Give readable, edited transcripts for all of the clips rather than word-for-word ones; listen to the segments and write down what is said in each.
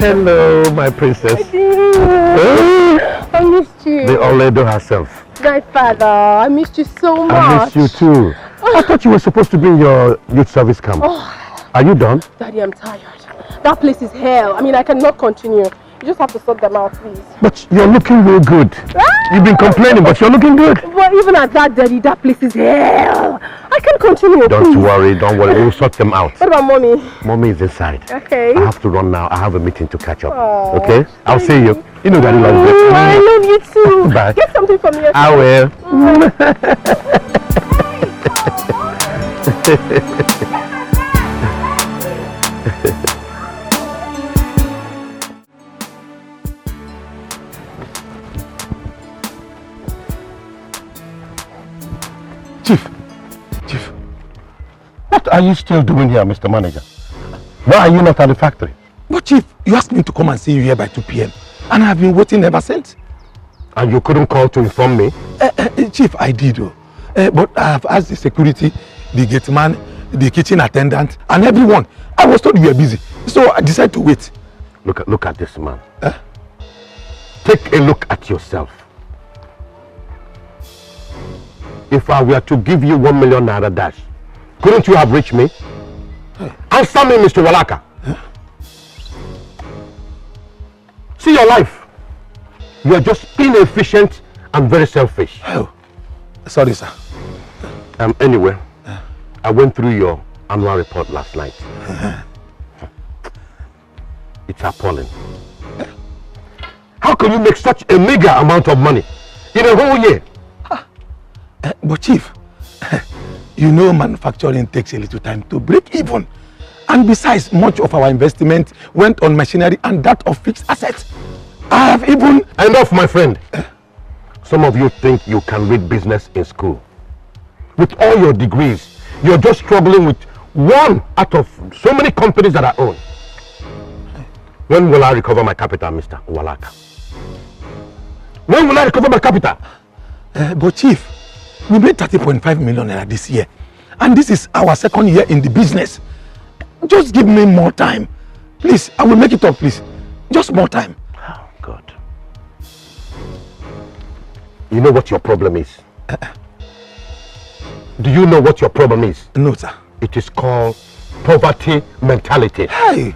Hello, my princess. I missed you. The old lady herself. Godfather, I missed you so much. I missed you too. I thought you were supposed to be in your youth service camp. Are you done? Daddy, I'm tired. That place is hell. I mean, I cannot continue. You just have to sort them out, please. But you're looking real good. You've been complaining, but you're looking good. But even at that, Daddy, that place is hell. I can't continue. Don't worry. We'll sort them out. What about Mommy? Mommy is inside. Okay. I have to run now. I have a meeting to catch up. Aww, okay? I'll see you. You know Daddy loves you. I love you too. Bye. Get something from me. I will. Chief, what are you still doing here, Mr. Manager? Why are you not at the factory? But Chief, you asked me to come and see you here by 2 p.m. and I have been waiting ever since. And you couldn't call to inform me? Chief, I did though. But I have asked the security, the gate man, the kitchen attendant and everyone. I was told you were busy, so I decided to wait. Look at this man. Take a look at yourself. If I were to give you 1 million naira dash, couldn't you have reached me? Answer me, Mr. Walaka. See your life. You are just inefficient and very selfish. Oh, sorry, sir. Anyway, I went through your annual report last night. It's appalling. How can you make such a meager amount of money in a whole year? But Chief, you know manufacturing takes a little time to break even. And besides, much of our investment went on machinery and that of fixed assets. I have even... Enough, my friend. Some of you think you can read business in school. With all your degrees, you're just struggling with one out of so many companies that I own. When will I recover my capital, Mr. Walaka? When will I recover my capital? But Chief, we made 30.5 million naira this year. And this is our 2nd year in the business. Just give me more time. Please, I will make it up, please. Just more time. Oh, God. You know what your problem is? Do you know what your problem is? No, sir. It is called poverty mentality. Hey.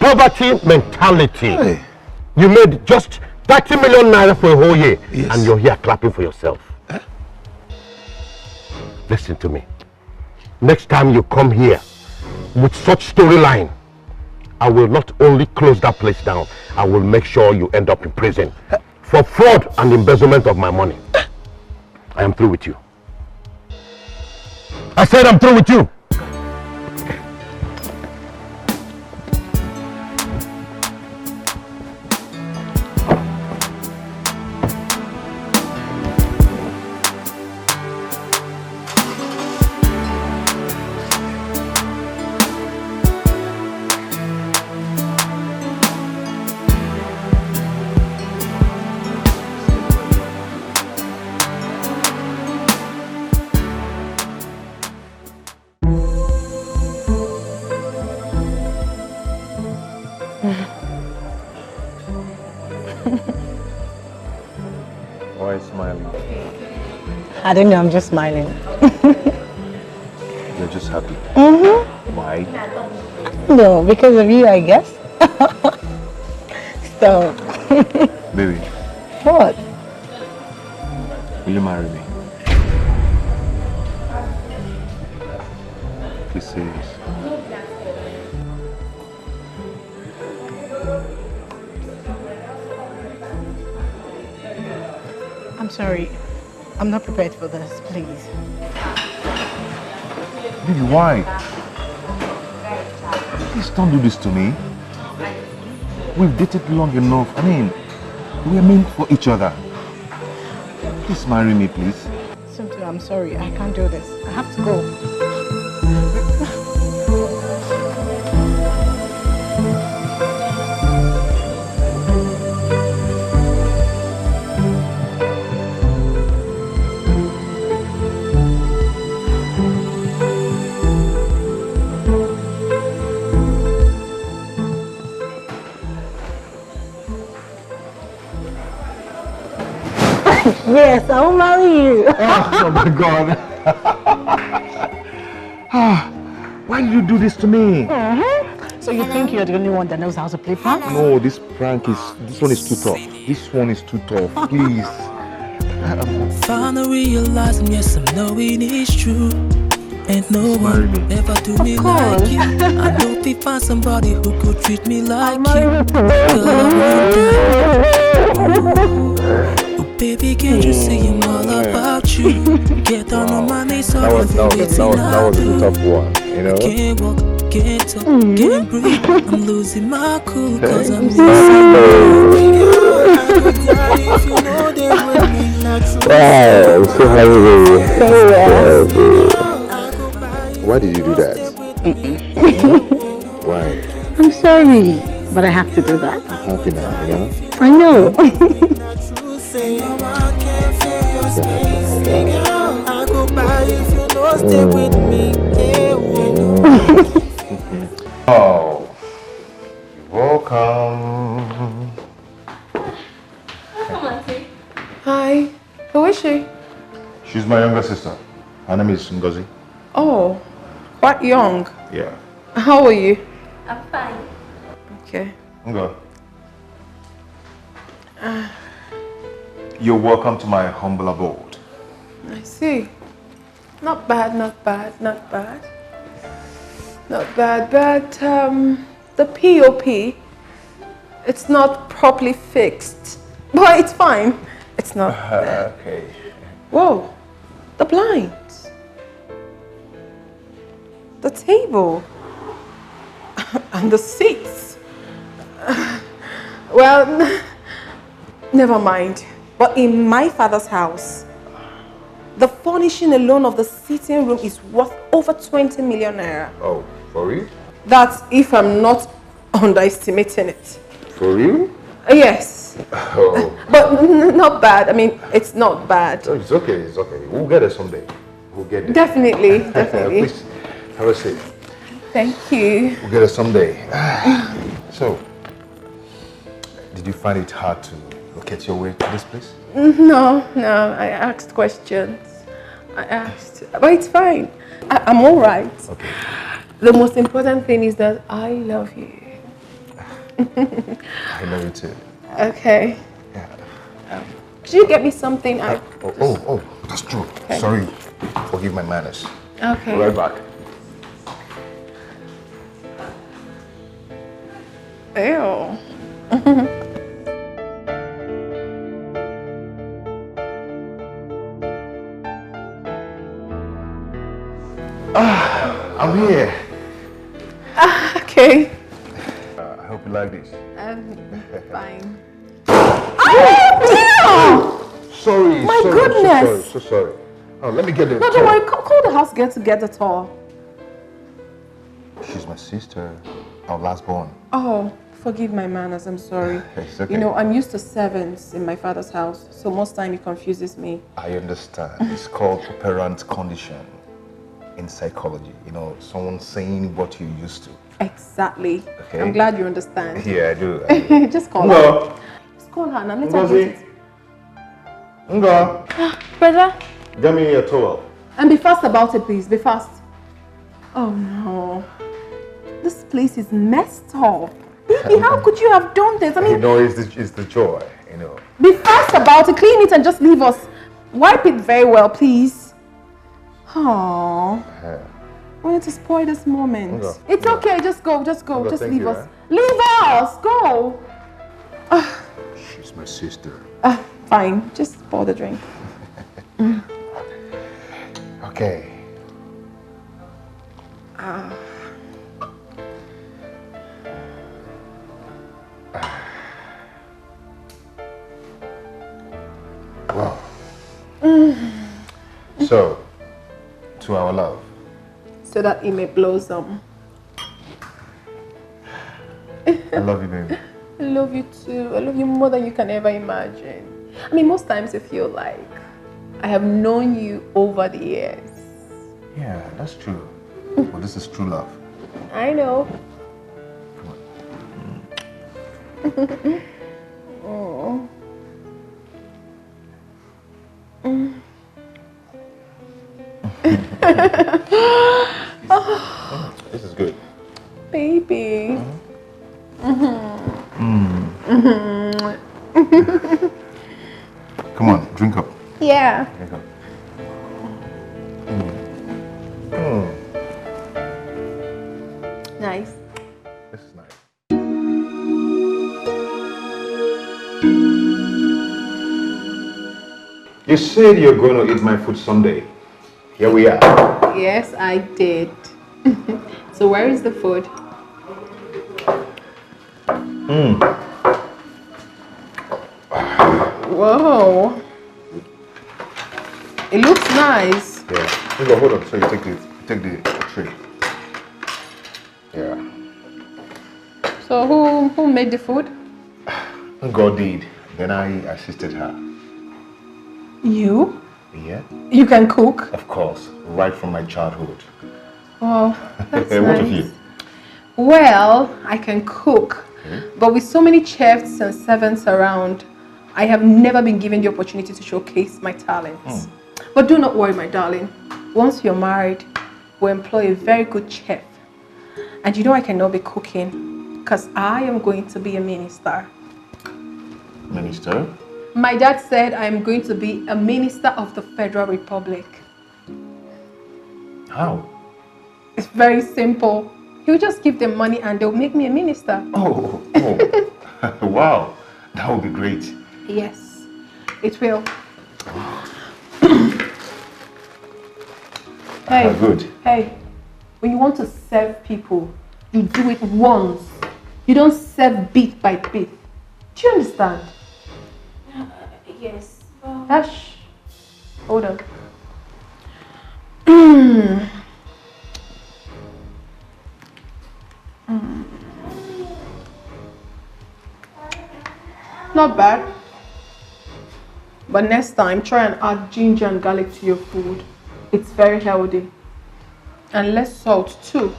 Poverty mentality. Hey. You made just 30 million naira for a whole year. Yes. And you're here clapping for yourself. Listen to me. Next time you come here with such storyline, I will not only close that place down, I will make sure you end up in prison for fraud and embezzlement of my money. I am through with you. I said I'm through with you. I don't know, I'm just smiling. You're just happy? Mm-hmm. Why? No, because of you, I guess. So... Baby. What? Will you marry me? Please say yes. I'm sorry. I'm not prepared for this, please. Baby, why? Please don't do this to me. We've dated long enough. I mean, we are meant for each other. Please marry me, please. Simply, I'm sorry. I can't do this. I have to go. Yes, I will marry you. Oh my God. Why did you do this to me? So you think you're the only one that knows how to play pranks? No, this one is too tough. This one is too tough. Please. Finally realizing, yes, I'm knowing it's true. Ain't no one ever do me like you. I know if we find somebody who could treat me like you. Girl, oh, baby, can't you see I'm all about you? Get down on my knees, so that was a tough one, you know? I can't walk, can't talk, can't breathe. I'm losing my cool cause I'm missing you. I could cry if you know they with me. Wow, I'm so happy. Why did you do that? Why? I'm sorry, but I have to do that. I'm happy now, you know? I know. Oh, welcome. Hi, who is she? She's my younger sister. Her name is Ngozi. Oh, quite young. Yeah. How are you? I'm fine. Okay. Ngo. You're welcome to my humble abode. I see. Not bad, not bad, not bad. Not bad, but the POP, it's not properly fixed. But it's fine. It's not there. Okay. Whoa, the blinds. The table. And the seats. Well, never mind. But in my father's house, the furnishing alone of the sitting room is worth over 20 million naira. Oh, for real? That's if I'm not underestimating it. For real? Yes. Oh. But not bad. I mean, it's not bad. Oh, it's okay, it's okay. We'll get it someday. We'll get it. Definitely, definitely. Please, have a seat. Thank you. We'll get it someday. So, did you find it hard to locate your way to this place? No, I asked questions. But it's fine. I'm all right. Okay. The most important thing is that I love you. I love you too. Okay. Yeah. Could you get me something? Oh, that's true. Okay. Sorry. Forgive my manners. Okay. Right back. Ew. I'm here. Okay. I hope you like this. Fine. Oh, Sorry. My sorry, goodness. So sorry. Oh, let me get the. no, don't worry. Call the house girl to get the tour. She's my sister. Our last born. Oh, forgive my manners. I'm sorry. It's okay. You know, I'm used to servants in my father's house, so most time it confuses me. I understand. It's called operant condition in psychology. You know, someone saying what you're used to. Exactly. Okay. I'm glad you understand. Yeah, I do. Just call her. Ngo. Just call her now. Let her get it. Ngo. Brother? Get me a towel. And be fast about it, please. Be fast. Oh no. This place is messed up. Baby, how could you have done this? I You mean, know, it's the joy, you know. be fast about it. Clean it and just leave us. Wipe it very well, please. Oh. I wanted to spoil this moment. Ngo. It's okay. Just go. Ngo, Just thank leave you, us. Leave us. Go. She's my sister. Fine. Just pour the drink. Okay. Wow. So, to our love. So that it may blossom. I love you, baby. I love you too. I love you more than you can ever imagine. I mean, most times I feel like I have known you over the years. Yeah, that's true. But this is true love. I know. Come on. Oh. This is good. Baby. Come on, drink up. Yeah. Drink up. Nice. This is nice. You said you're going to eat my food someday. Here we are. Yes, I did. So where is the food? Whoa. It looks nice. Yeah. Hold on. So you take the tray. Yeah. So who made the food? God did. Then I assisted her. You? Yeah. You can cook? Of course. Right from my childhood. Oh, that's What nice. of you? Well, I can cook, but with so many chefs and servants around, I have never been given the opportunity to showcase my talents. But do not worry, my darling. Once you're married, we'll employ a very good chef. And you know I cannot be cooking because I am going to be a minister. Minister? My dad said I am going to be a minister of the Federal Republic. How? It's very simple. He'll just give them money and they'll make me a minister. Oh. Wow. That would be great. Yes, it will. Hey, Good. hey, when you want to serve people, you do it once. You don't serve bit by bit. Do you understand? Yes. Hush. Hold on. Not bad. But next time, try and add ginger and garlic to your food. It's very healthy. And less salt too.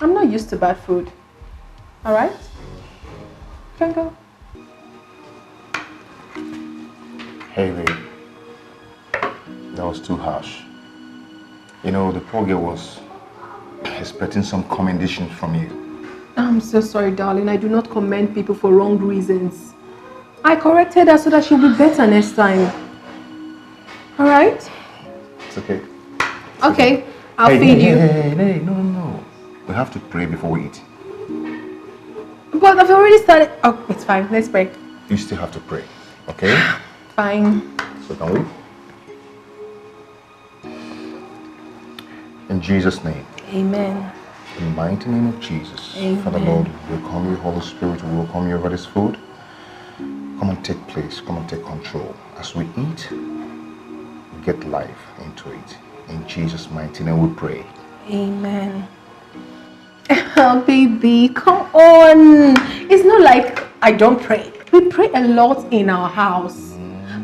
I'm not used to bad food. Alright? Can go. Hey, babe. That was too harsh. You know, the poor girl was expecting some commendation from you. I'm so sorry, darling. I do not commend people for wrong reasons. I corrected her so that she'll be better next time. Alright? It's okay. Okay, I'll feed you. Hey, no. We have to pray before we eat. But I've already started. Oh, it's fine. Let's pray. You still have to pray, okay? Fine. So can we? In Jesus' name. Amen. In the mighty name of Jesus. Amen. Father Lord, we welcome you, Holy Spirit, we welcome you over this food. Come and take place, come and take control. As we eat, we get life into it. In Jesus' mighty name we pray. Amen. Oh, baby, come on. It's not like I don't pray. We pray a lot in our house.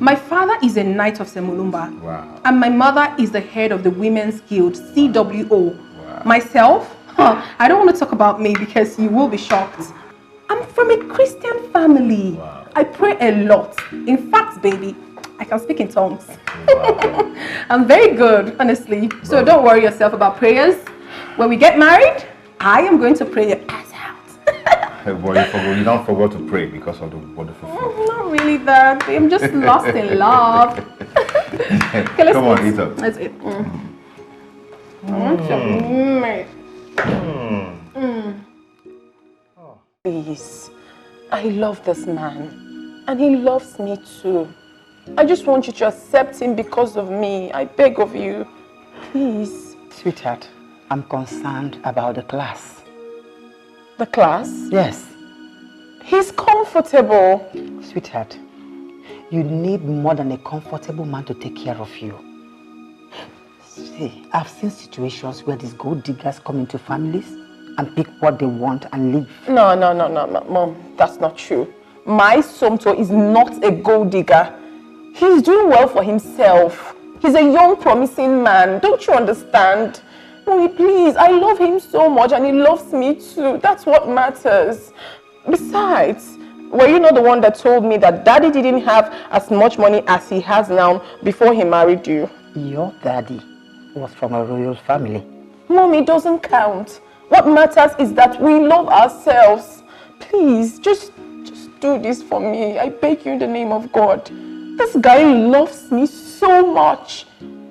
My father is a knight of Semulumba. Wow. And my mother is the head of the Women's Guild, CWO. Wow. Myself, I don't want to talk about me because you will be shocked. I'm from a Christian family. Wow. I pray a lot. In fact, baby, I can speak in tongues. Wow. I'm very good, honestly. So don't worry yourself about prayers. When we get married, I am going to pray your ass out. Boy, you don't forget to pray because of the wonderful food. Not really that. I'm just lost in love. Okay, let's Come on, eat up. Let's eat. I want some. Please, I love this man. And he loves me too. I just want you to accept him because of me. I beg of you. Please. Sweetheart, I'm concerned about the class. The class? Yes. He's comfortable. Sweetheart, you need more than a comfortable man to take care of you. See, I've seen situations where these gold diggers come into families and pick what they want and leave. No, Mom. That's not true. My Somto is not a gold digger. He's doing well for himself. He's a young, promising man. Don't you understand? Mommy, please. I love him so much and he loves me too. That's what matters. Besides, Were you not the one that told me that daddy didn't have as much money as he has now before he married you? Your daddy was from a royal family. Mommy, it doesn't count. What matters is that we love ourselves. Please, just do this for me. I beg you in the name of God. This guy loves me so much.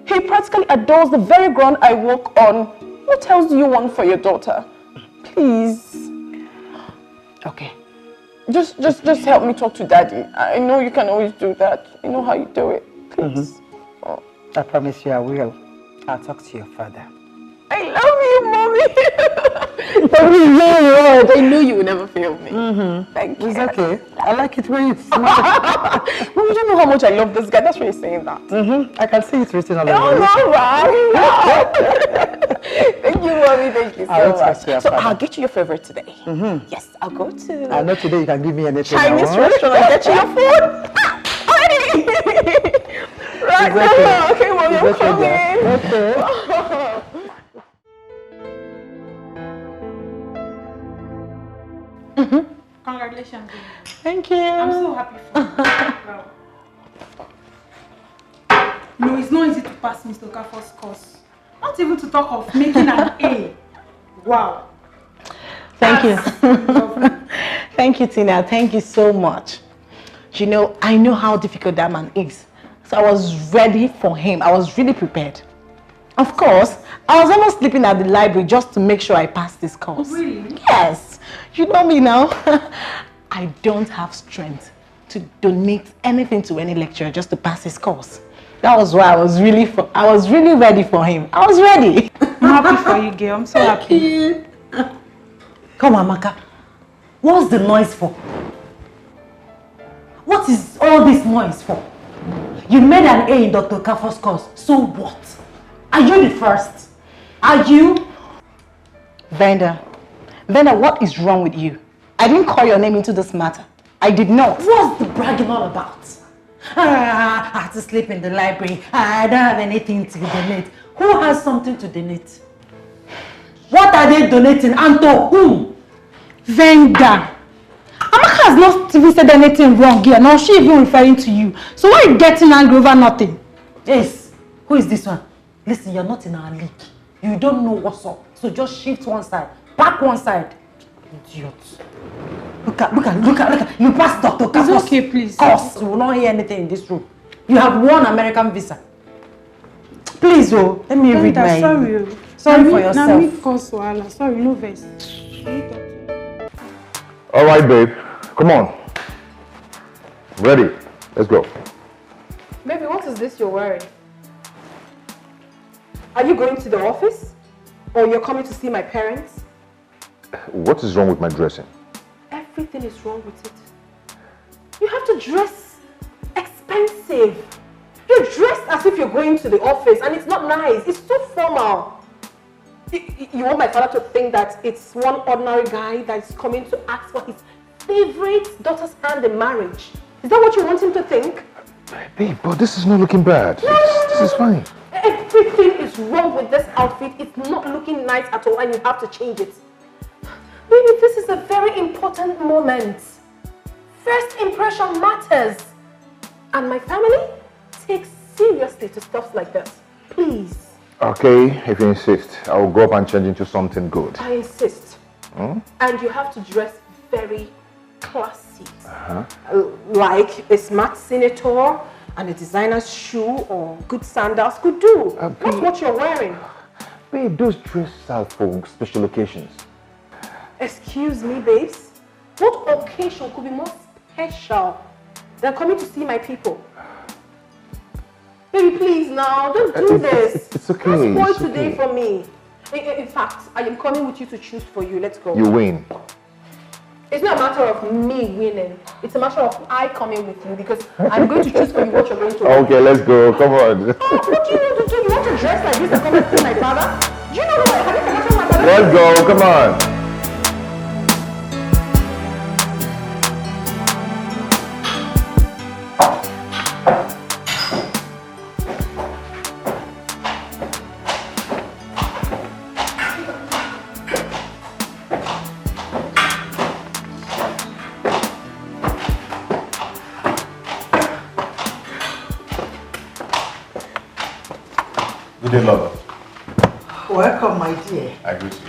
He practically adores the very ground I walk on. What else do you want for your daughter? Please. Okay. Just help me talk to daddy. I know you can always do that. I know how you do it. Please. Oh. I promise you I will. I'll talk to your father. I love you, Mommy. I know you will never fail me. Thank you. It's okay. I like it when you smile. Mom, you don't know how much I love this guy. That's why you're saying that. I can see it written all over. Oh, no, right? Thank you, Mommy. Thank you so much. So I'll get you your favorite today. Yes, I'll go to... I know today you can give me anything. Chinese restaurant. I'll get you your food. Already. Right now. Okay, Mommy, I'm coming. Okay. Congratulations. Thank you. I'm so happy for you. Wow. No, it's not easy to pass Mr. Okafor's course. Not even to talk of making an A. Wow. Thank you. Thank you, Tina. Thank you so much. You know, I know how difficult that man is. So I was ready for him. I was really prepared. Of course, I was almost sleeping at the library just to make sure I passed this course. Oh, really? Yes. You know me now. I don't have strength to donate anything to any lecturer just to pass his course. That was why I was really ready for him. I was ready. I'm happy for you, girl. I'm so happy. Come on, Maka. What's the noise for? What is all this noise for? You made an A in Dr. Okafor's course. So what? Are you the first? Are you? Venda, what is wrong with you? I didn't call your name into this matter. I did not. What's the bragging all about? I had to sleep in the library. I don't have anything to donate. Who has something to donate? What are they donating and to whom? Venda. Amaka has not even said anything wrong here. Now she even referring to you. So why are you getting angry over nothing? Yes. Who is this one? Listen, you're not in our league. You don't know what's up. So just shift one side. Back one side. Idiot. Look at. You passed Dr. Okafor's. It's okay, please. Course. You will not hear anything in this room. You have one American visa. Please, oh, let me read my... Sorry for yourself. Sorry, no verse. All right, babe. Come on. Ready. Let's go. Baby, what is this you're wearing? Are you going to the office? Or you're coming to see my parents? What is wrong with my dressing? Everything is wrong with it. You have to dress expensive. You're dressed as if you're going to the office and it's not nice. It's too formal. You want my father to think that it's one ordinary guy that's coming to ask for his favorite daughter's hand in marriage. Is that what you want him to think? Babe, but this is not looking bad. This is fine. Everything is wrong with this outfit. It's not looking nice at all and you have to change it. Baby, this is a very important moment. First impression matters. And my family takes seriously to stuff like this. Please. Okay, if you insist, I will go up and change into something good. I insist. And you have to dress very classy. Like a smart senator and a designer's shoe or good sandals could do. That's what you're wearing. Babe, those dresses are for special occasions. Excuse me, babes. What occasion could be more special than coming to see my people? Baby, please now, don't do this. It's okay. Don't spoil today for me. In fact, I am coming with you to choose for you. Let's go. You win. It's not a matter of me winning. It's a matter of I coming with you because I'm going to choose for you what you're going to wear. Okay, let's go. Come on. What do you want to do? You want to dress like this and come and see my father? Do you know what? Have you forgotten my father? Let's go. Come on. Good day, lover. Welcome, my dear. I greet you.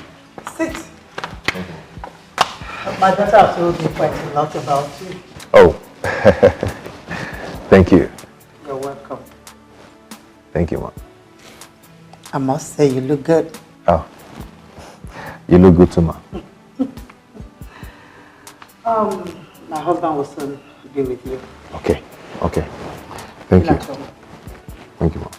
Sit. Thank you. My daughter told me quite a lot about you. Oh, thank you. You're welcome. Thank you, Mom. I must say you look good. Oh, you look good too, Mom. My husband will soon be with you. Okay, okay. Thank you. Thank you, Mom.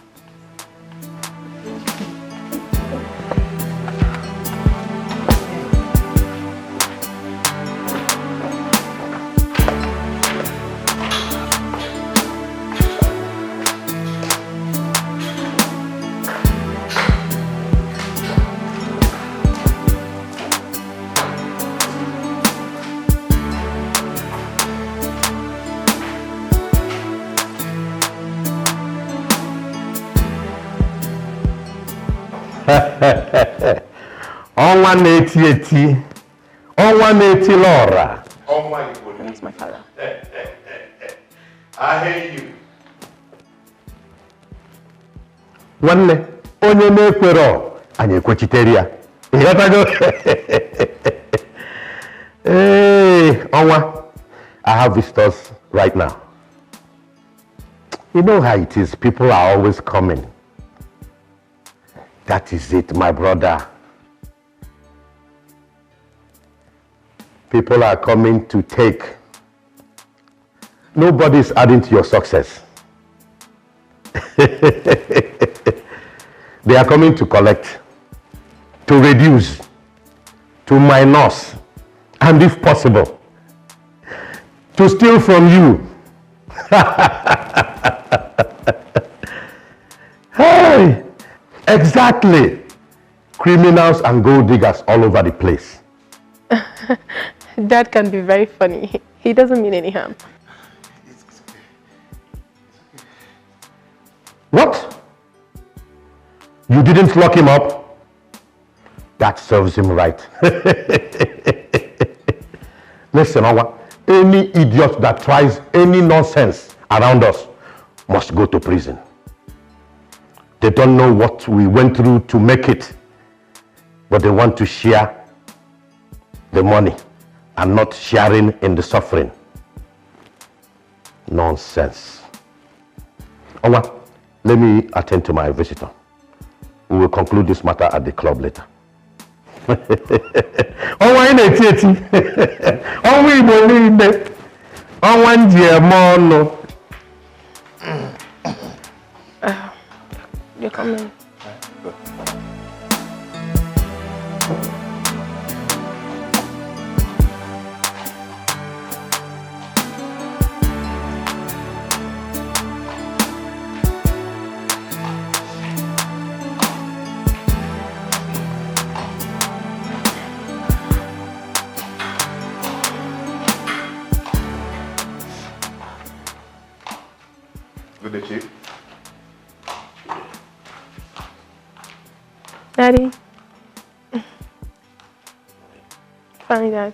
Ọnwa na-eti eti, ọnwa na-eti lọra. That's my father. I hate you. Nwanne, onye na-ekwero, anyị ekwechitere ya. Ịghọtago? Hey, Ọnwa, I have visitors right now. You know how it is, people are always coming. That is it, my brother. People are coming to take. Nobody is adding to your success. They are coming to collect, to reduce, to minus, and if possible, to steal from you. Hey! Exactly. Criminals and gold diggers all over the place. Dad can be very funny. He doesn't mean any harm. What? You didn't lock him up? That serves him right. Listen, Awa, any idiot that tries any nonsense around us must go to prison. They don't know what we went through to make it, but they want to share the money and not sharing in the suffering. Nonsense. Owa, let me attend to my visitor. We will conclude this matter at the club later. Owa ina eti. Owa Igbo niile. Owa njiemo. You're coming. Good day, Chief. Daddy. Fine, Dad.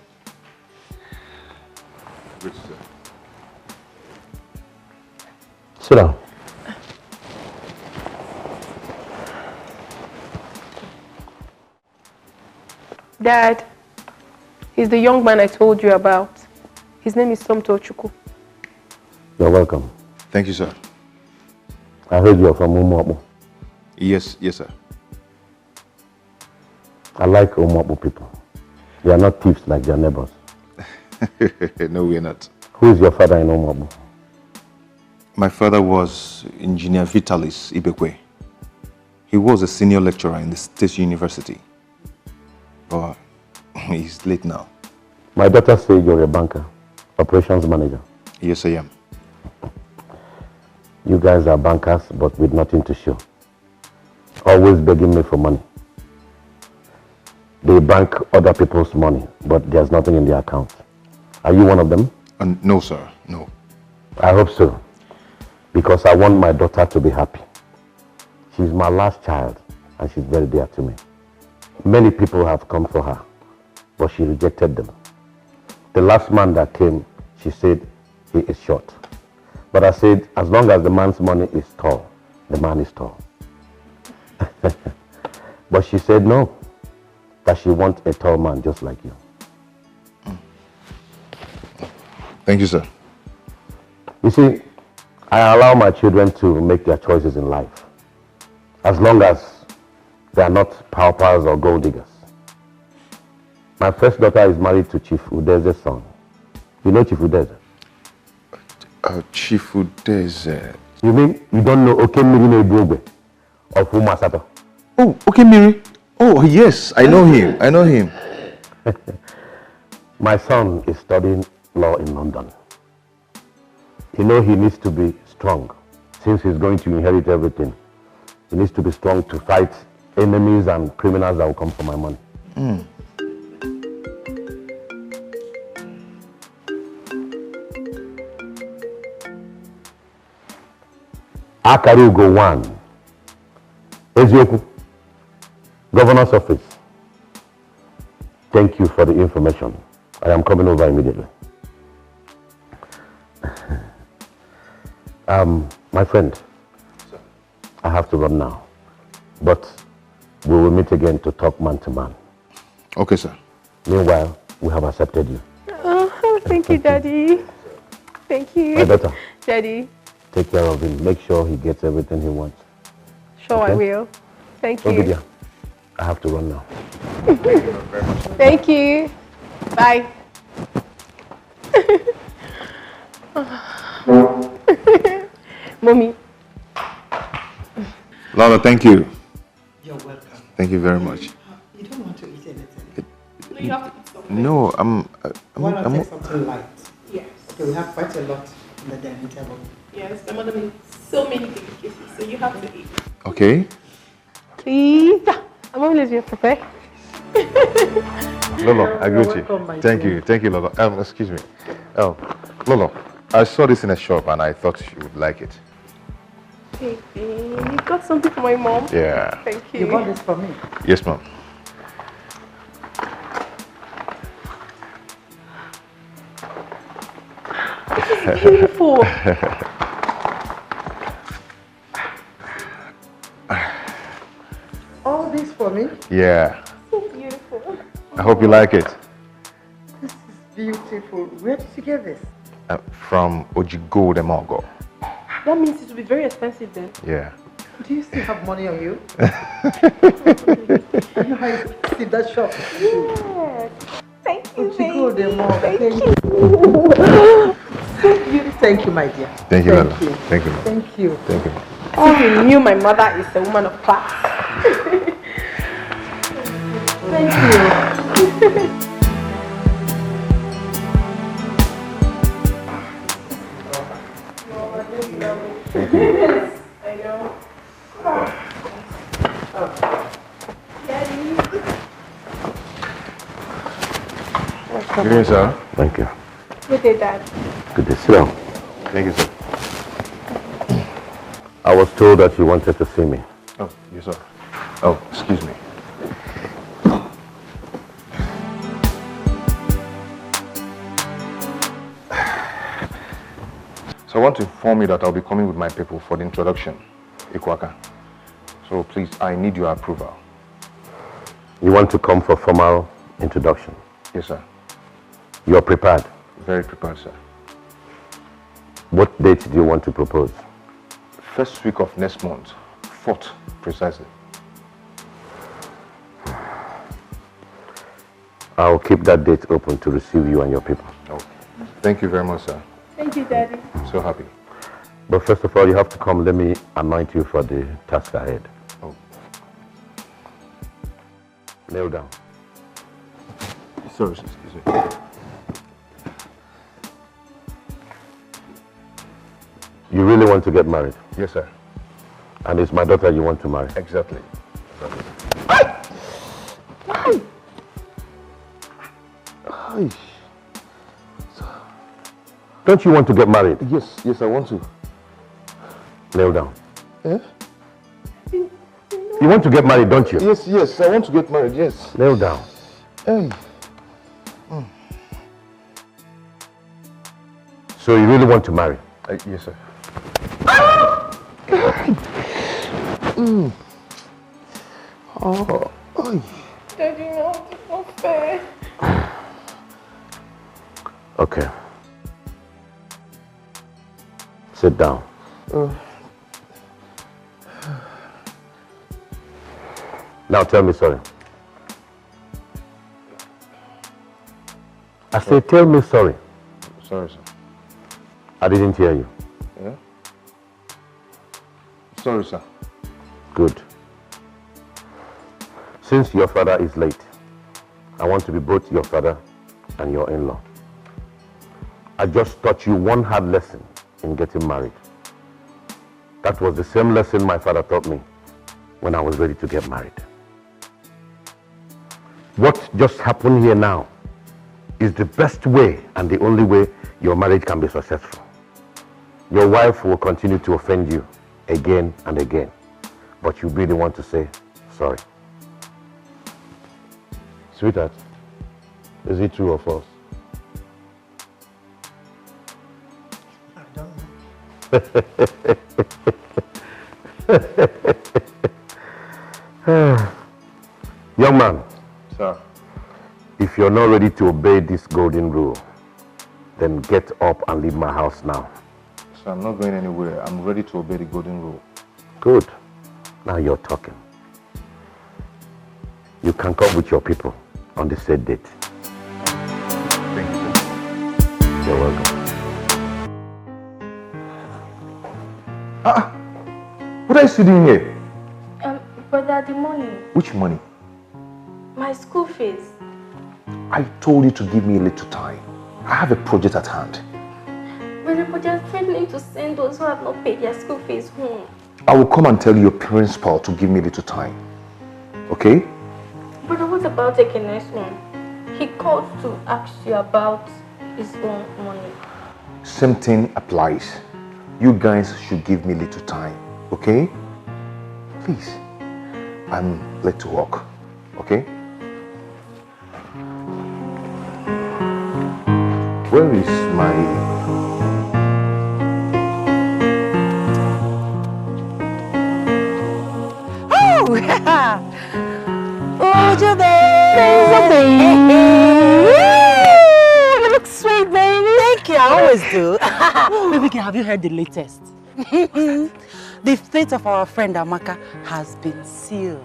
Good, sir. Sit down. Dad, he's the young man I told you about. His name is Somto Chukwu. You're welcome. Thank you, sir. I heard you're from Umuabu. Yes, sir. I like Umuabu people. They are not thieves like their neighbors. No, we're not. Who is your father in Umuabu? My father was Engineer Vitalis Ibekwe. He was a senior lecturer in the State University. But he's late now. My daughter said you're a banker, operations manager. Yes, I am. You guys are bankers, but with nothing to show. Always begging me for money. They bank other people's money, but there's nothing in their account. Are you one of them? No, sir. No. I hope so, because I want my daughter to be happy. She's my last child, and she's very dear to me. Many people have come for her, but she rejected them. The last man that came, she said he is short. But I said, as long as the man's money is tall, the man is tall. But she said no, that she wants a tall man just like you. Thank you, sir. You see, I allow my children to make their choices in life, as long as they are not paupers or gold diggers. My first daughter is married to Chief Udeze's son. You know Chief Udeze? Chief Udeze. You mean you don't know Okemiri Nebogbe of Umasato? Oh, Okemiri. Oh, yes, I know him. I know him. My son is studying law in London. You know he needs to be strong. Since he's going to inherit everything, he needs to be strong to fight enemies and criminals that will come for my money. Akarugo 1, Ezioku, Governor's Office. Thank you for the information. I am coming over immediately. My friend, sir. I have to run now, but we will meet again to talk man to man. Okay, sir. Meanwhile, we have accepted you. Oh, thank you, Daddy. Thank you. My daughter, Daddy. take care of him. Make sure he gets everything he wants. Sure, Okay? I will. Thank you. Obidia, I have to run now. Thank you. Bye. Mommy. Lala, thank you. You're welcome. Thank you very much. You don't want to eat anything? No, you have to eat something. No, Why not take something light? Yes. Okay, we have quite a lot in the dining table. Yes, my mother made so many delicacies, so you have to eat. Okay. Please. I'm always here, prepare. Lolo, I greet welcome, you. my Thank dear. you. Thank you, Lolo. Excuse me. Oh, Lolo, I saw this in a shop and I thought you would like it. Baby, you got something for my mom? Yeah. Thank you. You bought this for me? Yes, ma'am. This is beautiful. All this for me? Yeah. So beautiful. I hope you like it. This is beautiful. Where did you get this? From Ojigo de Mogo. That means it will be very expensive then. Yeah. Do you still have money on you? You know how you see that shop? Yes. Thank you, She go baby. there more. Thank Thank you. So beautiful. Thank you, my dear. Thank you, Lolo. you. Thank you, ma'am. Thank you. Thank you. Oh, you knew my mother is a woman of class. Thank you. I know. Good evening, sir. Thank you. Good day, Dad. Good day. Sit down. Thank you, sir. I was told that you wanted to see me. Oh, yes, sir. Oh, excuse me. So I want to inform you that I'll be coming with my people for the introduction, Ikwaka. So please, I need your approval. You want to come for formal introduction. Yes, sir. You're prepared. Very prepared, sir. What date do you want to propose? First week of next month, 4th, precisely. I'll keep that date open to receive you and your people. Oh, thank you very much, sir. Thank you, Daddy. So happy. But first of all, you have to come. Let me anoint you for the task ahead. Oh. Kneel down. Sorry, excuse me. You really want to get married? Yes, sir. And it's my daughter you want to marry? Exactly. Don't you want to get married? Yes, yes, I want to. Kneel down. Eh? You want to get married, don't you? Yes, yes, I want to get married, yes. Kneel down. Hey. So you really want to marry? Yes, sir. Oh. Daddy, no, it's not fair. Okay. Sit down. Now tell me sorry. I said tell me sorry. Sorry, sir. I didn't hear you. Yeah? Sorry, sir. Good. Since your father is late, I want to be both your father and your in-law. I just taught you one hard lesson in getting married. That was the same lesson my father taught me when I was ready to get married. What just happened here now is the best way and the only way your marriage can be successful. Your wife will continue to offend you again and again, but you really want to say sorry. Sweetheart, is it true or false? I don't know. Young man. Sir. If you're not ready to obey this golden rule, then get up and leave my house now. Sir, I'm not going anywhere. I'm ready to obey the golden rule. Good. Now you're talking. You can come with your people on the said date. Thank you. You're welcome. What are you doing here? Brother, the money. Which money? My school fees. I told you to give me a little time. I have a project at hand. But they're threatening to send those who have not paid their school fees home. I will come and tell your principal to give me a little time. Okay? But what about the next one? He called to ask you about his own money. Same thing applies. You guys should give me a little time. Okay? Please. I'm late to work. Okay? Where is my... Oh, yeah. Oh, You look sweet, baby. Thank you, I always do. Baby, have you heard the latest? The fate of our friend Amaka has been sealed.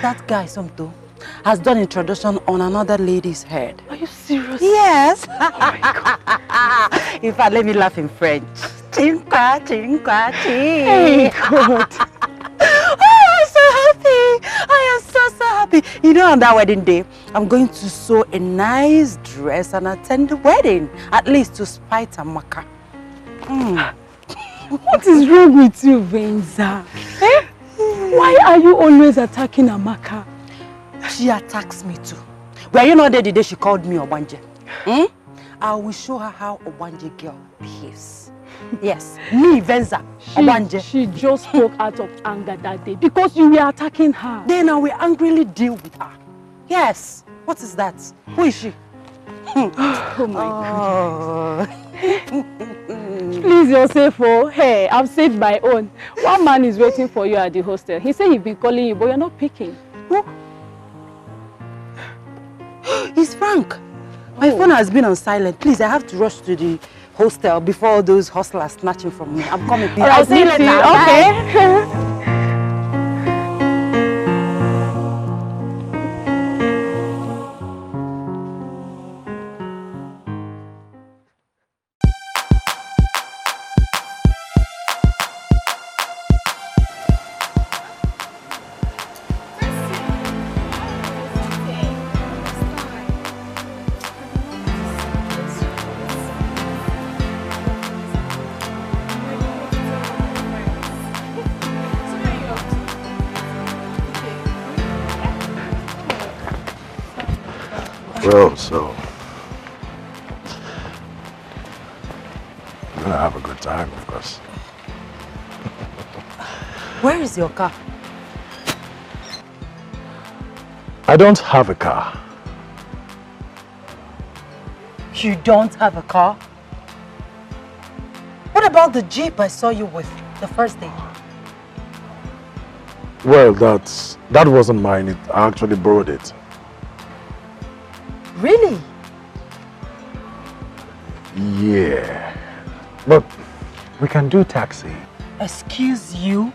That guy, Somto, has done introduction on another lady's head. Are you serious? Yes. Oh my God. In fact, let me laugh in French. Chinkwa, chinkwa, ching. Hey, God. Oh, I'm so happy. I am so happy. You know, on that wedding day, I'm going to sew a nice dress and attend the wedding. At least to spite Amaka. What is wrong with you, Venza? Eh? Why are you always attacking Amaka? She attacks me too. Were you not there the day she called me Obanje? I will show her how Obanje girl behaves. Yes, me, Venza, Obanje. She just spoke out of anger that day because you were attacking her. Then I will angrily deal with her. Yes. What is that? Who is she? Oh my God. Please, yourself, oh. Hey, I've saved my own. One man is waiting for you at the hostel. He said he's been calling you, but you're not picking. Who? It's Frank. My phone has been on silent. Please, I have to rush to the hostel before all those hustlers snatching from me. I'm coming, please. I'll see you later. Okay. Well, so I'm gonna have a good time, of course. Where is your car? I don't have a car. You don't have a car? What about the Jeep I saw you with the first day? Well, that wasn't mine. I actually borrowed it. Really? Yeah. But we can do taxi. Excuse you?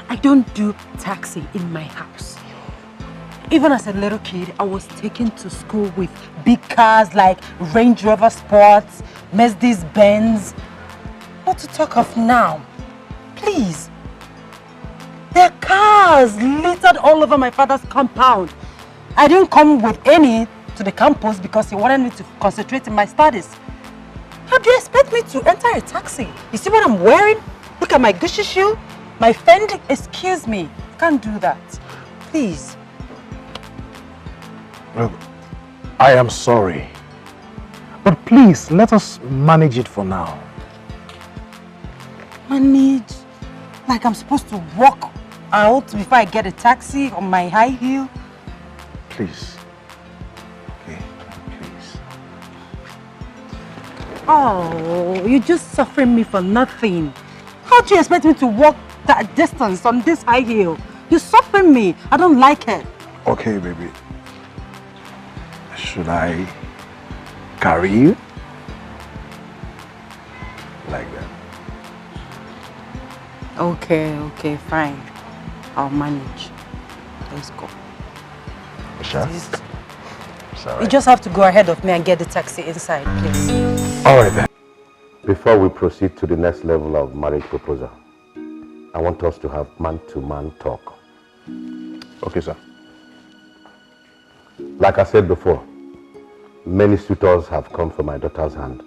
I don't do taxi in my house. Even as a little kid, I was taken to school with big cars like Range Rover Sports, Mercedes-Benz. Not to talk of now. Please. There are cars littered all over my father's compound. I didn't come with any to the campus because he wanted me to concentrate in my studies. How do you expect me to enter a taxi? You see what I'm wearing? Look at my Gucci shoe, my Fendi. Excuse me, I can't do that. Please. Look, I am sorry. But please, let us manage it for now. Manage? Like I'm supposed to walk out before I get a taxi on my high heel? Please. Okay, please. Oh, you're just suffering me for nothing. How do you expect me to walk that distance on this high heel? You're suffering me. I don't like it. Okay, baby. Should I carry you? Like that. Okay, fine. I'll manage. Let's go. Sure. Sorry. You just have to go ahead of me and get the taxi inside, please. All right then. Before we proceed to the next level of marriage proposal, I want us to have man-to-man talk. Okay, sir. Like I said before, many suitors have come for my daughter's hand,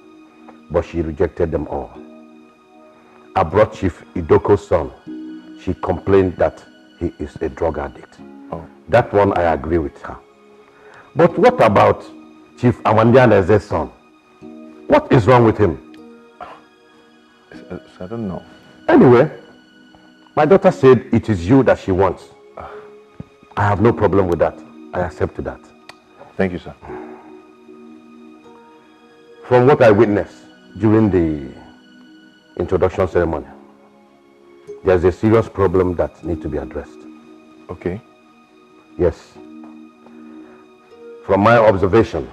but she rejected them all. I brought Chief Idoko's son. She complained that he is a drug addict. Oh. That one I agree with her. But what about Chief Awandianeze's son? What is wrong with him? I don't know. Anyway, my daughter said it is you that she wants. I have no problem with that. I accept that. Thank you, sir. From what I witnessed during the introduction ceremony, there's a serious problem that needs to be addressed. Okay. Yes. From my observation,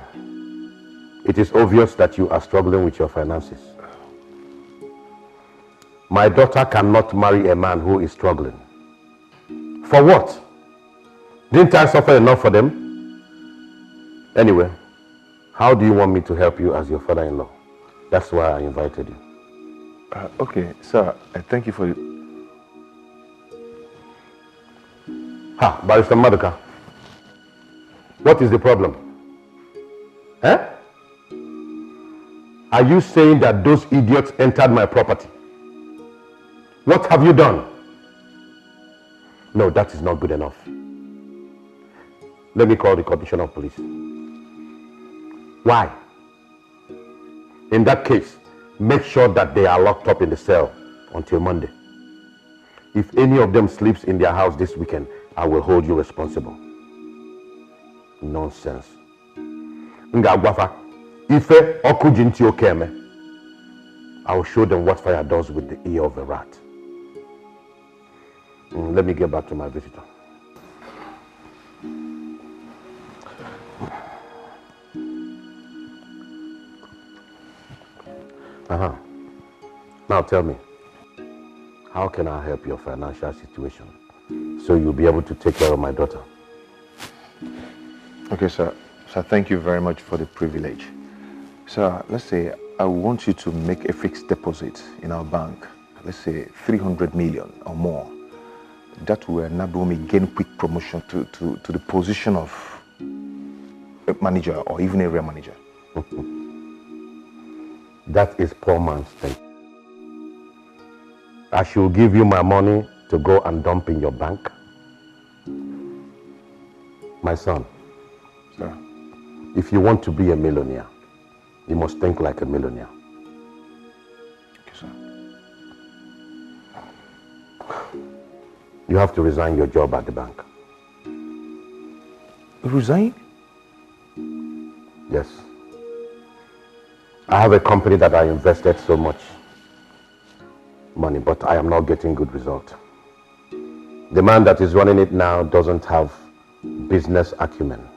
it is obvious that you are struggling with your finances. My daughter cannot marry a man who is struggling. For what? Didn't I suffer enough for them? Anyway, how do you want me to help you as your father-in-law? That's why I invited you. Okay, sir, I thank you for it. Ha, Barrister Maduka. What is the problem? Eh? Are you saying that those idiots entered my property? What have you done? No, that is not good enough. Let me call the Commissioner of Police. Why? In that case, make sure that they are locked up in the cell until Monday. If any of them sleeps in their house this weekend, I will hold you responsible. Nonsense. Ngagwafa, Ife okujinti okeme. I will show them what fire does with the ear of a rat. Let me get back to my visitor. Now tell me, how can I help your financial situation so you'll be able to take care of my daughter? Okay, sir. Sir, thank you very much for the privilege. Sir, let's say I want you to make a fixed deposit in our bank. Let's say 300 million or more. That will enable me gain quick promotion to the position of a manager or even area manager. That is poor man's thing. I should give you my money to go and dump in your bank. My son, Sir. If you want to be a millionaire, you must think like a millionaire. Okay, sir. You have to resign your job at the bank. Resign? Yes. I have a company that I invested so much money, but I am not getting good result. The man that is running it now doesn't have business acumen.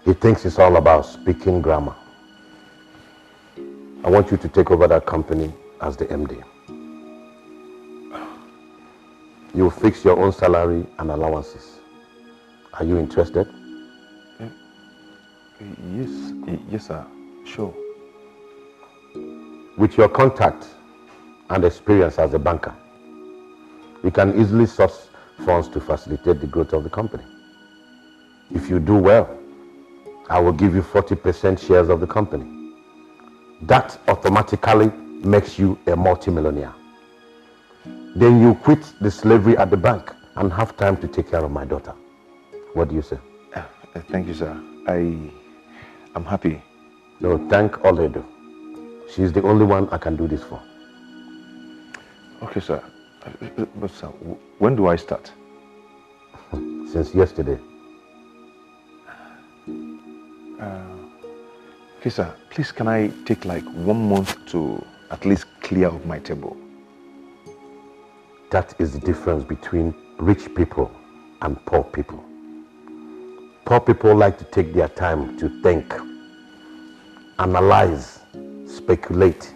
He thinks it's all about speaking grammar. I want you to take over that company as the MD. You'll fix your own salary and allowances. Are you interested? Yes, sir. Sure. With your contact and experience as a banker, you can easily source funds to facilitate the growth of the company. If you do well, I will give you 40% shares of the company. That automatically makes you a multimillionaire. Then you quit the slavery at the bank and have time to take care of my daughter. What do you say? Thank you, sir. I'm happy. No, thank Oledo. She's the only one I can do this for. Okay, sir. But sir, when do I start? Since yesterday. Okay, sir. Please, can I take like 1 month to at least clear up my table? That is the difference between rich people and poor people. Poor people like to take their time to think, analyze, speculate,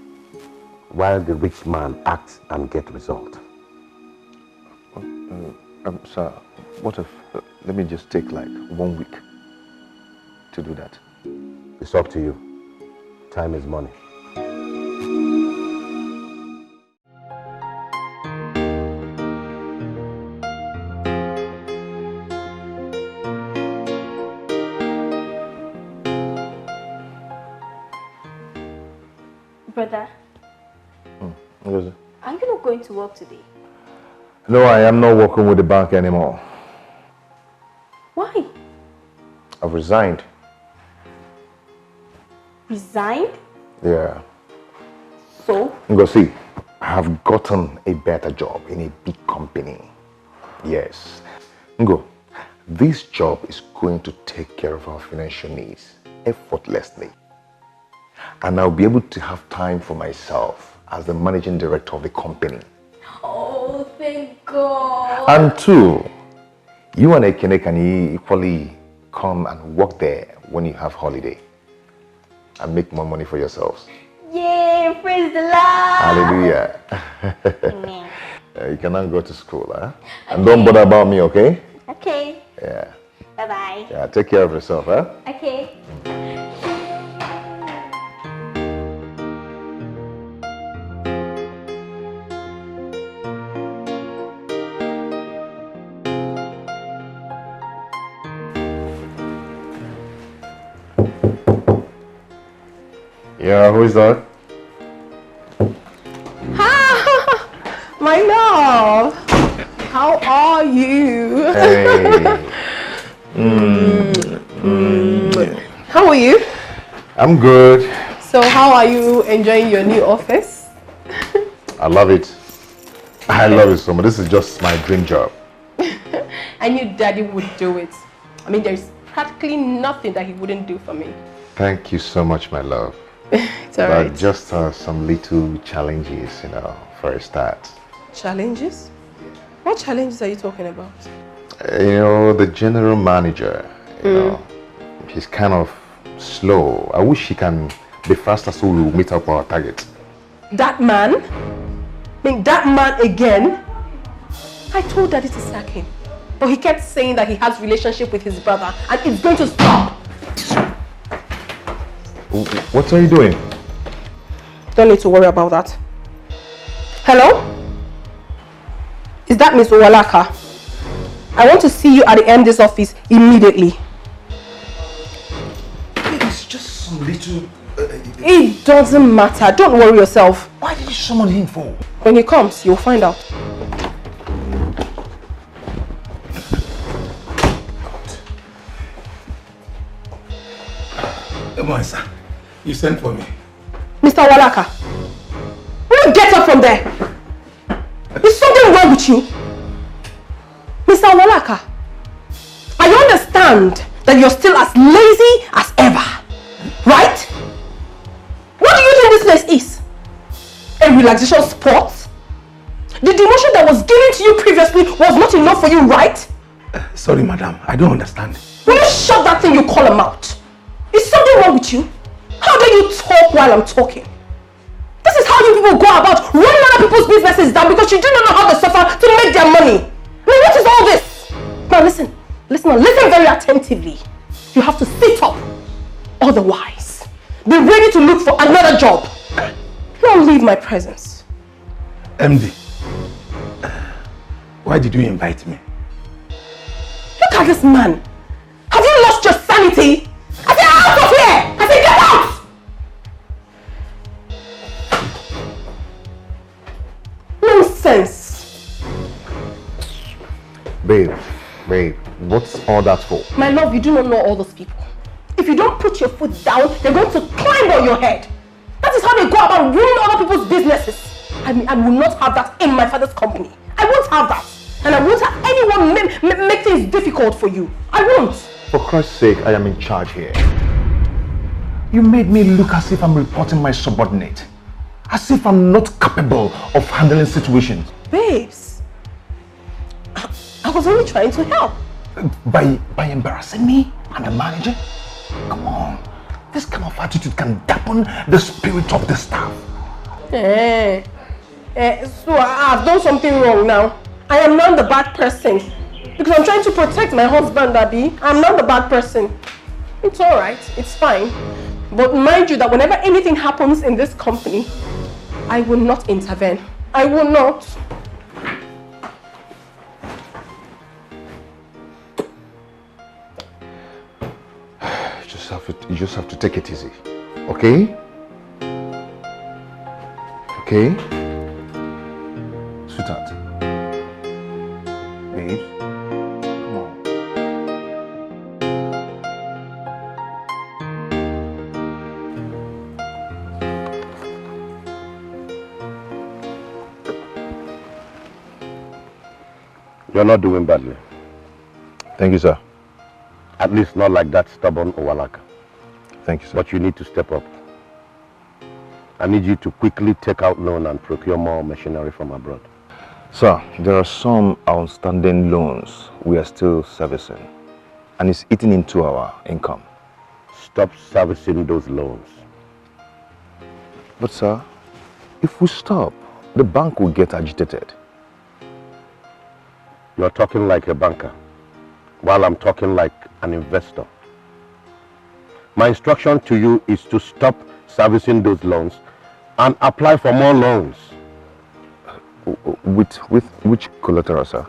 while the rich man acts and gets result. Sir, what if, let me just take like 1 week to do that? It's up to you. Time is money. Brother, What is it? are you not going to work today? No, I am not working with the bank anymore. Why? I've resigned. Resigned? Yeah. So? Go see, I have gotten a better job in a big company. Yes. Ngo, this job is going to take care of our financial needs effortlessly. And I'll be able to have time for myself as the managing director of the company. Oh, thank God. And two, you and Ekene can equally come and work there when you have holiday and make more money for yourselves. Yay, praise the Lord. Hallelujah. Amen. You can now go to school, huh? Okay. And don't bother about me, okay? Okay. Yeah. Bye-bye. Yeah, take care of yourself, huh? Okay. Yeah, who is that? My love, how are you? Hey. How are you? I'm good. So how are you enjoying your new office? I love it. I love it so much. This is just my dream job. I knew Daddy would do it. I mean, there's practically nothing that he wouldn't do for me. Thank you so much, my love. It's alright. But just some little challenges, you know, for a start. Challenges? What challenges are you talking about? You know, the general manager, you know, he's kind of slow. I wish he can be faster so we'll meet up our target. That man? I mean, that man again? I told Daddy to sack him. But he kept saying that he has relationship with his brother and it's going to stop. What are you doing? Don't need to worry about that. Hello? Is that Miss Owalaka? I want to see you at the MD's office immediately. It's just some little... It doesn't matter. Don't worry yourself. Why did you summon him for? When he comes, you'll find out. Come on, sir. You sent for me. Mr. Walaka, will you get up from there? Is something wrong with you? Mr. Walaka, I understand that you're still as lazy as ever, right? What do you think this place is? A relaxation spot? The demotion that was given to you previously was not enough for you, right? Sorry, madam. I don't understand. Will you shut that thing you call a mouth? Is something wrong with you? How dare you talk while I'm talking? This is how you people go about running other people's businesses down because you do not know how they suffer to make their money. I mean, what is all this? Now listen very attentively. You have to sit up. Otherwise, be ready to look for another job. Don't leave my presence. MD, why did you invite me? Look at this man. Have you lost your sanity? I said out of here! I said get out! Nonsense. Babe, what's all that for? My love, you do not know all those people. If you don't put your foot down, they're going to climb on your head. That is how they go about ruining other people's businesses. I mean, I will not have that in my father's company. I won't have that. And I won't have anyone make things difficult for you. I won't. For Christ's sake, I am in charge here. You made me look as if I'm reporting my subordinate. As if I'm not capable of handling situations. Babes, I was only trying to help. By embarrassing me and the manager? Come on. This kind of attitude can dampen the spirit of the staff. So I've done something wrong now. I am not the bad person. Because I'm trying to protect my husband, Abby. I'm not the bad person. It's alright. It's fine. But mind you that whenever anything happens in this company, I will not intervene. I will not. You just have to take it easy. Okay? Okay? Sweetheart. Babe. Come on. You're not doing badly. Thank you, sir. At least not like that stubborn Owalaka. Thank you, sir. But you need to step up. I need you to quickly take out loan and procure more machinery from abroad. Sir, there are some outstanding loans we are still servicing, and it's eating into our income. Stop servicing those loans. But sir, if we stop, the bank will get agitated. You're talking like a banker, while I'm talking like an investor. My instruction to you is to stop servicing those loans and apply for more loans. With which collateral, sir?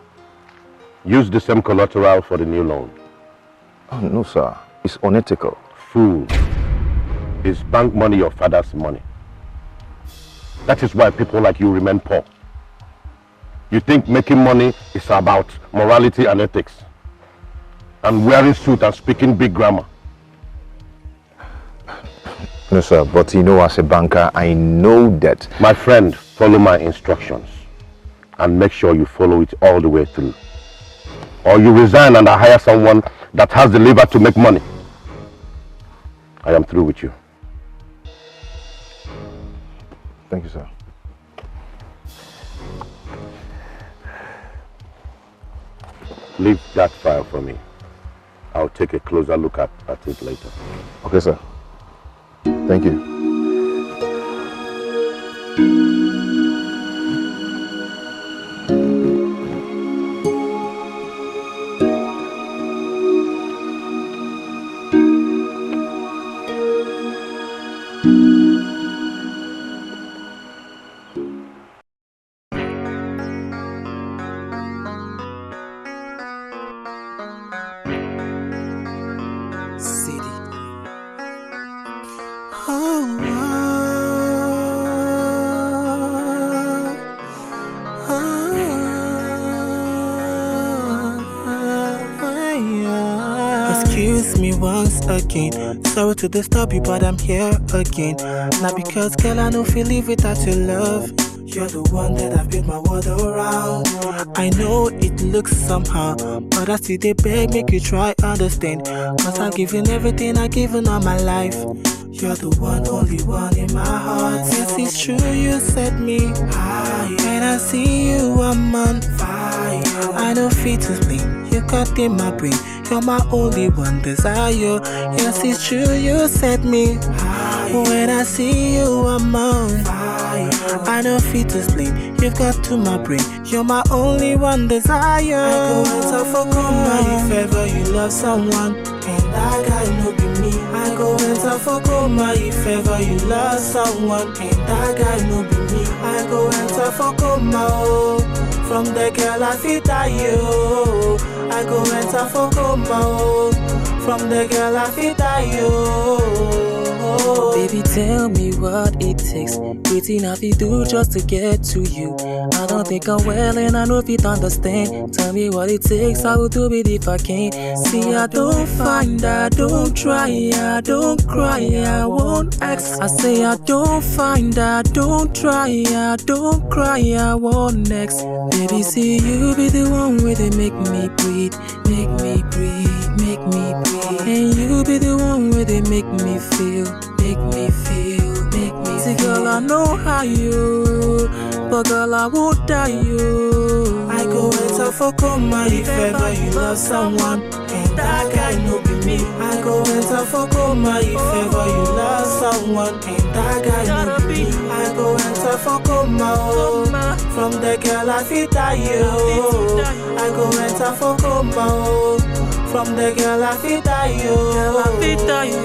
Use the same collateral for the new loan. Oh, no, sir. It's unethical. Fool. Is bank money your father's money? That is why people like you remain poor. You think making money is about morality and ethics, and wearing suit and speaking big grammar. No, sir, but you know, as a banker, I know that... My friend, follow my instructions and make sure you follow it all the way through. Or you resign and I hire someone that has the liver to make money. I am through with you. Thank you, sir. Leave that file for me. I'll take a closer look at it later. Okay, sir. Thank you. Again. Sorry to disturb you, but I'm here again. Not because, girl, I don't feel live without your love. You're the one that I've built my world around. I know it looks somehow, but I still they beg, make you try understand. Cause I've given everything, I've given all my life. You're the one, only one in my heart. Yes, it's true, you set me high. When I see you, I'm on fire. I don't fit to sleep. You got in my brain. You're my only one desire. Yes, it's true, you set me high. When I see you, I'm on fire. I don't fit to sleep. You've got to my brain. You're my only one desire. I go enter for coma if ever you love someone, and that guy no be me. I go enter for coma if ever you love someone, and that guy no be me. I go enter for coma, oh. From the girl I fit you. I go enter for coma, oh. From the girl I fit you. Baby, tell me what it takes. Waiting I fi do just to get to you. I don't think I'm well and I know if you understand. Tell me what it takes, I will do it if I can. See, I don't find, I don't try, I don't cry, I won't ask. I say I don't find, I don't try, I don't cry, I won't next. Baby, see, you be the one where they make me breathe, make me breathe, make me breathe. And you be the one where they make me feel, make me feel, make me see, girl, I know how you, but girl, I won't die you. I go enter for coma if ever you love someone, and that guy no be me. I go enter for coma if ever you love someone, and that guy no be me. I go enter for coma, oh. From the girl I fit you. I go enter for coma, oh. From the girl I fit you.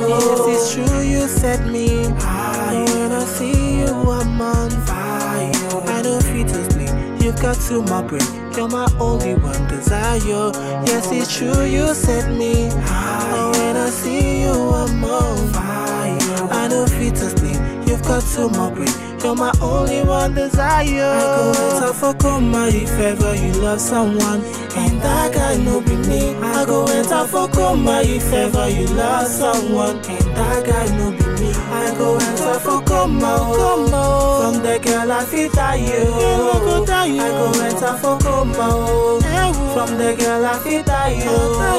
Yes, it's true, you set me high. When I see you, I'm on fire. I don't fit to sleep. You've got to my brain. You're my only one desire. Yes, it's true, you set me high. When I see you, I'm on fire. I don't fit to sleep. You've got to my brain. You're my only one desire. I go enter for coma if ever you love someone, and that guy no be me. I go enter for coma if ever you love someone, and that guy no be me. I go enter for coma, oh. From the girl I fit you. I go enter for coma, oh. From the girl I fit you. I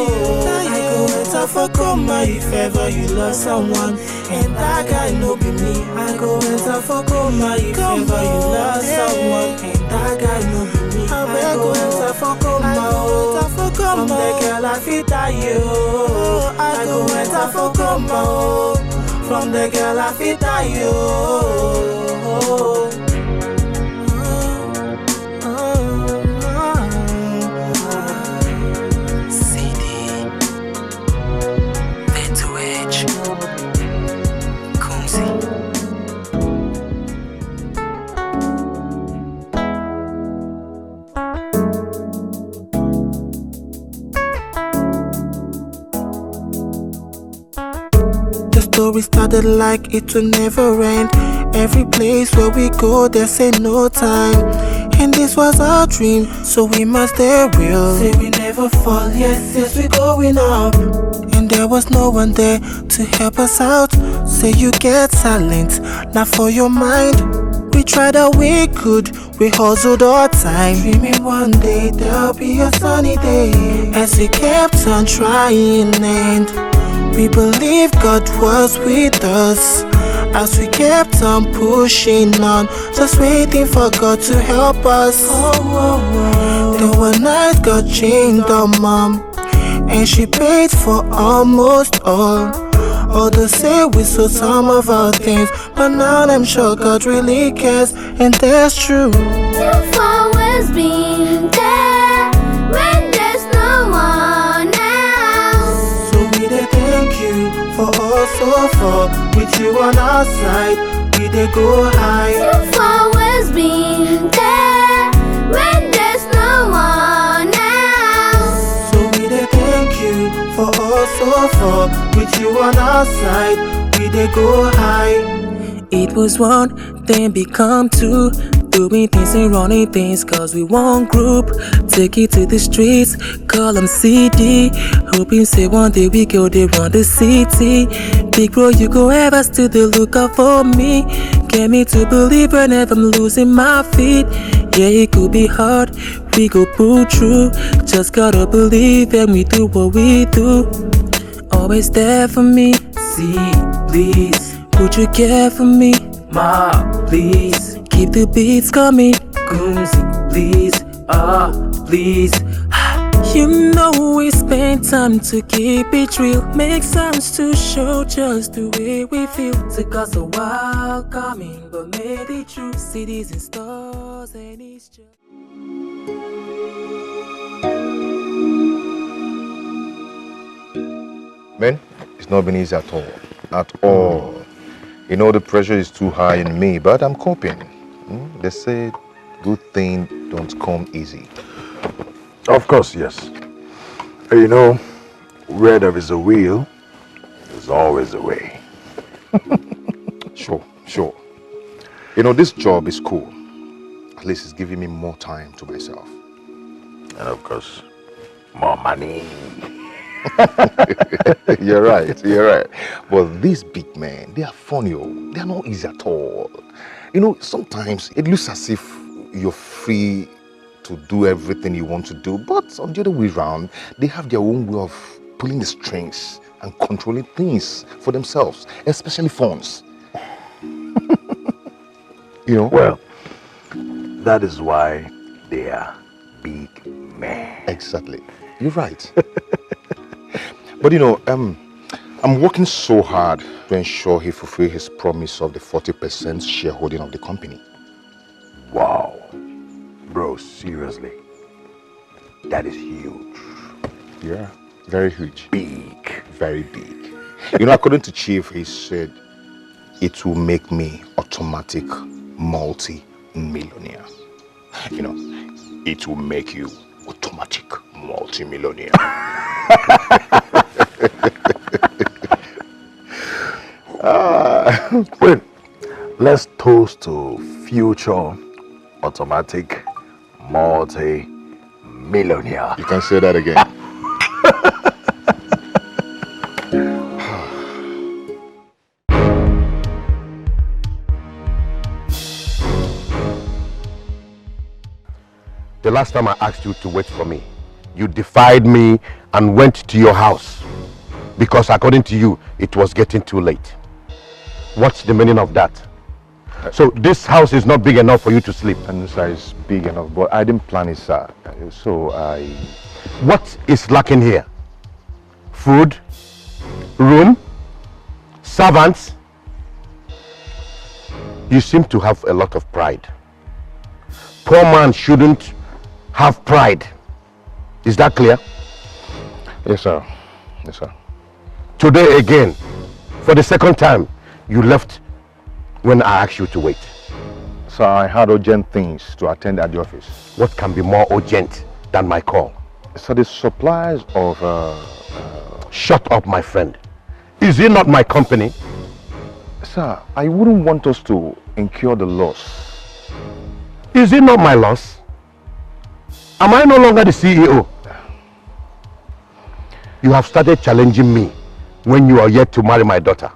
go enter for coma if ever you love someone, and that guy no be me. I go enter for coma if ever you love someone, and that guy no be me. I go enter for coma, oh. From the girl I fit you. I go enter for coma, oh. From the girl I fit you. We started like it will never end. Every place where we go, they say no time. And this was our dream, so we must stay real. Say we never fall, yes, we going up. And there was no one there to help us out. Say you get silent, not for your mind. We tried all we could, we hustled all time. Dreaming one day there'll be a sunny day. As we kept on trying, and we believed God was with us as we kept on pushing on, just waiting for God to help us. There were nights God changed our mom, and she paid for almost all. Others say we sold some of our things, but now I'm sure God really cares, and that's true. You've always been there when there's no one else. So we dey thank you for all so far. With you on our side, we dey go high. You've always been there when there's no one else. So we dey thank you for all so far. With you on our side, we dey go high. It was one, then become two. Doing things and running things cause we one group. Take it to the streets, call them CD. Hoping say one day we go they run the city. Big bro, you go ever still the lookout for me. Get me to believe whenever I'm losing my feet. Yeah, it could be hard, we go pull through. Just gotta believe and we do what we do. Always there for me, see, please. Would you care for me, ma, please? Keep the beats coming, Kumsi, please, please. You know we spend time to keep it real. Make sense to show just the way we feel. Took us a while coming, but made it true. Cities and stars and it's just... Man, it's not been easy at all. At all. You know, the pressure is too high in me, but I'm coping. They say good things don't come easy. Of course, yes. You know, where there is a will, there's always a way. Sure. You know, this job is cool. At least it's giving me more time to myself. And of course, more money. You're right. But these big men, they are funny. They are not easy at all. You know, sometimes it looks as if you're free to do everything you want to do, but on the other way around, they have their own way of pulling the strings and controlling things for themselves, especially phones. You know? Well, that is why they are big men. Exactly. You're right. But you know, I'm working so hard to ensure he fulfills his promise of the 40% shareholding of the company. Wow. Bro, seriously. That is huge. Yeah, very huge. Big. Very big. You know, according to Chief, he said it will make me automatic multi-millionaire. You know, it will make you automatic multi-millionaire. Wait, let's toast to future automatic multi-millionaire. You can say that again. The last time I asked you to wait for me, you defied me and went to your house because according to you, it was getting too late. What's the meaning of that? So this house is not big enough for you to sleep? And sir, it's big enough, but I didn't plan it, sir. So What is lacking here? Food? Room? Servants? You seem to have a lot of pride. Poor man shouldn't have pride. Is that clear? Yes, sir. Yes, sir. Today again, for the second time, you left when I asked you to wait. Sir, I had urgent things to attend at the office. What can be more urgent than my call? So the supplies of... Shut up, my friend. Is it not my company? Sir, I wouldn't want us to incur the loss. Is it not my loss? Am I no longer the CEO? You have started challenging me when you are yet to marry my daughter.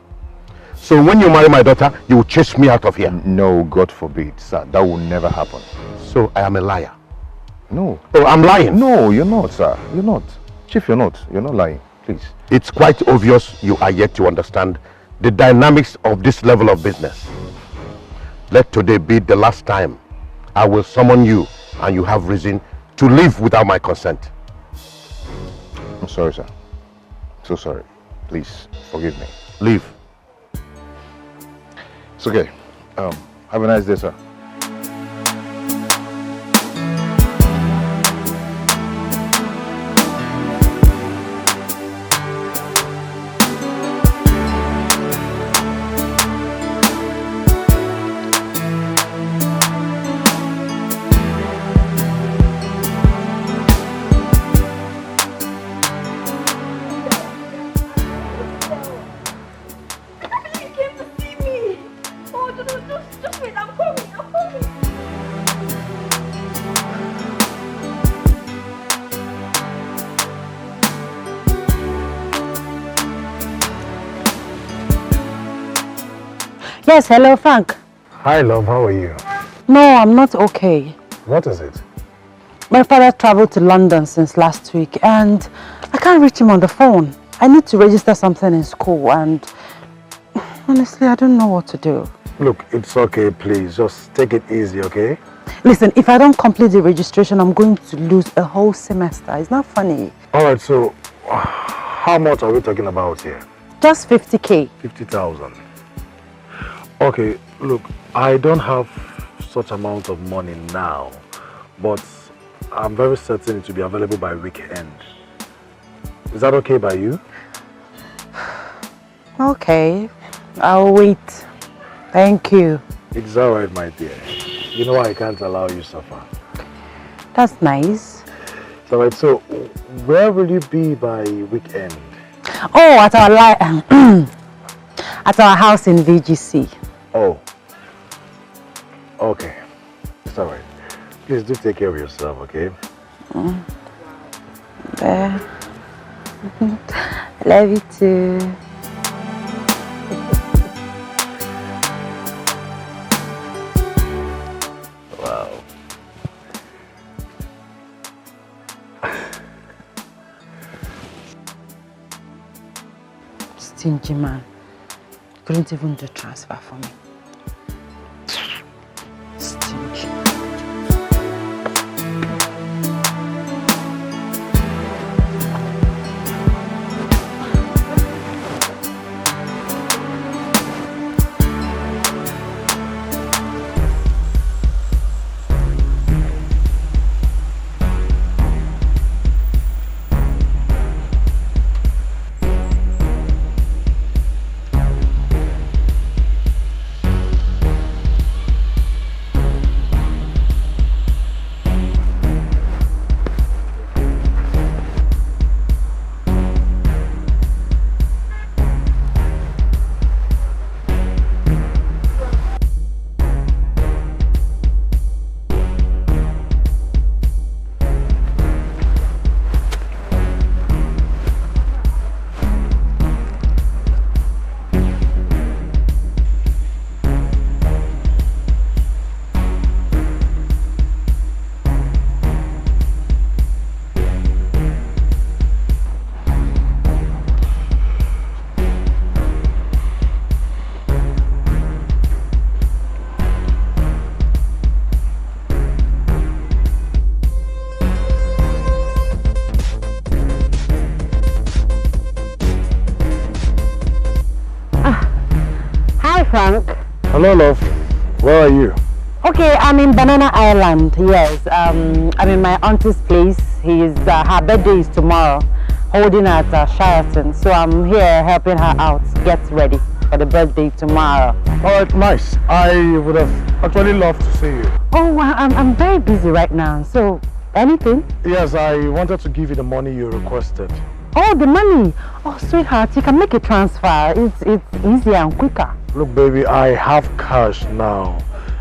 So when you marry my daughter, you will chase me out of here. No, God forbid, sir. That will never happen. So I am a liar? No. Oh, I'm lying? No, you're not, sir. You're not. Chief, you're not. You're not lying. Please. It's quite obvious you are yet to understand the dynamics of this level of business. Let today be the last time I will summon you and you have reason to leave without my consent. I'm sorry, sir. So sorry. Please, forgive me. Leave. It's okay. Have a nice day, sir. Yes, hello, Frank. Hi, love. How are you? No, I'm not okay. What is it? My father traveled to London since last week and I can't reach him on the phone. I need to register something in school and honestly, I don't know what to do. Look, it's okay, please. Just take it easy, okay? Listen, if I don't complete the registration, I'm going to lose a whole semester. It's not funny. Alright, so how much are we talking about here? Just 50K. 50,000. Okay, look, I don't have such amount of money now, but I'm very certain it will be available by weekend. Is that okay by you? Okay, I'll wait. Thank you. It's alright, my dear. You know I can't allow you suffer. That's nice. It's alright, so where will you be by weekend? Oh, at our at our house in VGC. Oh. Okay. It's alright. Please do take care of yourself, okay? There. Love you too. Wow. Stingy man. Couldn't even do transfer for me. Stingy. Frank. Hello, love. Where are you? Okay, I'm in Banana Island, yes. I'm in my auntie's place. Her birthday is tomorrow, holding at Sheraton. So I'm here helping her out, get ready for the birthday tomorrow. Alright, nice. I would have actually loved to see you. Oh, I'm very busy right now, so anything? Yes, I wanted to give you the money you requested. Oh, the money. Oh, sweetheart, you can make a transfer. It's easier and quicker. Look, baby, I have cash now,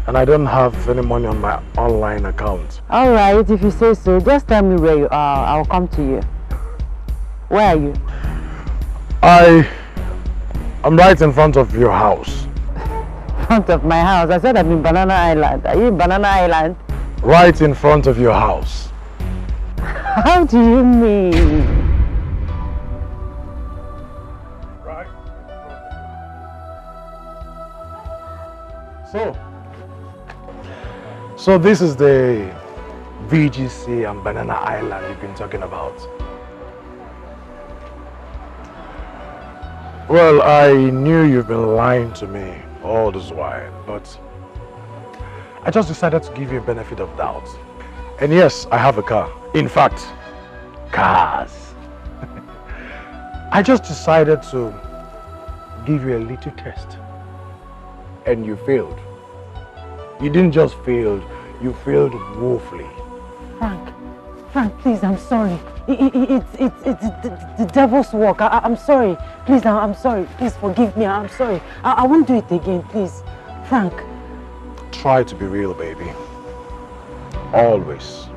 and I don't have any money on my online account. All right, if you say so, just tell me where you are. I'll come to you. Where are you? I'm right in front of your house. Front of my house? I said I'm in Banana Island. Are you in Banana Island? Right in front of your house. How do you mean? So this is the VGC and Banana Island you've been talking about. Well, I knew you've been lying to me all this while, but I just decided to give you a benefit of doubt. And yes, I have a car. In fact, cars. I just decided to give you a little test. And you failed. You didn't just fail, you failed woefully. Frank, please, I'm sorry. It's the devil's work. I'm sorry. Please, I'm sorry. Please forgive me. I'm sorry. I won't do it again, please. Frank. Try to be real, baby. Always.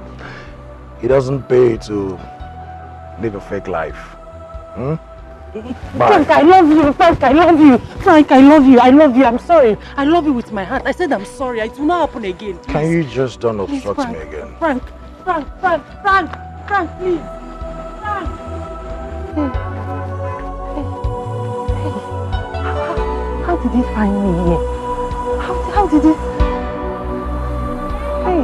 It doesn't pay to live a fake life. Hmm? Frank, I love you. Frank, I love you. Frank, I love you. I love you. I'm sorry. I love you with my heart. I said I'm sorry. It will not happen again. Please. Can you just don't obstruct Frank, me again? Frank, please. Frank. How did he find me here? How did he? Hey.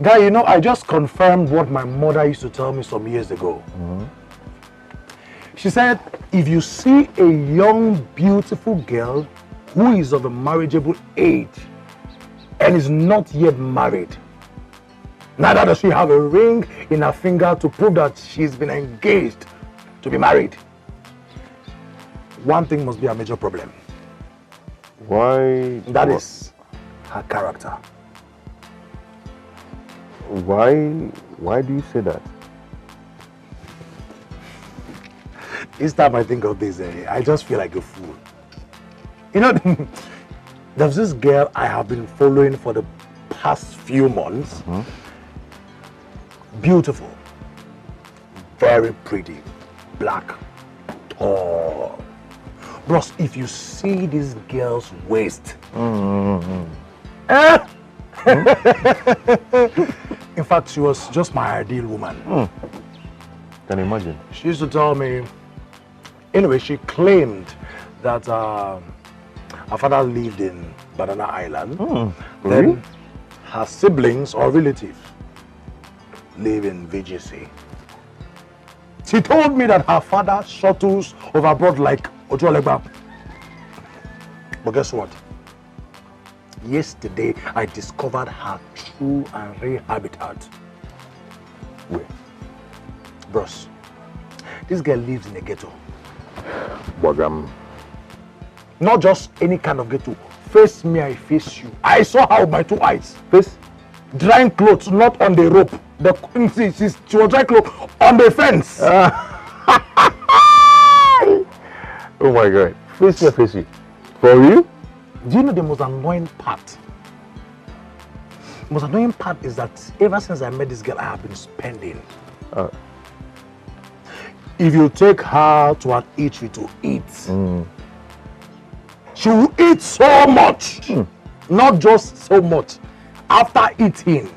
Guy, you know, I just confirmed what my mother used to tell me some years ago. She said, if you see a young, beautiful girl who is of a marriageable age and is not yet married, neither does she have a ring in her finger to prove that she's been engaged to be married, one thing must be a major problem. Why? That is her character. Why do you say that? Each time I think of this, I just feel like a fool. You know, there's this girl I have been following for the past few months. Beautiful, very pretty, black, tall. Bros, if you see this girl's waist, in fact, she was just my ideal woman. Can you imagine? She used to tell me, anyway, she claimed that her father lived in Banana Island. Then Really? her siblings or relatives live in VGC. She told me that her father shuttles over abroad like Ojolegba. But guess what? Yesterday, I discovered her true and real habitat. Where? Bros, this girl lives in a ghetto. Wagam. Not just any kind of ghetto. Face me, I face you. I saw her with my two eyes. Face? Drying clothes, not on the rope. She was drying clothes on the fence. Oh my God. Face me, face you. For you? Do you know the most annoying part? The most annoying part is that ever since I met this girl, I have been spending. If you take her to an eatery to eat, she will eat so much. Not just so much. After eating,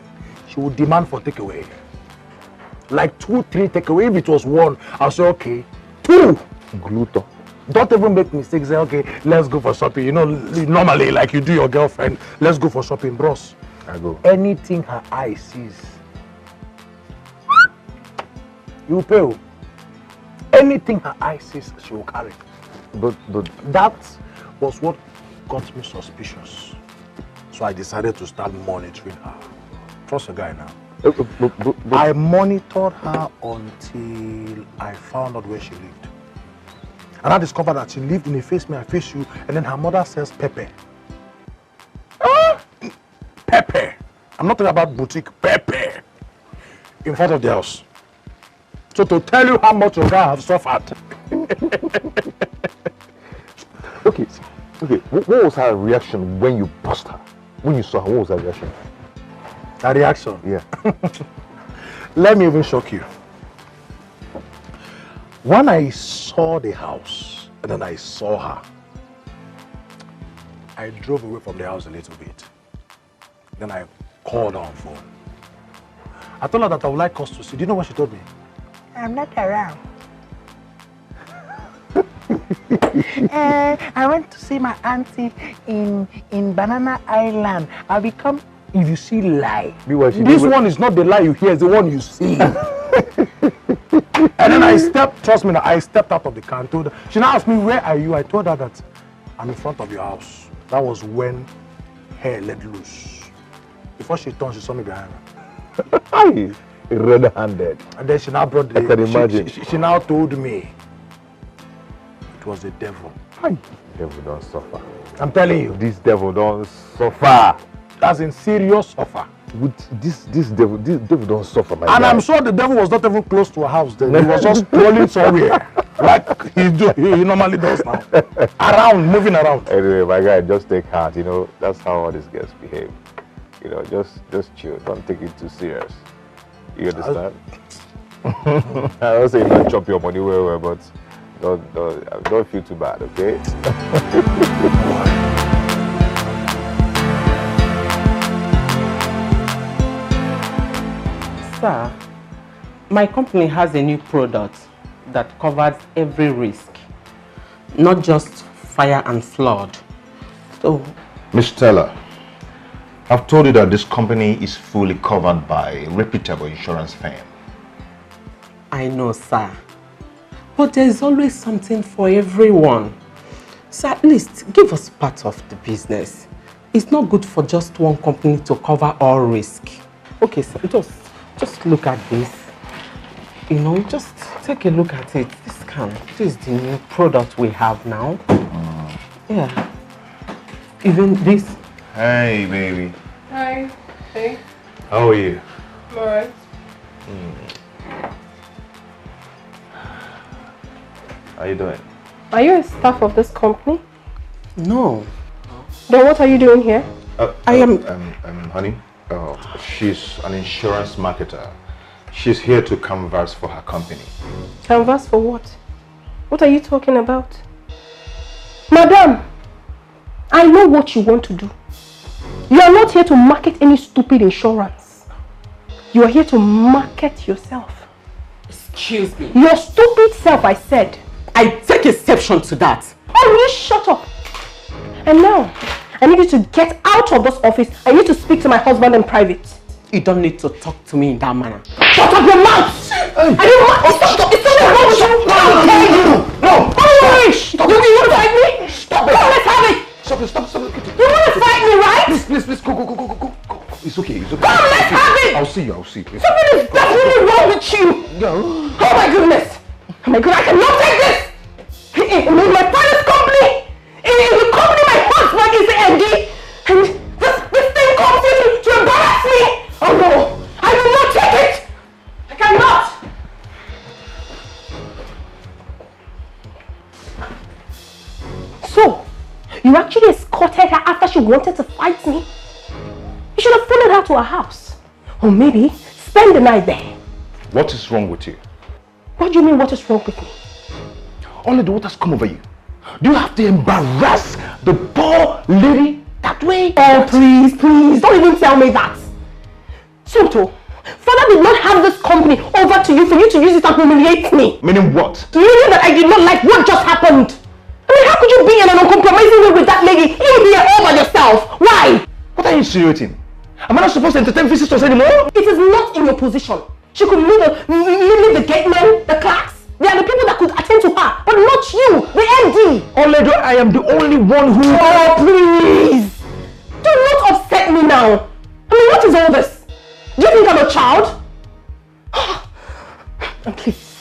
she will demand for takeaway. Like 2, 3 takeaway. If it was 1, I'll say, okay. 2. Gluto. Don't even make mistakes. Say, okay, let's go for shopping. You know, normally, like you do your girlfriend, let's go for shopping, bros. I go. Anything her eye sees, you pay. Anything her eye sees, she will carry. But that was what got me suspicious. So I decided to start monitoring her. Trust a guy now. I monitored her until I found out where she lived. And I discovered that she lived in a face me, I face you, and then her mother sells pepper. Pepper. I'm not talking about boutique, pepper. In front of the house. So to tell you how much your guy have suffered. Okay. What was her reaction when you bust her? When you saw her, what was her reaction? Her reaction? Yeah. Let me even shock you. When I saw the house and then I saw her, I drove away from the house a little bit. Then I called her on phone. I told her that I would like us to see. Do you know what she told me? I'm not around. I went to see my auntie in Banana Island. I will come. If you see lie, this one is not the lie you hear, it's the one you see. And then I stepped out of the car and told her. She now asked me, where are you? I told her that I'm in front of your house. That was when hair let loose. Before she turned, she saw me behind her. Red-handed. And then she now brought the... I can imagine. She now told me it was the devil. The devil don't suffer. I'm telling you. This devil don't suffer. That's in serious suffer. With this devil don't suffer, my And guy. I'm sure the devil was not even close to a house then. He was just rolling somewhere. Like he normally does now. Around, moving around. Anyway, my guy, just take heart, you know, that's how all these girls behave. You know, just chill. Don't take it too serious. You understand? I don't say don't chop your money well, but don't feel too bad, okay? Sir, my company has a new product that covers every risk, not just fire and flood. So, Miss Teller, I've told you that this company is fully covered by a reputable insurance firm. I know, sir. But there's always something for everyone. So at least give us part of the business. It's not good for just one company to cover all risk. Okay, sir, just look at this. You know, just take a look at it. This is the new product we have now. Yeah. Even this. Hey, baby. Hi. Hey. How are you? I'm alright. How are you doing? Are you a staff of this company? No. Then what are you doing here? I am... honey, she's an insurance marketer. She's here to canvass for her company. Canvas for what? What are you talking about? Madam, I know what you want to do. You are not here to market any stupid insurance. You are here to market yourself. Excuse me. Your stupid self, I said. I take exception to that. Oh, will you shut up? And now, I need you to get out of this office. I need to speak to my husband in private. You don't need to talk to me in that manner. Shut up your mouth! Are you mad? Stop! It's not wrong with you! No! Don't worry! Stop! You want to fight me? Stop it! Come on, let's have it! Stop it! Stop! You want to fight me, right? Please, go. It's okay. Come on, let's have it! I'll see you. Please. Something is definitely wrong with you! No. Oh my goodness! Oh my god, I cannot take this! In my father's company! In the company my husband is the MD! And this thing comes in to embarrass me! Oh no! I will not take it! I cannot! So, you actually escorted her after she wanted to fight me? You should have followed her to her house. Or maybe spend the night there. What is wrong with you? What do you mean, what is wrong with me? Only the water's come over you. Do you have to embarrass the poor lady that way? Oh, please, don't even tell me that. Sonto, Father did not have this company over to you for you to use it to humiliate me. Meaning what? Meaning that I did not like what just happened. I mean, how could you be in an uncompromising way with that lady? You would be all by yourself. Why? What are you insinuating? Am I not supposed to entertain visitors anymore? It is not in your position. She could leave the gate men, the clerks. They are the people that could attend to her, but not you, the MD. Oledo, I am the only one who... Oh, please. Do not upset me now. I mean, what is all this? Do you think I'm a child? And please,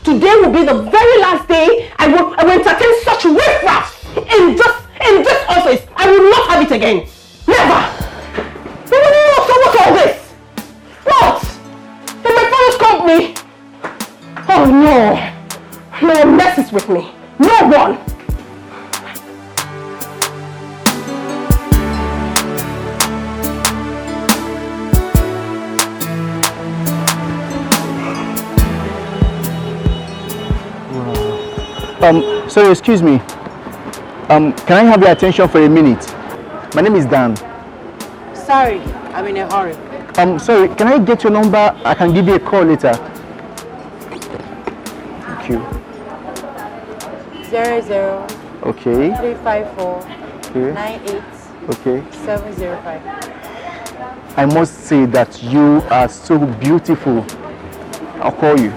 today will be the very last day I will entertain such riffraff in this office. I will not have it again. Never. No, so what's all this? What? In my father's company? Oh no. No one messes with me. No one. Sorry, excuse me. Can I have your attention for a minute? My name is Dan. Sorry, I'm in a hurry. Sorry, can I get your number? I can give you a call later. Thank you. 00. Okay. 354. Okay. 98. Okay. 705. I must say that you are so beautiful. I'll call you.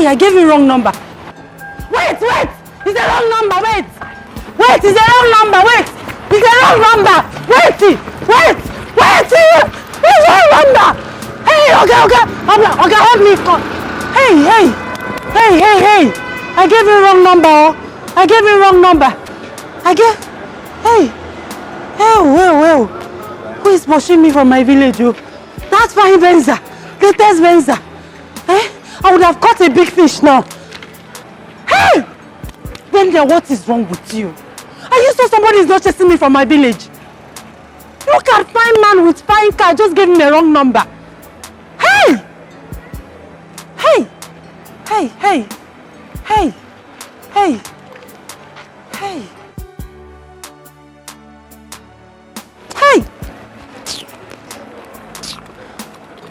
I gave you wrong number. Wait! It's the wrong number, wait! It's the wrong number, wait! It's the wrong number! Wait! It's the wrong number! Hey, okay, help me. Hey! I gave you wrong number. Well. Who is pushing me from my village, oh? That's fine, Benza. Latest Benza. I would have caught a big fish now. Hey! Benza, what is wrong with you? Are you sure somebody is not chasing me from my village? Look at fine man with fine car, just gave me the wrong number. Hey! Hey! Hey! Hey!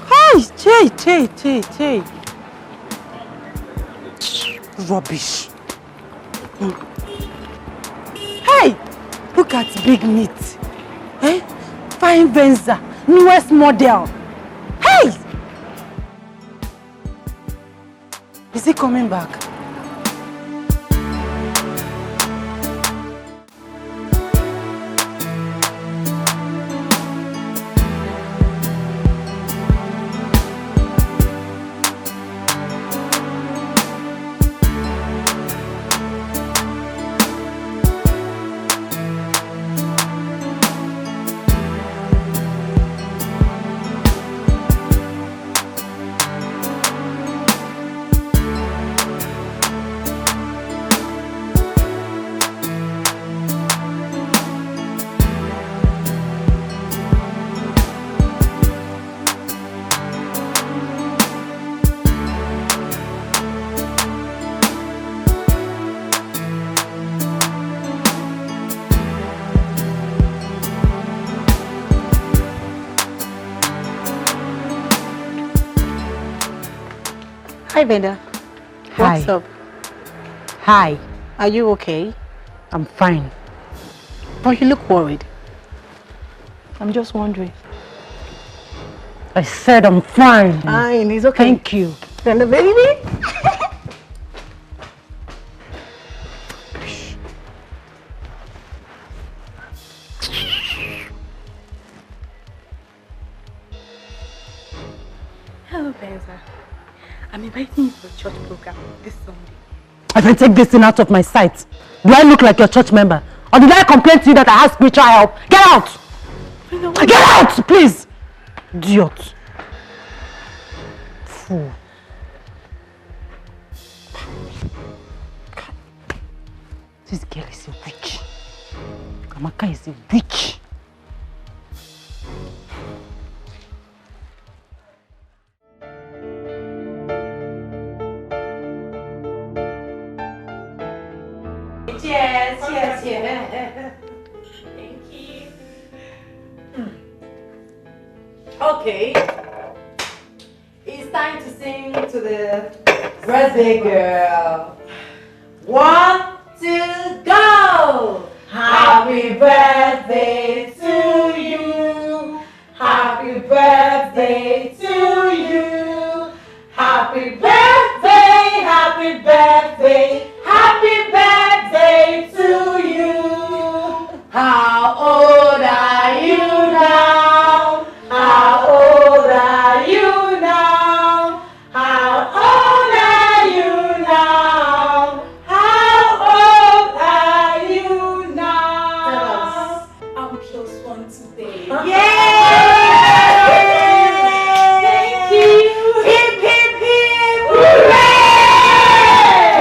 Hey! Hey! Rubbish. Hey! Look at big meat. Eh? Fine Venza. Newest model. Hey! Is he coming back? Hi, Venda. Hi. What's up? Hi. Are you okay? I'm fine. But you look worried. I'm just wondering. I said I'm fine. Fine, it's okay. Thank you. Venda, baby. Hello, Benza. I'm inviting you for a church program this Sunday. I can take this thing out of my sight. Do I look like your church member? Or did I complain to you that I have spiritual help? Get out! Get out, please! Idiot. Fool. This girl is a witch. Amaka is a witch. Cheers. Thank you. Okay. It's time to sing to the birthday girl. 1, 2, go! Happy birthday to you. Happy birthday to you. Happy birthday, happy birthday, happy birthday to you. How old are you now? How old are you now? How old are you now? How old are you now? I'm +1 today. Yay! Thank you. Hip, hip, hip, hooray!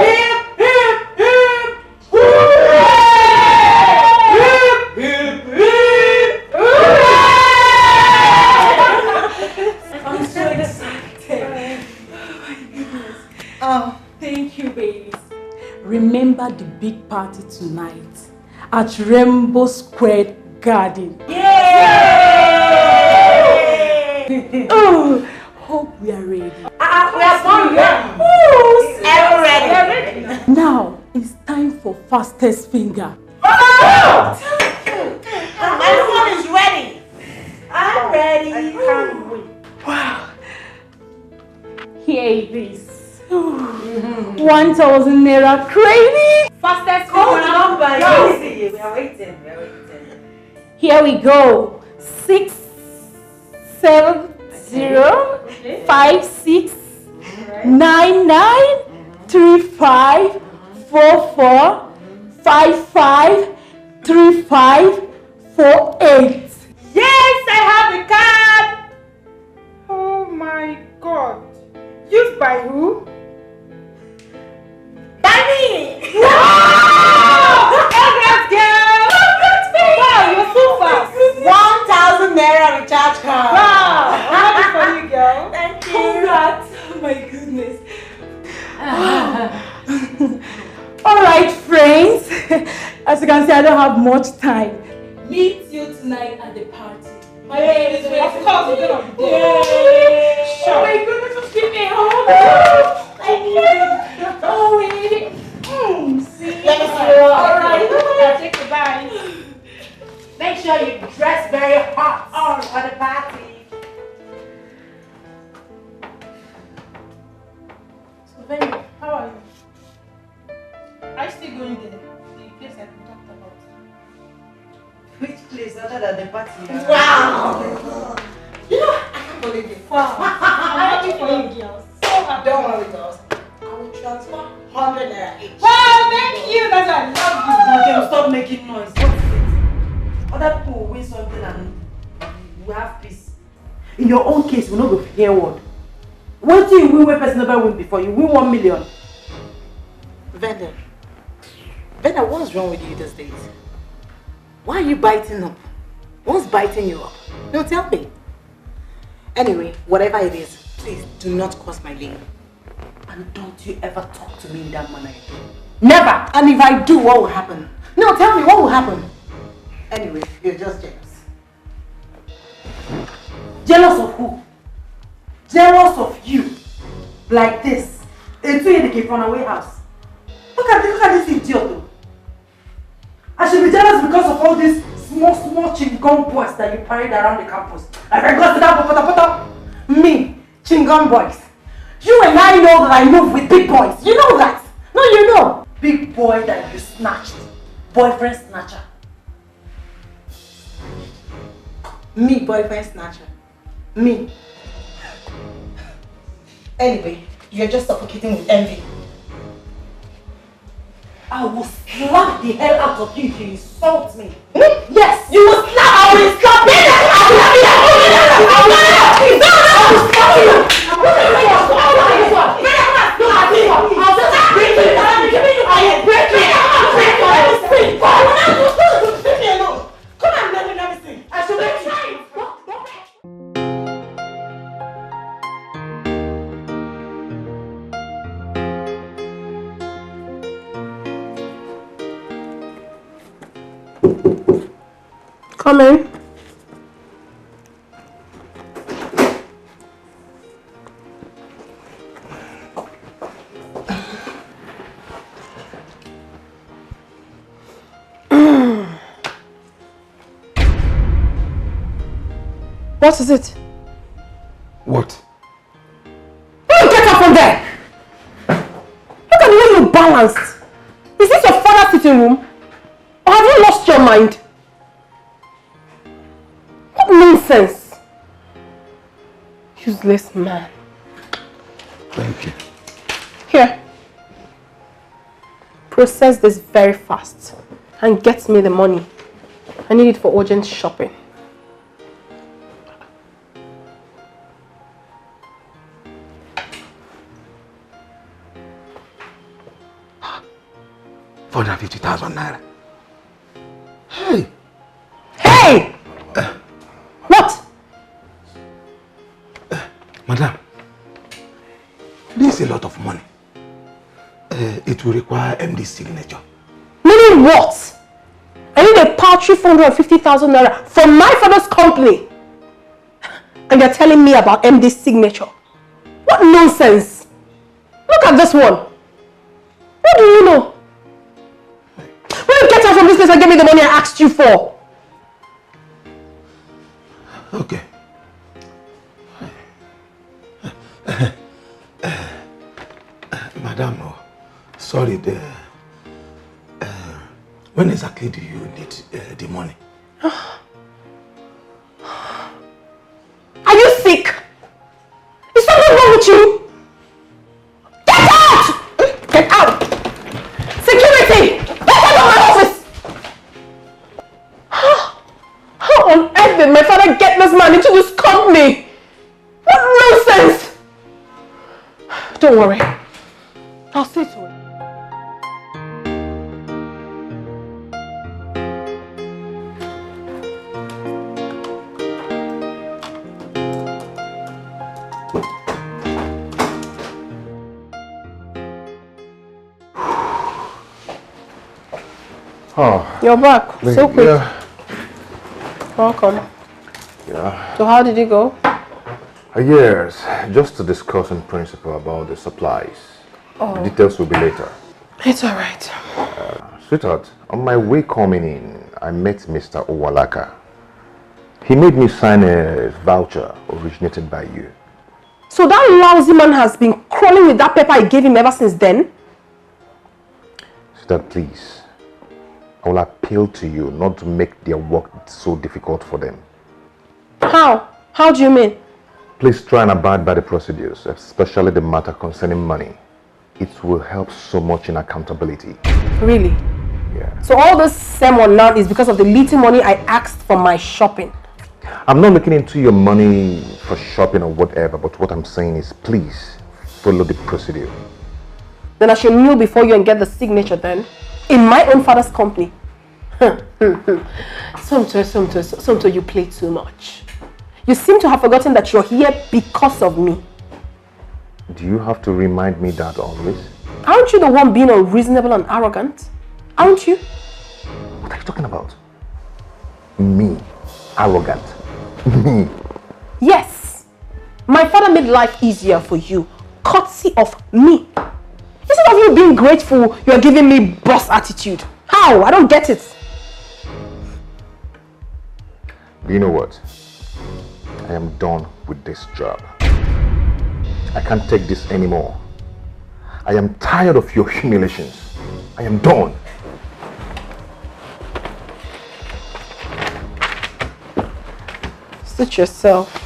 Hip, hip, hip, hooray! Hip, hip, hip, hooray! I'm so excited. Oh my goodness. Oh, thank you, babies. Remember the big party tonight at Rainbow Square Garden. Yay! Oh, hope we are ready. We are born ready. Ever ready. Now it's time for fastest finger. My phone is ready. I'm ready. I can't wait. Wow. Here it is. 1,000 naira credit. Fastest Code number. Go. Easy. We are waiting. Here we go. 6 7 0 5 6 9 9 3 5 4 4 5 5 3 5 4 8. Yes, I have the card. Oh my God. Used by who? By me. Wow! Congrats, girl. Congrats, baby. Wow, you're so fast. 1,000 naira recharge card. Wow. I'm happy for you, girl. Thank you. Congrats. Oh my goodness. All right, As you can see, I don't have much time. Meet you tonight at the party. My baby is waiting. Of course, we're gonna be there. Sure. Oh my goodness, just give me a hug. Oh, wait. See? Let me see. Alright. I'll take the bag. Make sure you dress very hot for the party. So, Benny, how are you? Are you still going there? The place I talked about. Which place other than the party? Wow! You know, I can't believe it. Wow. I'm happy for you, girls. So happy. Don't worry, girls. I will transfer 100 naira each. Wow, thank you. That's why I love you. Okay, stop making noise. What is it? Other people will win something and we have peace. In your own case, we will not go hear word. What do you win when person never win before? You win 1 million. Venda, what's wrong with you these days? Why are you biting up? What's biting you up? No, tell me. Anyway, whatever it is, please do not cross my lane. And don't you ever talk to me in that manner again. Never! And if I do, what will happen? No, tell me, what will happen? Anyway, you're just jealous. Jealous of who? Jealous of you. Like this. Into the runaway house. Look at this idiot though. I should be jealous because of all these small chingom boys that you parade around the campus. Like I got to that me, chingom boys. You and I know that I move with big boys. You know that. No, you know. Big boy that you snatched. Boyfriend snatcher. Me, boyfriend snatcher. Me. Anyway, you're just suffocating with envy. I will slap the hell out of you if you insult me. Yes, you will slap. I will slap you. Come on, let me see. I should let you. Come in. What is it? What? Will you get up from there? Look at the way you're balanced. Is this your father's sitting room? Or have you lost your mind? What nonsense! Useless man. Thank you. Here. Process this very fast and get me the money. I need it for urgent shopping. ₦450,000 Hey! Hey! What? Madam, this is a lot of money. It will require MD's signature. Meaning what? I need a paltry 450,000 naira from my father's company. And you're telling me about MD's signature. What nonsense! Look at this one. What do you know? Will you get out from this place and give me the money I asked you for? Okay. Madam, sorry, when exactly do you need the money? Are you sick? Is something wrong with you? Get out! Get out! Security! Get out of my office! How on earth did my father get this man into this company? What nonsense! Don't worry. I'll see to it. Oh. You're back. So quick. Yeah. Welcome. Yeah. So how did it go? Yes, just to discuss in principle about the supplies. Oh. The details will be later. It's alright. Sweetheart, on my way coming in, I met Mr. Owalaka. He made me sign a voucher originated by you. So that lousy man has been crawling with that paper I gave him ever since then? Sweetheart, please. I will appeal to you not to make their work so difficult for them. How? How do you mean? Please try and abide by the procedures, especially the matter concerning money. It will help so much in accountability. Really? Yeah. So all this sermon now is because of the little money I asked for my shopping? I'm not looking into your money for shopping or whatever, but what I'm saying is please follow the procedure. Then I should kneel before you and get the signature then? In my own father's company? Somto, you play too much. You seem to have forgotten that you're here because of me. Do you have to remind me that always? Aren't you the one being unreasonable and arrogant? Aren't you? What are you talking about? Me? Arrogant? Me? Yes. My father made life easier for you, courtesy of me. Instead of you being grateful, you're giving me boss attitude. How? I don't get it. Do you know what? I am done with this job. I can't take this anymore. I am tired of your humiliations. I am done. Suit yourself.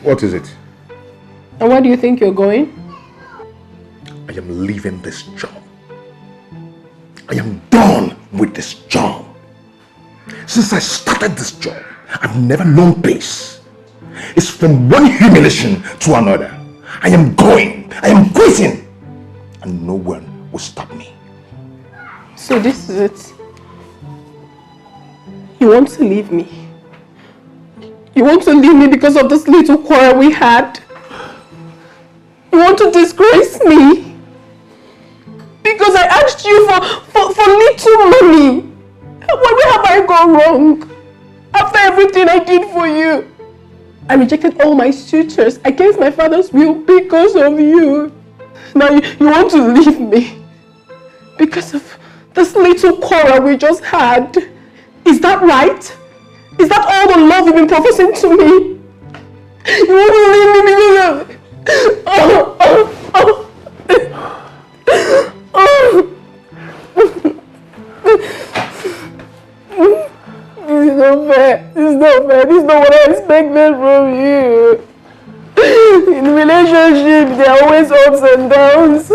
What is it? And where do you think you're going? I am leaving this job. I am done with this job. Since I started this job, I've never known peace. It's from one humiliation to another. I am going. I am quitting. And no one will stop me. So this is it. You want to leave me? You want to leave me because of this little quarrel we had? You want to disgrace me? Because I asked you for little money. Where have I gone wrong? After everything I did for you. I rejected all my suitors against my father's will because of you. Now you want to leave me because of this little quarrel we just had. Is that right? Is that all the love you've been professing to me? You want to leave me because of... This is not fair. This is not fair. This is not what I expected from you. In relationships, there are always ups and downs.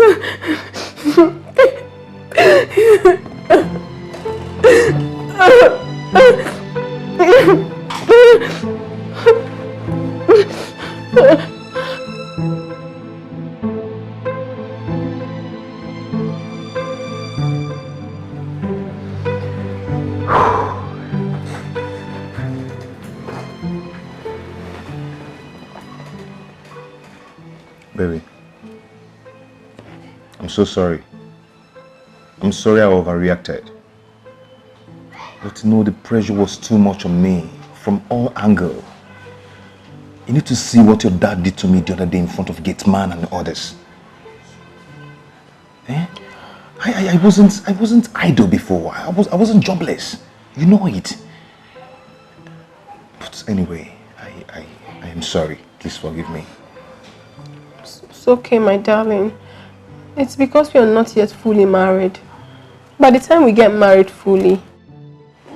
Baby, I'm so sorry. I'm sorry I overreacted. But no, the pressure was too much on me from all angles. You need to see what your dad did to me the other day in front of gate man and others. Eh? I wasn't idle before. I wasn't jobless. You know it. But anyway, I am sorry. Please forgive me. It's okay, my darling. It's because we are not yet fully married. By the time we get married fully,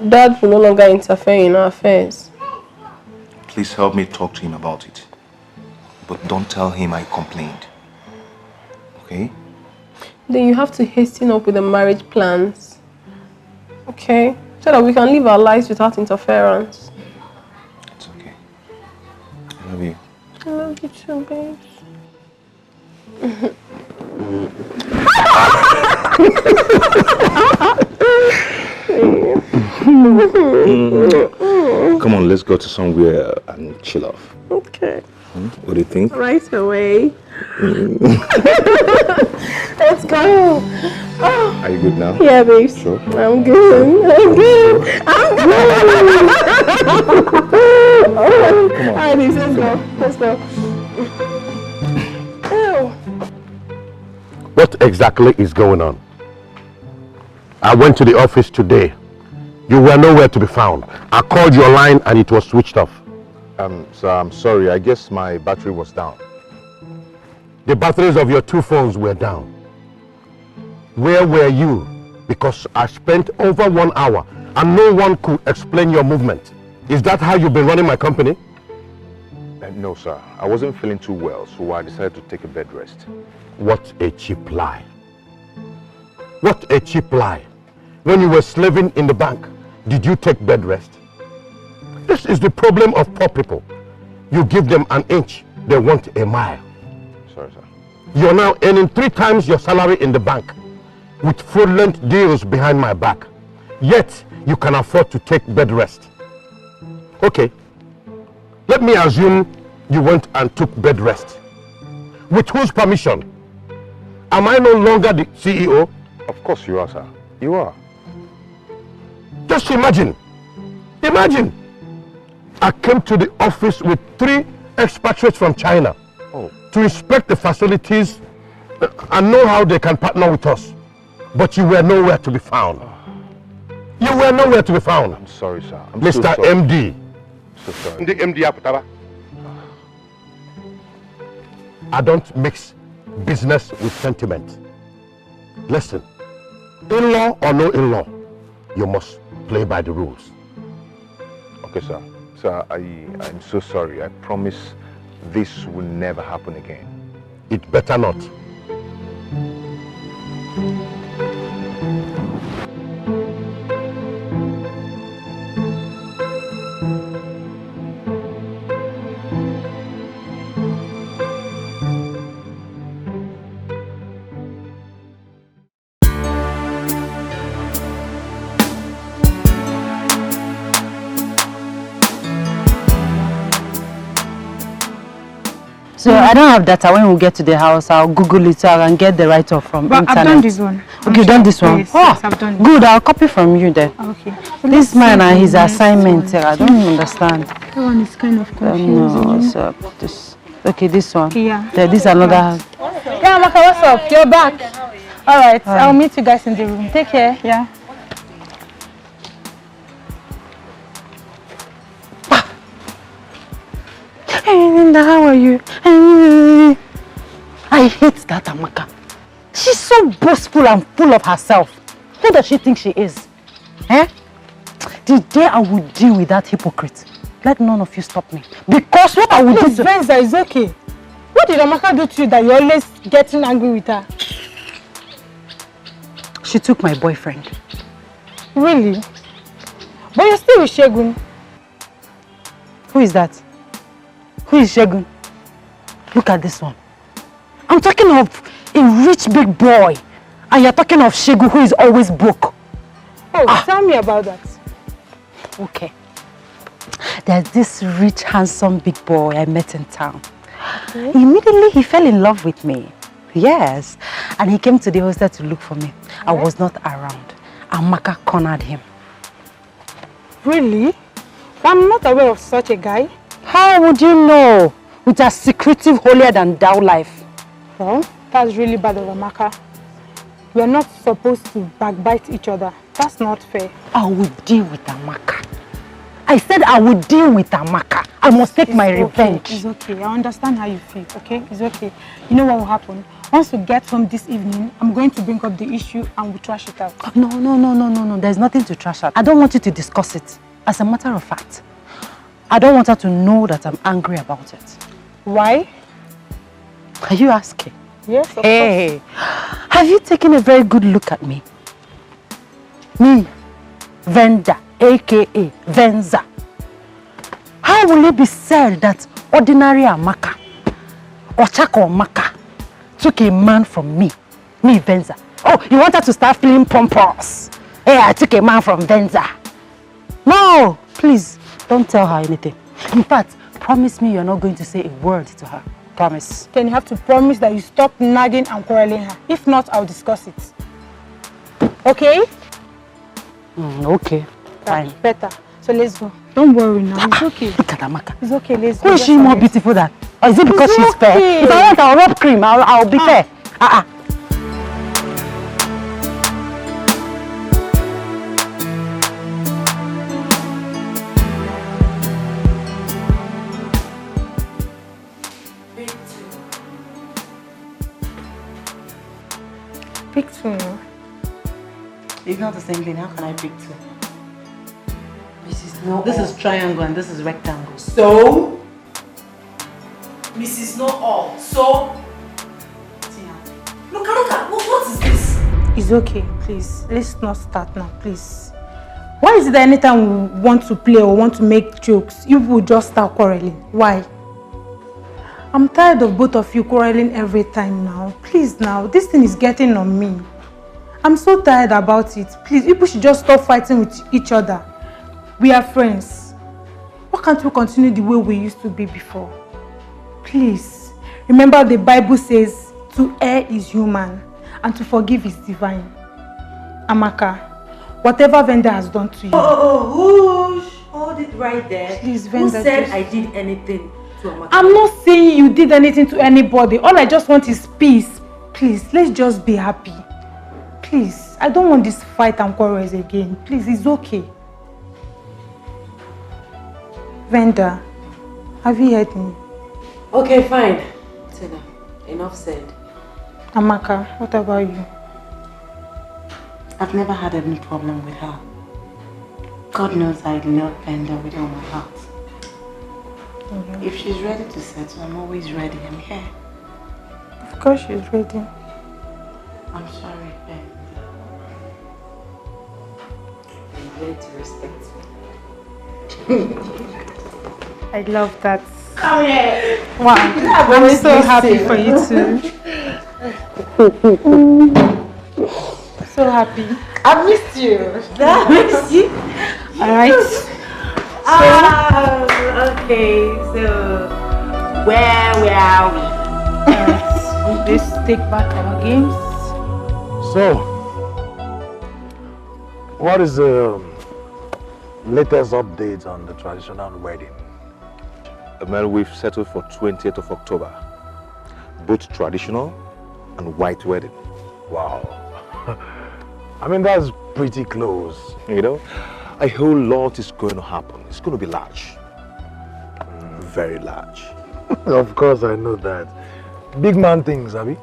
Dad will no longer interfere in our affairs. Please help me talk to him about it. But don't tell him I complained. Okay? Then you have to hasten up with the marriage plans. Okay? So that we can live our lives without interference. It's okay. I love you. I love you too, babe. Come on, let's go to somewhere and chill off. Okay. What do you think? Right away. Let's go. Oh. Are you good now? Yeah, babe. Sure. I'm good. I'm good. I'm good. Come on. All right, babe, let's go. Let's go. Ew. What exactly is going on? I went to the office today. You were nowhere to be found. I called your line and it was switched off. Sir, I'm sorry. I guess my battery was down. The batteries of your 2 phones were down. Where were you? Because I spent over 1 hour and no one could explain your movement. Is that how you've been running my company? No, sir. I wasn't feeling too well, so I decided to take a bed rest. What a cheap lie. What a cheap lie. When you were slaving in the bank, did you take bed rest? This is the problem of poor people. You give them an inch, they want a mile. Sorry, sir. You're now earning 3 times your salary in the bank with fraudulent deals behind my back. Yet, you can afford to take bed rest. Okay, let me assume you went and took bed rest. With whose permission? Am I no longer the CEO? Of course you are, sir. You are. Just imagine. Imagine. I came to the office with 3 expatriates from China to inspect the facilities and know how they can partner with us. But you were nowhere to be found. You were nowhere to be found. I'm sorry, sir. I'm Mr. so sorry. MD. So sorry. The MD Aputaba. I don't mix business with sentiment. Listen, in-law or no in-law, you must play by the rules. Okay, sir. Sir, I'm so sorry. I promise this will never happen again. It better not. So I don't have data. When we get to the house, I'll Google it so I can get the write-off from But internet. I've done this one. Okay, you've done this one? Yes, Oh, yes, I've done good. I'll copy from you then. Okay. This man and his assignment, I don't understand. That one is kind of confusing. No, what's up? This. Okay, this one. Yeah. This is another. Yeah, Maka, what's up? You're back. All right. I'll meet you guys in the room. Take care. Yeah. Hey, Linda, how are you? I hate that Amaka. She's so boastful and full of herself. Who does she think she is? Eh? The day I will deal with that hypocrite, let none of you stop me. Because what I will do to... Venza, it's okay. What did Amaka do to you that you're always getting angry with her? She took my boyfriend. Really? But you're still with Shegun. Who is that? Who is Shegun? Look at this one. I'm talking of a rich big boy. And you're talking of Shegun who is always broke. Oh, tell me about that. Okay. There's this rich, handsome big boy I met in town. Okay. Immediately he fell in love with me. Yes. And he came to the hostel to look for me. I was not around. Amaka cornered him. Really? I'm not aware of such a guy. How would you know? With a secretive, holier than thou life. Well, that's really bad of Amaka. We are not supposed to backbite each other. That's not fair. I will deal with Amaka. I said I will deal with Amaka. I must take my revenge. It's okay. I understand how you feel, okay? It's okay. You know what will happen? Once we get home this evening, I'm going to bring up the issue and we'll trash it out. No. There's nothing to trash out. I don't want you to discuss it. As a matter of fact, I don't want her to know that I'm angry about it. Why? Are you asking? Yes, of course. Have you taken a very good look at me? Me, Venda, aka Venza. How will it be said that ordinary Amaka or Chaka Amaka took a man from me, Venza? Oh, you want her to start feeling pompous? Hey, I took a man from Venza. No, please, don't tell her anything. In fact, promise me you're not going to say a word to her. Promise. Then you have to promise that you stop nagging and quarreling her. If not, I'll discuss it. Okay? Okay, fine. Better. So let's go. Don't worry now. It's okay. Look at Amaka. It's okay. Let's go. Who is she more beautiful than? Or is it because she's fair? If I want, I'll rub cream. I'll be fair. Pick two now. It's not the same thing. How can I pick two? This is triangle and this is rectangle. So? Mrs. Know All. So? Look, what is this? It's okay, please. Let's not start now, please. Why is it that anytime we want to play or want to make jokes, you will just start quarreling? Why? I'm tired of both of you quarreling every time now. Please now, this thing is getting on me. I'm so tired about it. Please, people should just stop fighting with each other. We are friends. Why can't we continue the way we used to be before? Please, remember the Bible says, to err is human and to forgive is divine. Amaka, whatever Venda has done to you. Whoosh! Hold it right there. Please, Who Venda, said I did anything to Amaka? I'm not saying you did anything to anybody. All I just want is peace. Please, let's just be happy. Please, I don't want this fight and quarrels again. Please, it's okay. Venda, have you heard me? Okay, fine. Tina, enough said. Amaka, what about you? I've never had any problem with her. God knows I love Venda with all my heart. If she's ready to settle, I'm always ready. I'm here. Of course she's ready. I'm sorry, Venda. I'm ready to respect you. I love that. Come here. Wow, I'm so happy for you too. So happy. I missed you. I missed you. Alright. Okay, so where are we? Alright, let's take back our games. So, what is the latest update on the traditional wedding? Man, we've settled for 20th of October. Both traditional and white wedding. Wow. I mean, that's pretty close. You know, a whole lot is going to happen. It's going to be large. Very large. Of course, I know that. Big man things, Abby.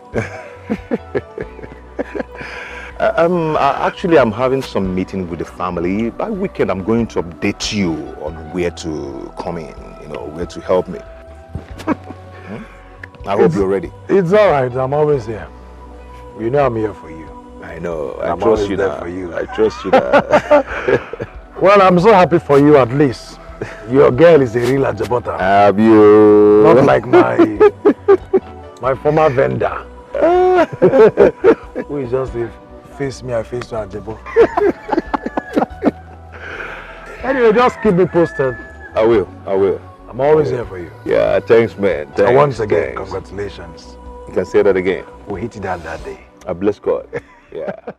Actually, I'm having some meeting with the family. By weekend, I'm going to update you on where to come in, you know, where to help me. I hope you're ready. It's all right. I'm always here. You know I'm here for you. I know. I'm I trust you there now. for you. I trust you now. Well, I'm so happy for you at least. Your girl is a real Ajabota. Have you? Not like my former vendor. Who is just a face me, I face to Ajabo. Anyway, just keep me posted. I will. I'm always here for you. Yeah, thanks, man. Thanks, and once again, thanks. congratulations. You can say that again. We hit it that day. I bless God. Yeah.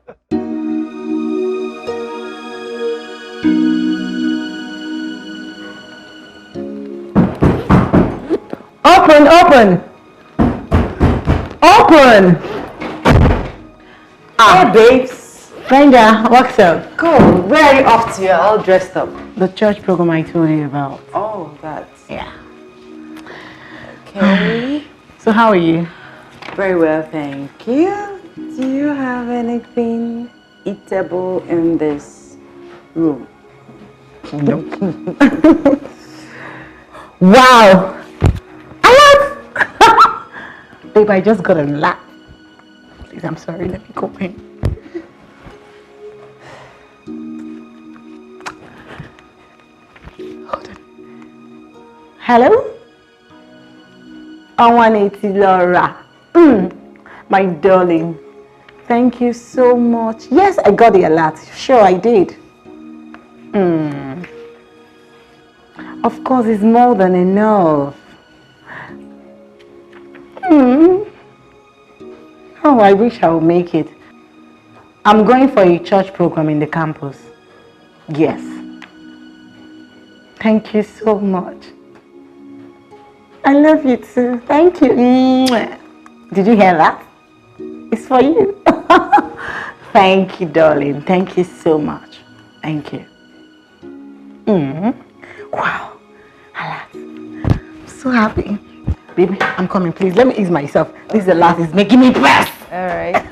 Open! Hey, babes. Brenda, what's up? Cool. Where are you off to? You're all dressed up. The church program I told you about. Oh, that. Yeah. Okay. So how are you? Very well, thank you. Do you have anything eatable in this room? Nope. Wow! Babe, I just got a lot. Please, I'm sorry. Let me go in. Hold on. Hello? I want it, Laura. My darling. Thank you so much. Yes, I got the alert. Sure, I did. Of course, it's more than enough. Oh, I wish I would make it. I'm going for a church program in the campus. Yes. Thank you so much. I love you too. Thank you. Did you hear that? It's for you. Thank you, darling. Thank you so much. Thank you. Wow. I'm so happy. Baby, I'm coming. Please, let me ease myself. This is the last. It's making me press. All right.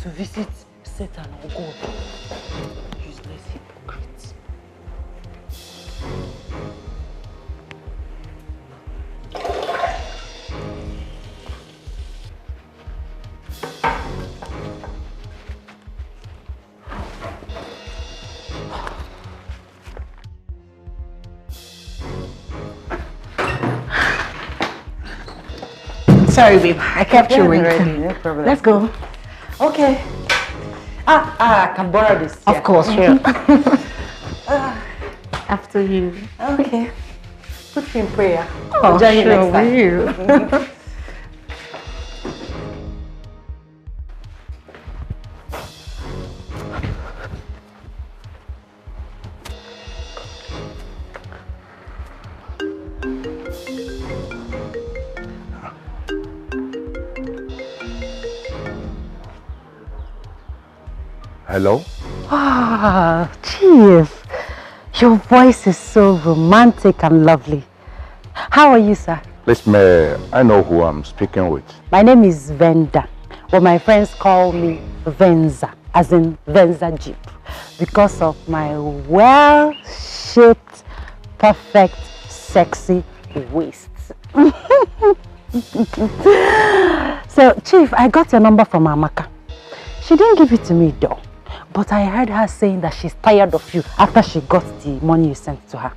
To visit Satan or God. Useless hypocrites. Sorry, babe. I kept you waiting. No problem. Let's go. Okay. I can borrow this. Of course, sure. After you. Okay. Put me in prayer. Oh, join you sure, next time. Hello? Ah, Chief. Your voice is so romantic and lovely. How are you, sir? Listen, I know who I'm speaking with. My name is Venda, but my friends call me Venza, as in Venza Jeep, because of my well-shaped, perfect, sexy waist. So, Chief, I got your number from Amaka. She didn't give it to me though, but I heard her saying that she's tired of you after she got the money you sent to her.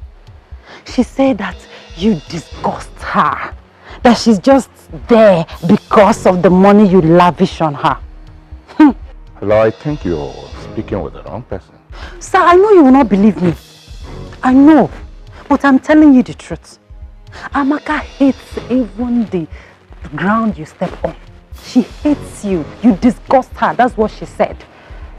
She said that you disgust her, that she's just there because of the money you lavish on her. Hello, I think you're speaking with the wrong person. Sir, I know you will not believe me. I know, but I'm telling you the truth. Amaka hates even the ground you step on. She hates you. You disgust her. That's what she said.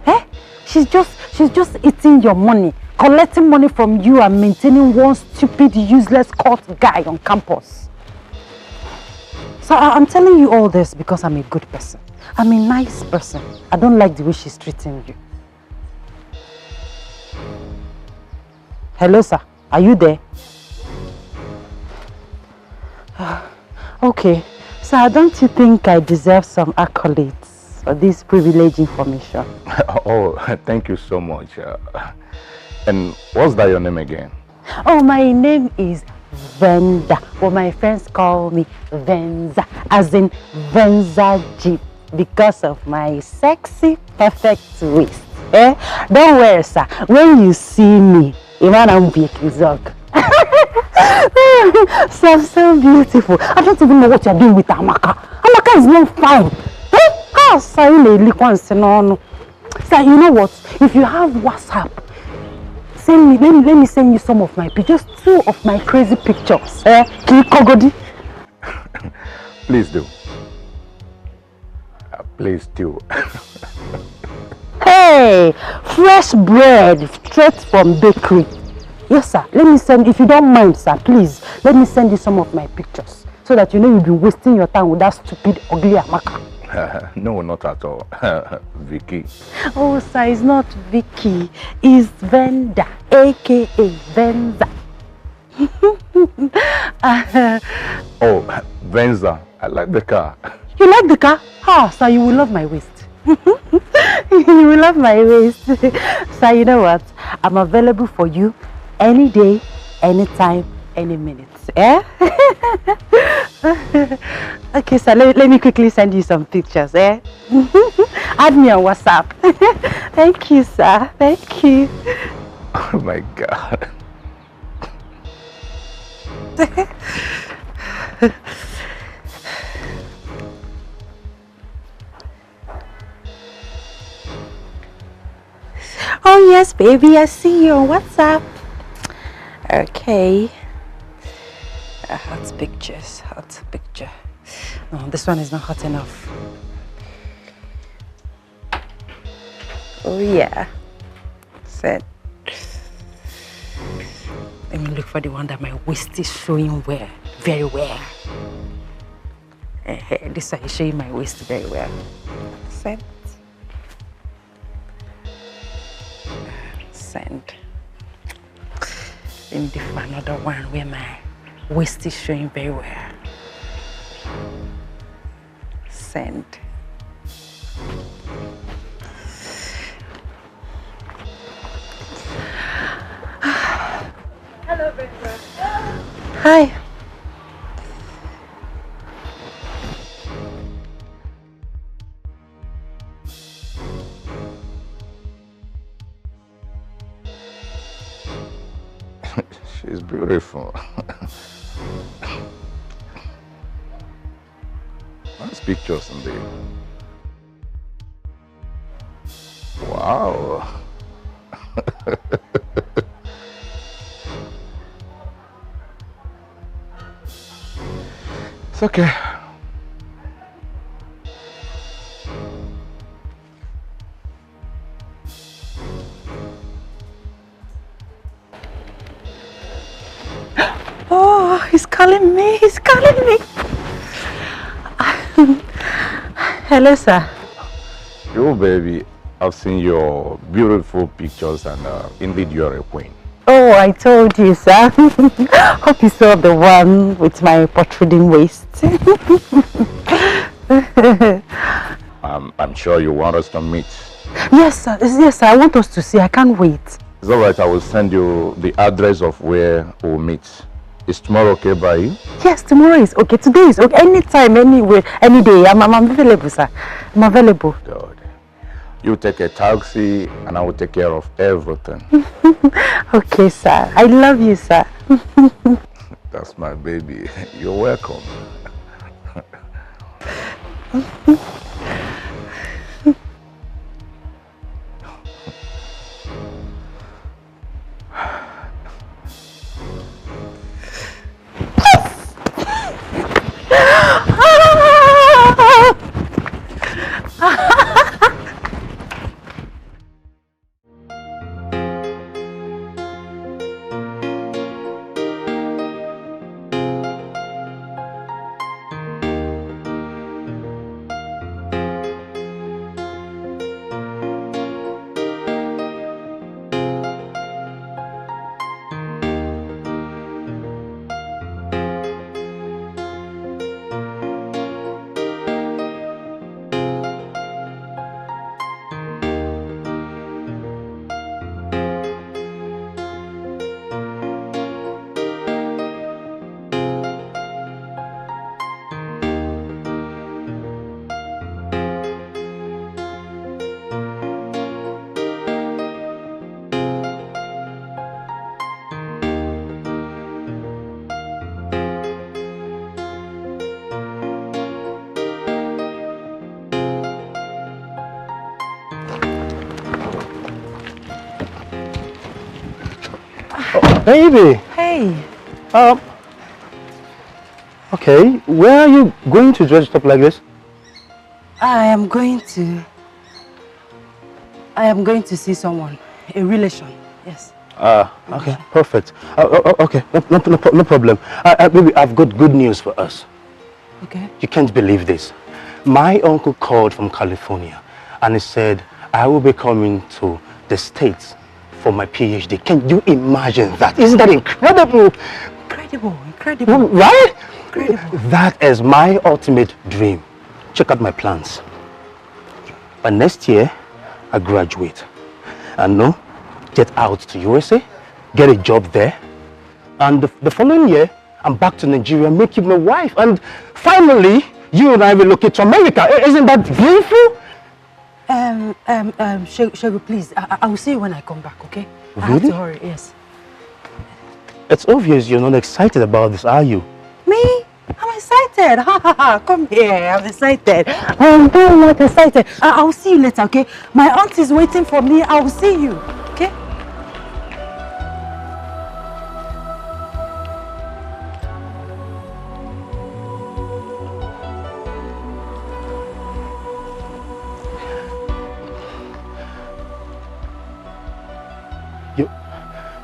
Eh? She's just eating your money, collecting money from you and maintaining one stupid, useless court guy on campus. So I'm telling you all this because I'm a good person. I'm a nice person. I don't like the way she's treating you. Hello, sir. Are you there? Okay. Sir, don't you think I deserve some accolades for this privileged information? Oh, thank you so much. And what's that your name again? Oh, my name is Venda, but my friends call me Venza, as in Venza Jeep, because of my sexy, perfect waist. Eh? Don't worry, sir. When you see me, I'm so beautiful. I don't even know what you're doing with Amaka. Amaka is not fine. Eh? Sir, you know what? If you have WhatsApp, let me send you some of my pictures, just 2 of my crazy pictures. Kogodi. Please do. Please do. Hey, fresh bread straight from bakery. Yes, sir. Let me send, if you don't mind, sir, please, let me send you some of my pictures so that you know you've been wasting your time with that stupid, ugly Amaka. No, not at all. Vicky. Oh, sir, it's not Vicky. It's Venda, aka Venza. Oh, Venza. I like the car. You like the car? Ah, sir, you will love my waist. You will love my waist. Sir, you know what? I'm available for you any day, anytime, any minute. Eh? Okay, sir, let me quickly send you some pictures. Eh? Add me on WhatsApp. Thank you, sir. Thank you. Oh my God. Oh yes, baby, I see you on WhatsApp. Okay. Hot pictures, hot picture. Oh, this one is not hot enough. Oh yeah. Set. Let me look for the one that my waist is showing well, very well. This one is showing my waist very well. Set. Send. Let me do another one where my waist is showing very well. Send. Hello, Brenda. Hi. She's beautiful. Nice pictures indeed. Wow. It's okay. Oh, he's calling me. He's calling me. Hello, sir. Yo, baby, I've seen your beautiful pictures and indeed you're a queen. Oh, I told you, sir. Hope you saw the one with my protruding waist. I'm sure you want us to meet. Yes, sir. Yes, sir. I want us to see. I can't wait. It's all right. I will send you the address of where we'll meet. Is tomorrow okay by you? Yes, tomorrow is okay. Today is okay. Anytime, anywhere, any day. I'm available, sir. I'm available. Good. You take a taxi and I will take care of everything. Okay, sir. I love you, sir. That's my baby. You're welcome. Oh, baby. Hey. Okay, where are you going to dress up like this? I am going to see someone, a relation, yes. Okay, perfect. Okay, no problem. Baby, I've got good news for us. Okay. You can't believe this. My uncle called from California and he said, I will be coming to the States for my PhD. Can you imagine that? Isn't that incredible? Incredible. Right? Incredible. That is my ultimate dream. Check out my plans. By next year, I graduate. And no, get out to USA, get a job there. And the following year, I'm back to Nigeria, make you my wife. And finally, you and I relocate to America. Isn't that beautiful? Shego, please, I will see you when I come back, okay? Really? I have to hurry, yes. It's obvious you're not excited about this, are you? Me? I'm excited. Come here, I'm excited. I'm very much excited. I will see you later, okay? My aunt is waiting for me. I will see you, okay?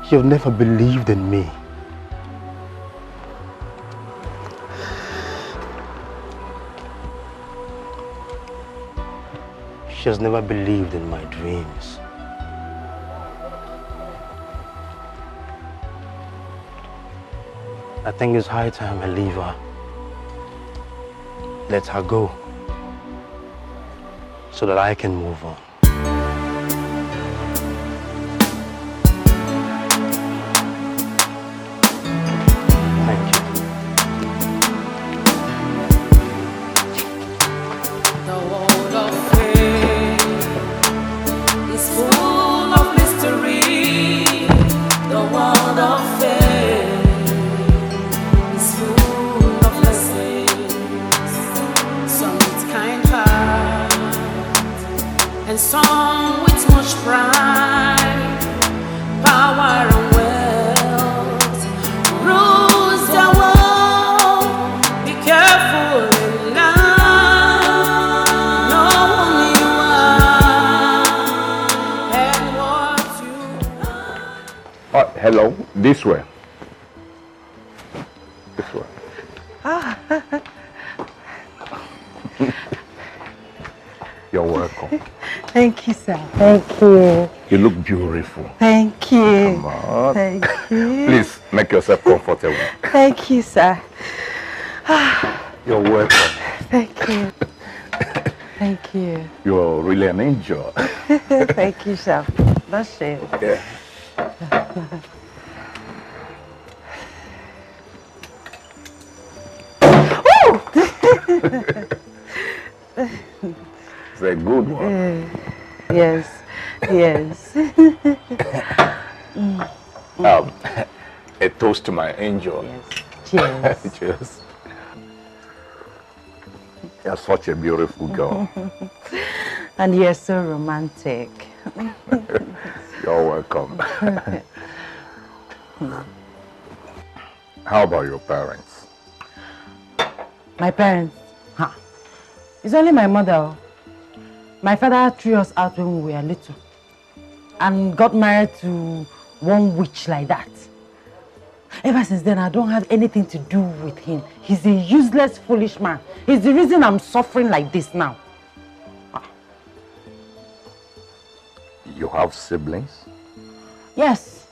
You've never believed in me. She has never believed in my dreams. I think it's high time I leave her. Let her go. So that I can move on. And some with much pride, power and wealth rules the world. Be careful in life, know who you are and what you are. Hello, this way. This way. You're welcome. Thank you, sir. Thank you. You look beautiful. Thank you. Come on. Thank you. Please make yourself comfortable. Thank you, sir. You're welcome. Thank you. Thank you. You're really an angel. Thank you, sir. That's it. Yeah. It's a good one. Yes, yes. A toast to my angel. Yes. Cheers. Cheers. You're such a beautiful girl. And you're so romantic. You're welcome. How about your parents? My parents? Huh. It's only my mother. My father threw us out when we were little and got married to one witch like that. Ever since then, I don't have anything to do with him. He's a useless, foolish man. He's the reason I'm suffering like this now. You have siblings? Yes.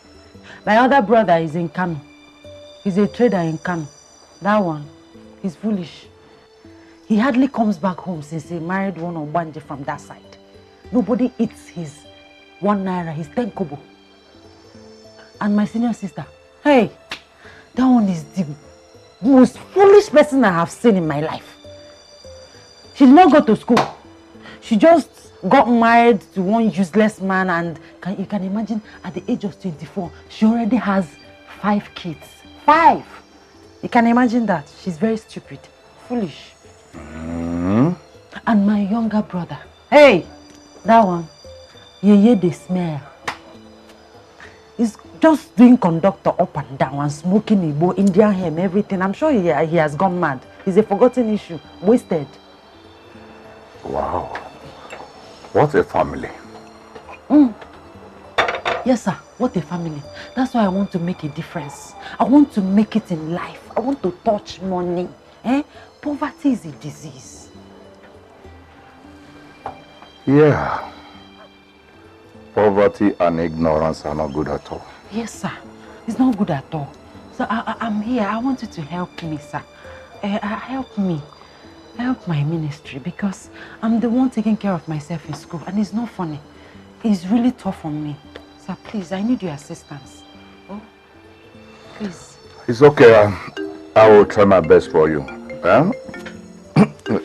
My other brother is in Kano. He's a trader in Kano. That one, he's foolish. He hardly comes back home since he married one Obanje from that side. Nobody eats his 1 naira, his 10 kobo. And my senior sister, hey, that one is the most foolish person I have seen in my life. She did not go to school. She just got married to one useless man, and you can imagine at the age of 24, she already has 5 kids. 5! You can imagine that. She's very stupid, foolish. And my younger brother, hey, that one, they smell. He's Just doing conductor up and down and smoking Igbo, Indian hemp, everything. I'm sure he has gone mad. It's a forgotten issue. Wasted. Wow. What a family. Yes, sir. What a family. That's why I want to make a difference. I want to make it in life. I want to touch money. Poverty is a disease. Yeah. Poverty and ignorance are not good at all. Yes, sir. It's not good at all. So I'm here. I want you to help me, sir. Help me. Help my ministry because I'm the one taking care of myself in school and it's not funny. It's really tough on me. Sir, please, I need your assistance. Oh, please. It's okay. I will try my best for you.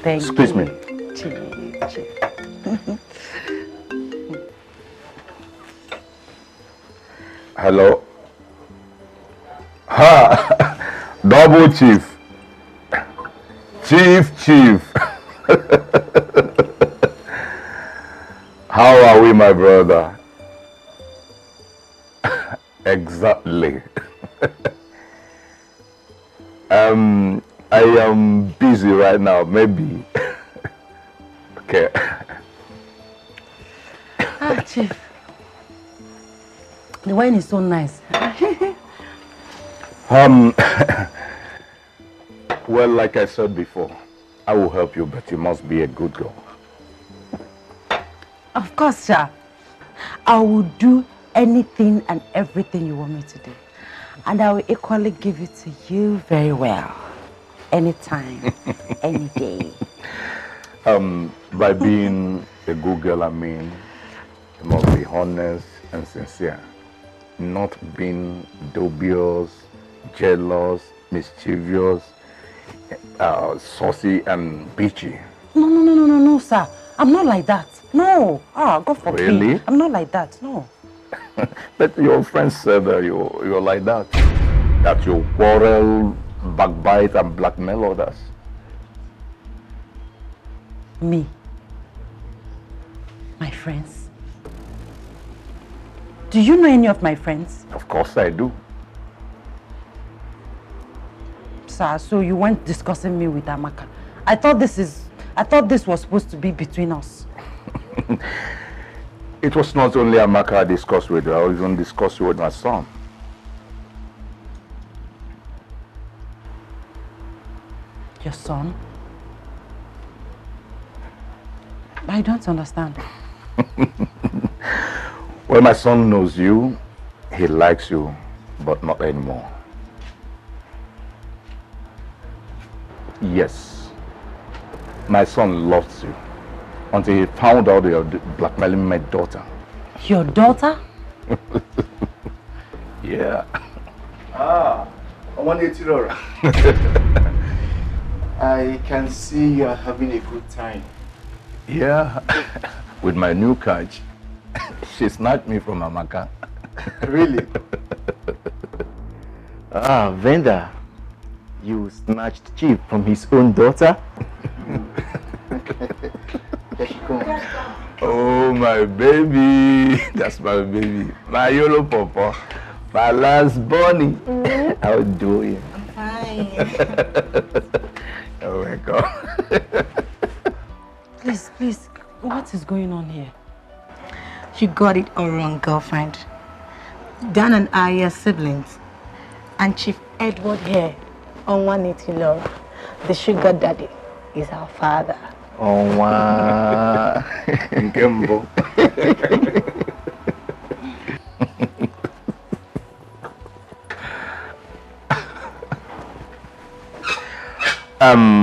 Thank Excuse you. me. Chief. Hello? Ha! Double chief. Chief. How are we, my brother? Exactly. I am busy right now, maybe. Okay. Chief. The wine is so nice. Well, like I said before, I will help you, but you must be a good girl. Of course, sir. I will do anything and everything you want me to do. And I will equally give it to you very well. Anytime, any day. By being a good girl, I mean, you must be honest and sincere. Not being dubious, jealous, mischievous, saucy and bitchy. No, sir. I'm not like that. No. God forbid. Really? I'm not like that. No. But your friends said that you're like that. That you quarrel, backbite and blackmail others. Me? My friends? Do you know any of my friends? Of course I do. Sir, so you weren't discussing me with Amaka. I thought this was supposed to be between us. It was not only Amaka I discussed with, I even discussed with my son. Your son? I don't understand. Well, my son knows you, he likes you, but not anymore. Yes, my son loves you until he found out you're blackmailing my daughter. Your daughter? Yeah. I want you to I can see you are having a good time. Yeah, with my new catch. She snatched me from Amaka. Really? Venda, you snatched Chief from his own daughter? Here she comes. Oh, my baby. That's my baby. My yellow papa. My last bunny. How do you? I'm fine. Oh my God. Please, what is going on here? You got it all wrong, girlfriend. Dan and I are siblings. And Chief Edward here, on 180 Love, the sugar daddy, is our father. Oh, wow. Nkembo.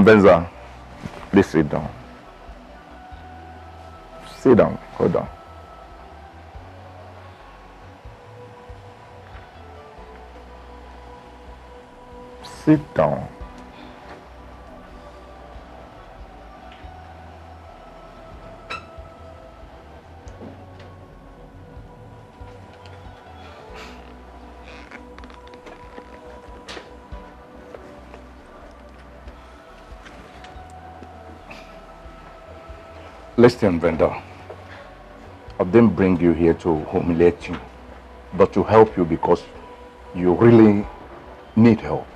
Benza, please sit down. Sit down, hold on. Sit down. Listen, Brenda. I didn't bring you here to humiliate you. but to help you because you really need help.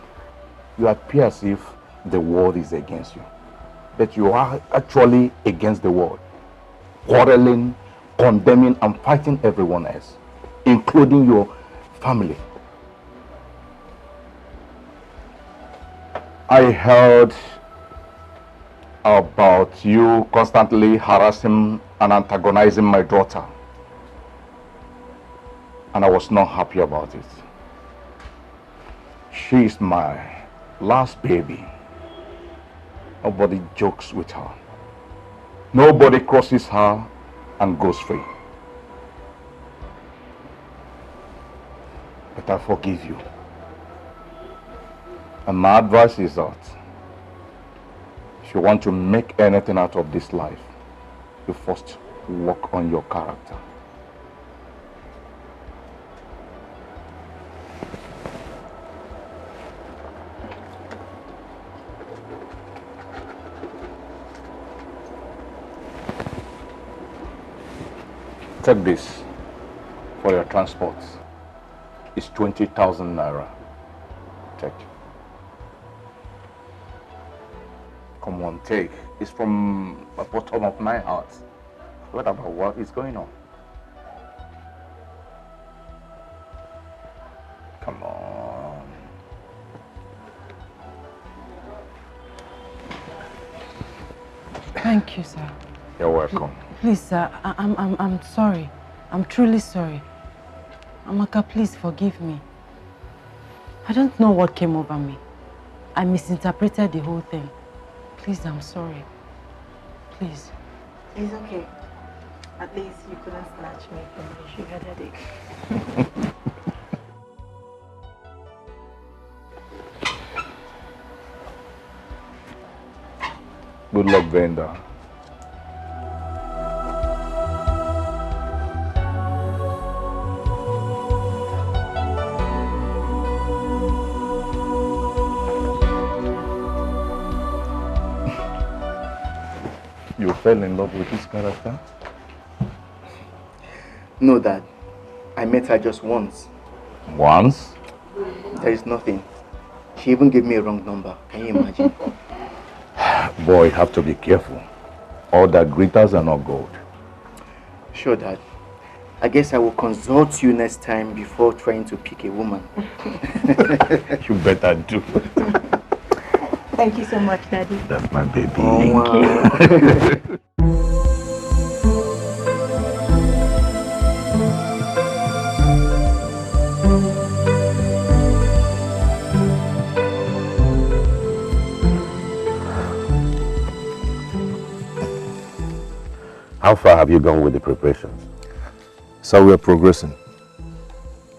You appear as if the world is against you, but you are actually against the world, quarreling, condemning, and fighting everyone else, including your family. I heard about you constantly harassing and antagonizing my daughter, and I was not happy about it. She is my last baby. Nobody jokes with her. Nobody crosses her and goes free. But I forgive you. And my advice is that if you want to make anything out of this life, you first work on your character. Take this for your transport. It's 20,000 naira. Take. Come on, take. It's from the bottom of my heart. What about what is going on? Come on. Thank you, sir. You're welcome. Please, sir, I'm sorry. I'm truly sorry. Amaka, please forgive me. I don't know what came over me. I misinterpreted the whole thing. Please, I'm sorry. Please. It's okay. At least you couldn't snatch me from my sugar daddy. Good luck, Brenda. You fell in love with this character? No, Dad. I met her just once. Once? There is nothing. She even gave me a wrong number. Can you imagine? Boy, you have to be careful. All that glitters are not gold. Sure, Dad. I guess I will consult you next time before trying to pick a woman. You better do. Thank you so much, Daddy. That's my baby. Thank you. How far have you gone with the preparations? So we are progressing.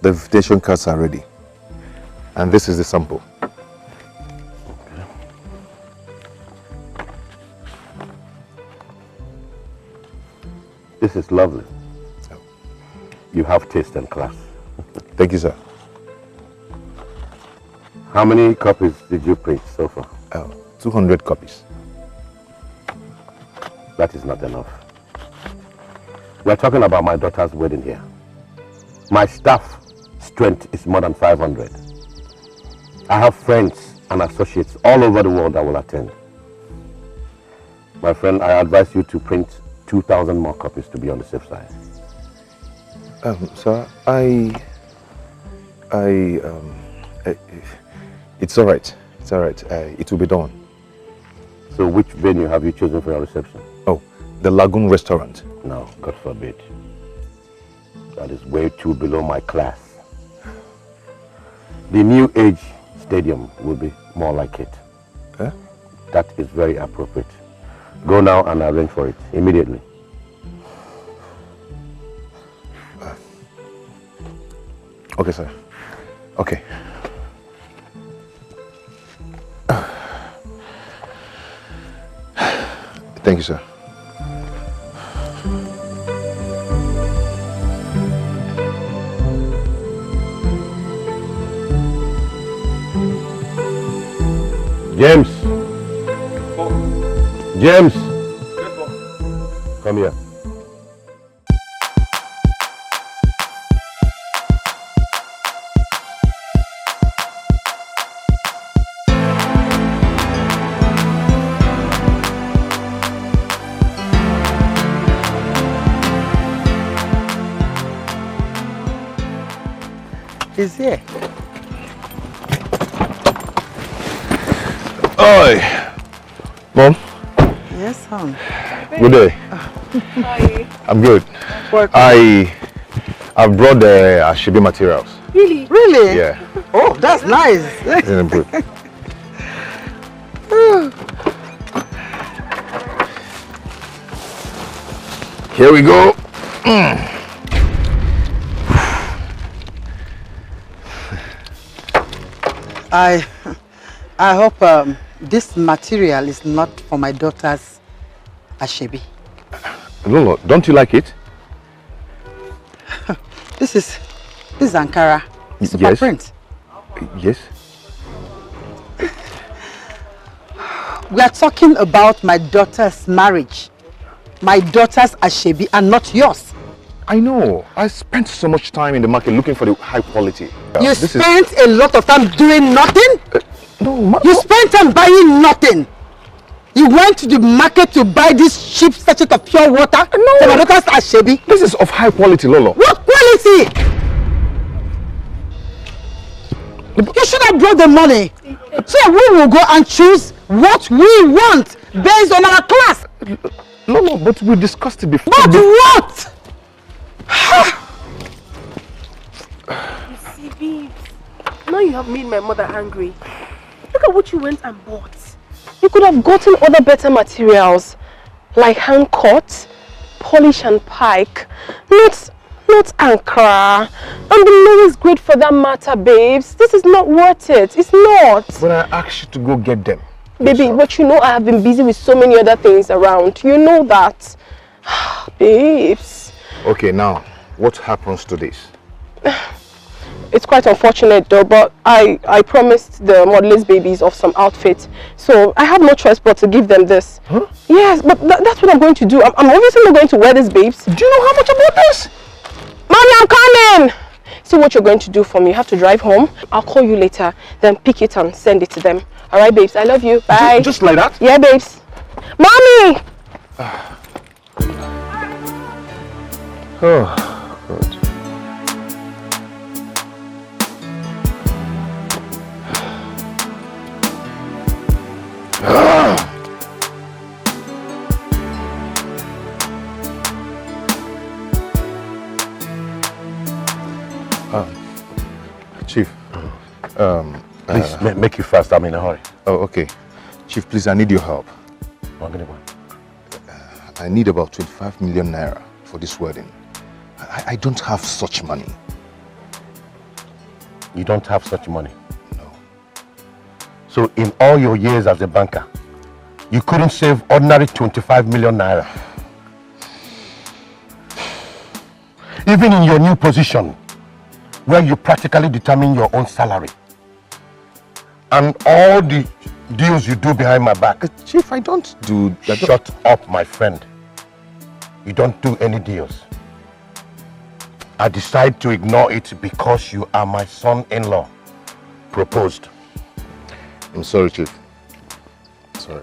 The invitation cards are ready. And this is the sample. This is lovely. You have taste and class. Thank you, sir. How many copies did you print so far? 200 copies. That is not enough. We are talking about my daughter's wedding here. My staff strength is more than 500. I have friends and associates all over the world that will attend. My friend, I advise you to print 2,000 more copies to be on the safe side. Sir, it's all right. It's all right. It will be done. So which venue have you chosen for your reception? Oh, the Lagoon Restaurant. No, God forbid. That is way too below my class. The New Age Stadium will be more like it. Huh? That is very appropriate. Go now and arrange for it immediately. Okay, sir. Okay. Thank you, sir. James! James! Come here. He's here. Oi! Mom? Yes, son. Good day. How are you? I'm good. I've brought the Ashebi materials. Really? Really? Yeah. Oh, that's nice. Isn't it good? Here we go. I hope this material is not for my daughter's Ashebi. Lolo, don't you like it? This is Ankara. Super Yes. print. Yes. We are talking about my daughter's marriage. My daughter's Ashebi and not yours. I know. I spent so much time in the market looking for the high quality. You spent a lot of time doing nothing? No, you spent time buying nothing. You went to the market to buy this cheap sachet of pure water for my daughter's Ashebi. This is of high quality, Lolo. What quality? You should have brought the money. So we will go and choose what we want based on our class. Lolo, but we discussed it before. But what? You see, babes, now you have made my mother angry. Look at what you went and bought. You could have gotten other better materials, like hand cut, polish and pike, not Ankara. And the lowest grade for that matter, babes. This is not worth it. It's not. But I asked you to go get them. Baby, but you know I have been busy with so many other things around. You know that. Babes. Okay, now, what happens to this? It's quite unfortunate though, but I promised the modelers babies of some outfits. So I have no choice but to give them this. Huh? Yes, but that's what I'm going to do. I'm obviously not going to wear this, babes. Do you know how much I bought this? Mommy, I'm coming! See what you're going to do for me. You have to drive home. I'll call you later, then pick it and send it to them. Alright, babes, I love you. Bye. Just like that? Yeah, babes. Mommy! Oh, God. Chief, please make it fast. I'm in a hurry. Oh, okay. Chief, please, I need your help. I need about 25 million naira for this wedding. I don't have such money. You don't have such money? No. So in all your years as a banker, you couldn't save ordinary 25 million naira? Even in your new position, where you practically determine your own salary, and all the deals you do behind my back. Chief, I don't do... Shut up, my friend. You don't do any deals. I decide to ignore it because you are my son-in-law. Proposed. I'm sorry, Chief. Sorry.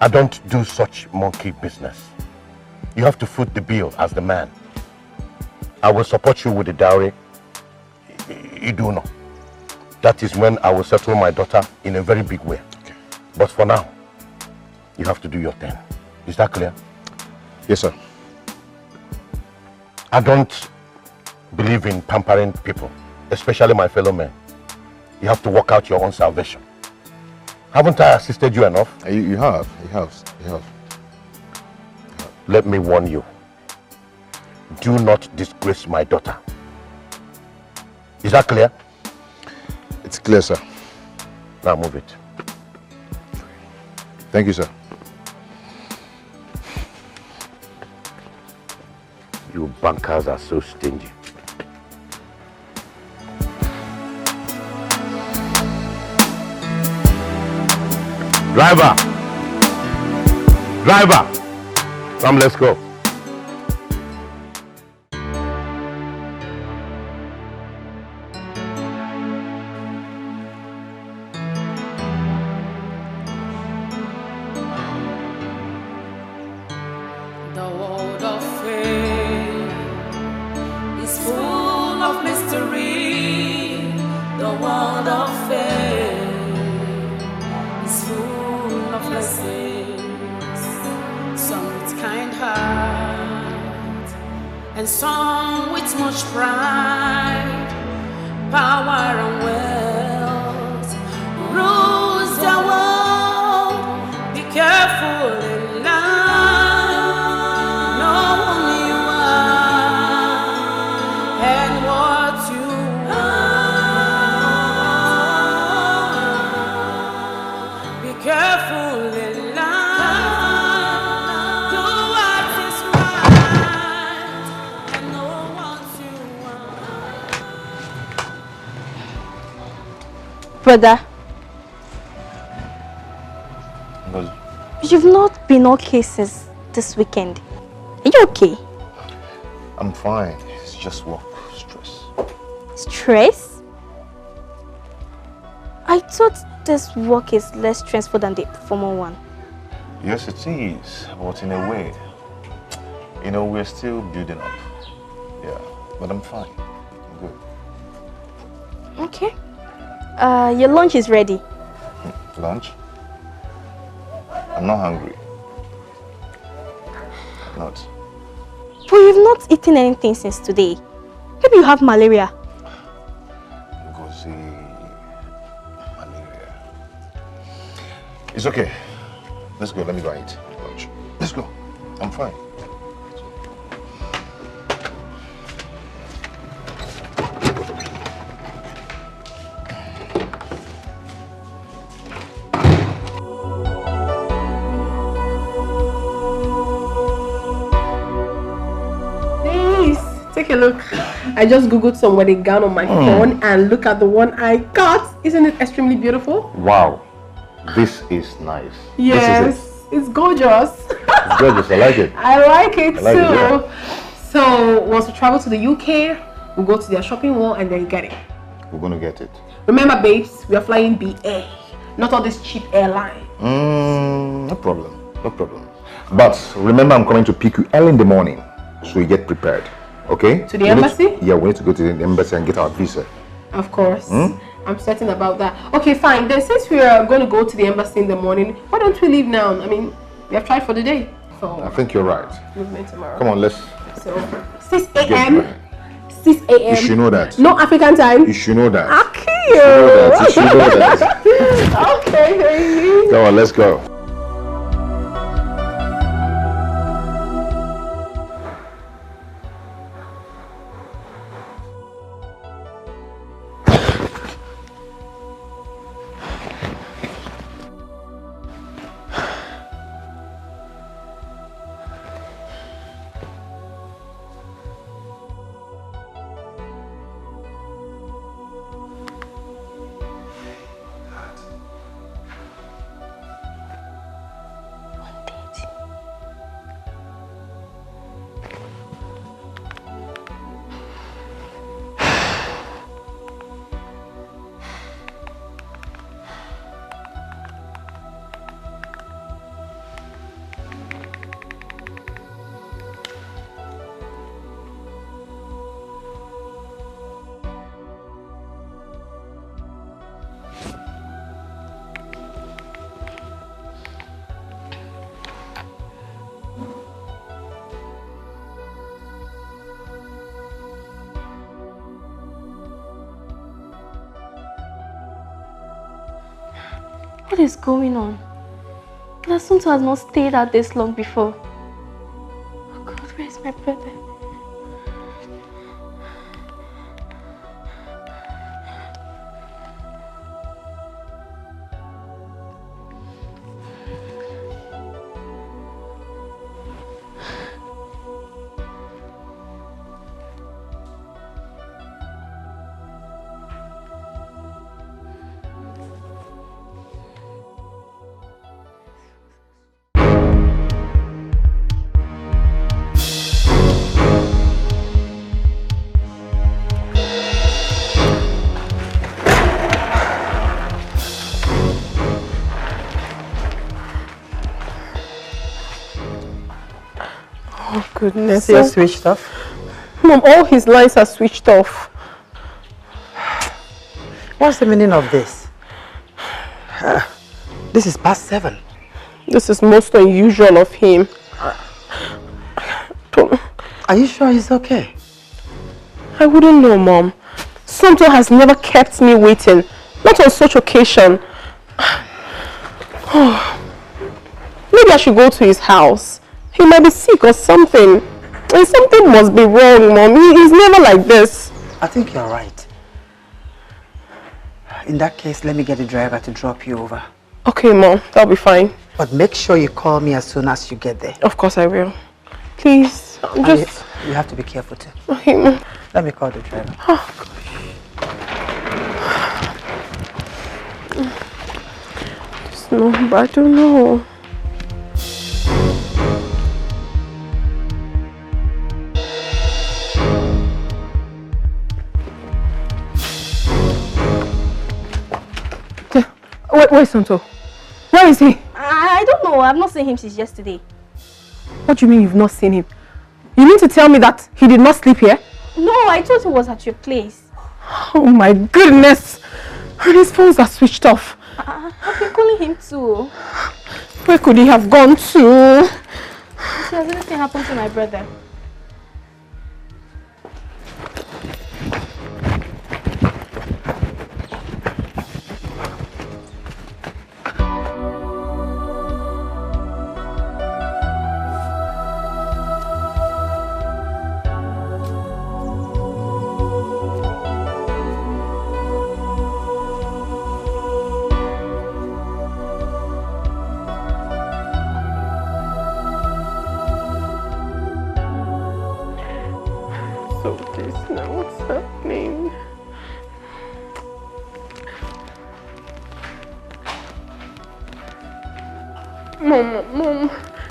I don't do such monkey business. You have to foot the bill as the man. I will support you with the dowry. You do know. That is when I will settle my daughter in a very big way. Okay. But for now, you have to do your thing. Is that clear? Yes, sir. I don't believe in pampering people, especially my fellow men. You have to work out your own salvation. Haven't I assisted you enough? You have. Let me warn you. Do not disgrace my daughter. Is that clear? It's clear, sir. Now move it. Thank you, sir. You bankers are so stingy. Driver! Come, let's go. The world of faith is full of mystery, the world of faith is full of blessings. Some with kind heart, and some with much pride, power and wealth rules the world. Be careful in life, know who you are and what you want. Be careful in life, do what is right and know what you want. Brother, you've not been okay since this weekend. Are you okay? I'm fine. It's just work stress. Stress? I thought this work is less stressful than the former one. Yes, it is, but in a way, you know, we're still building up. Yeah, but I'm fine. I'm good. Okay. Your lunch is ready. Lunch? I'm not hungry. Not. But you've not eaten anything since today. Maybe you have malaria. Ngozi, malaria. It's okay. Let's go. Let me go and eat lunch. Let's go. I'm fine. Take a look. I just googled some wedding gown on my phone and look at the one I got. Isn't it extremely beautiful? Wow. This is nice. Yes, This is it. it's gorgeous. It's gorgeous. I like it. I like it I like too. it, yeah. So once we travel to the UK, we'll go to their shopping mall and then get it. We're going to get it. Remember, babes, we are flying BA, not all this cheap airline. No problem. No problem. But remember, I'm coming to pick you early in the morning, so you get prepared. Okay? To the embassy? Yeah, we need to go to the embassy and get our visa. Of course. I'm certain about that. Okay, fine. Then since we are going to go to the embassy in the morning, why don't we leave now? I mean, we have tried for the day. So I think you're right. movement tomorrow. Come on, let's. So 6 a.m. 6 You a.m. should know that. No African time. You should know that. Okay. You should know that. Okay, baby. Come on, let's go. What is going on? Lasunto has not stayed out this long before. Oh God, where is my brother? Goodness. So you're switched off? Mom, all his lines are switched off. What's the meaning of this? This is past 7. This is most unusual of him. Are you sure he's okay? I wouldn't know, Mom. Somto has never kept me waiting. Not on such occasion. Maybe I should go to his house. He might be sick or something. And something must be wrong, Mom. He's never like this. I think you're right. In that case, let me get the driver to drop you over. Okay, Mom. That'll be fine. But make sure you call me as soon as you get there. Of course I will. Please, just... You have to be careful too. Okay, Mom. Let me call the driver. Oh, gosh. No, but I don't know. Where's Santo? Where is he? I don't know. I've not seen him since yesterday. What do you mean you've not seen him? You mean to tell me that he did not sleep here? No, I thought he was at your place. Oh my goodness! And his phones are switched off. I've been calling him too. Where could he have gone to? Has anything happened to my brother?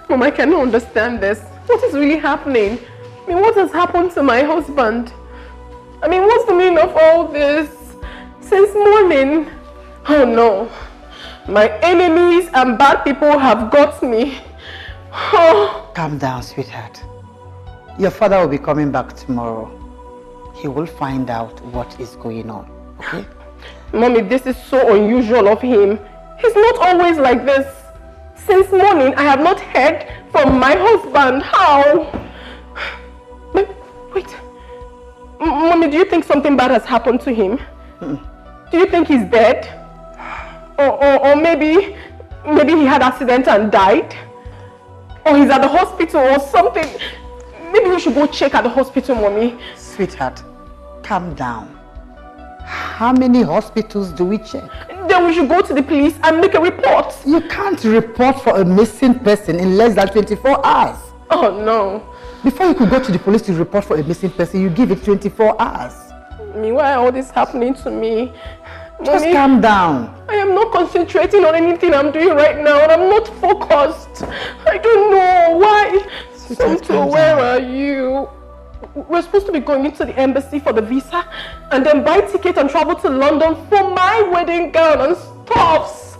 Mom, I cannot understand this. What is really happening? I mean, what has happened to my husband? I mean, what's the meaning of all this? Since morning. Oh no. My enemies and bad people have got me. Oh. Calm down, sweetheart. Your father will be coming back tomorrow. He will find out what is going on, okay? Mommy, this is so unusual of him. He's not always like this. Since morning, I have not heard from my husband. How? Wait. Mommy, do you think something bad has happened to him? Do you think he's dead? Or maybe he had an accident and died? Or he's at the hospital or something? Maybe we should go check at the hospital, Mommy. Sweetheart, calm down. How many hospitals do we check? Then we should go to the police and make a report. You can't report for a missing person in less than 24 hours. Oh no. Before you could go to the police to report for a missing person, you give it 24 hours. I mean, why are all this happening to me? Just Mommy, calm down. I am not concentrating on anything I'm doing right now and I'm not focused. I don't know why. Santo, where are you? We're supposed to be going into the embassy for the visa and then buy ticket and travel to London for my wedding gown and stuffs.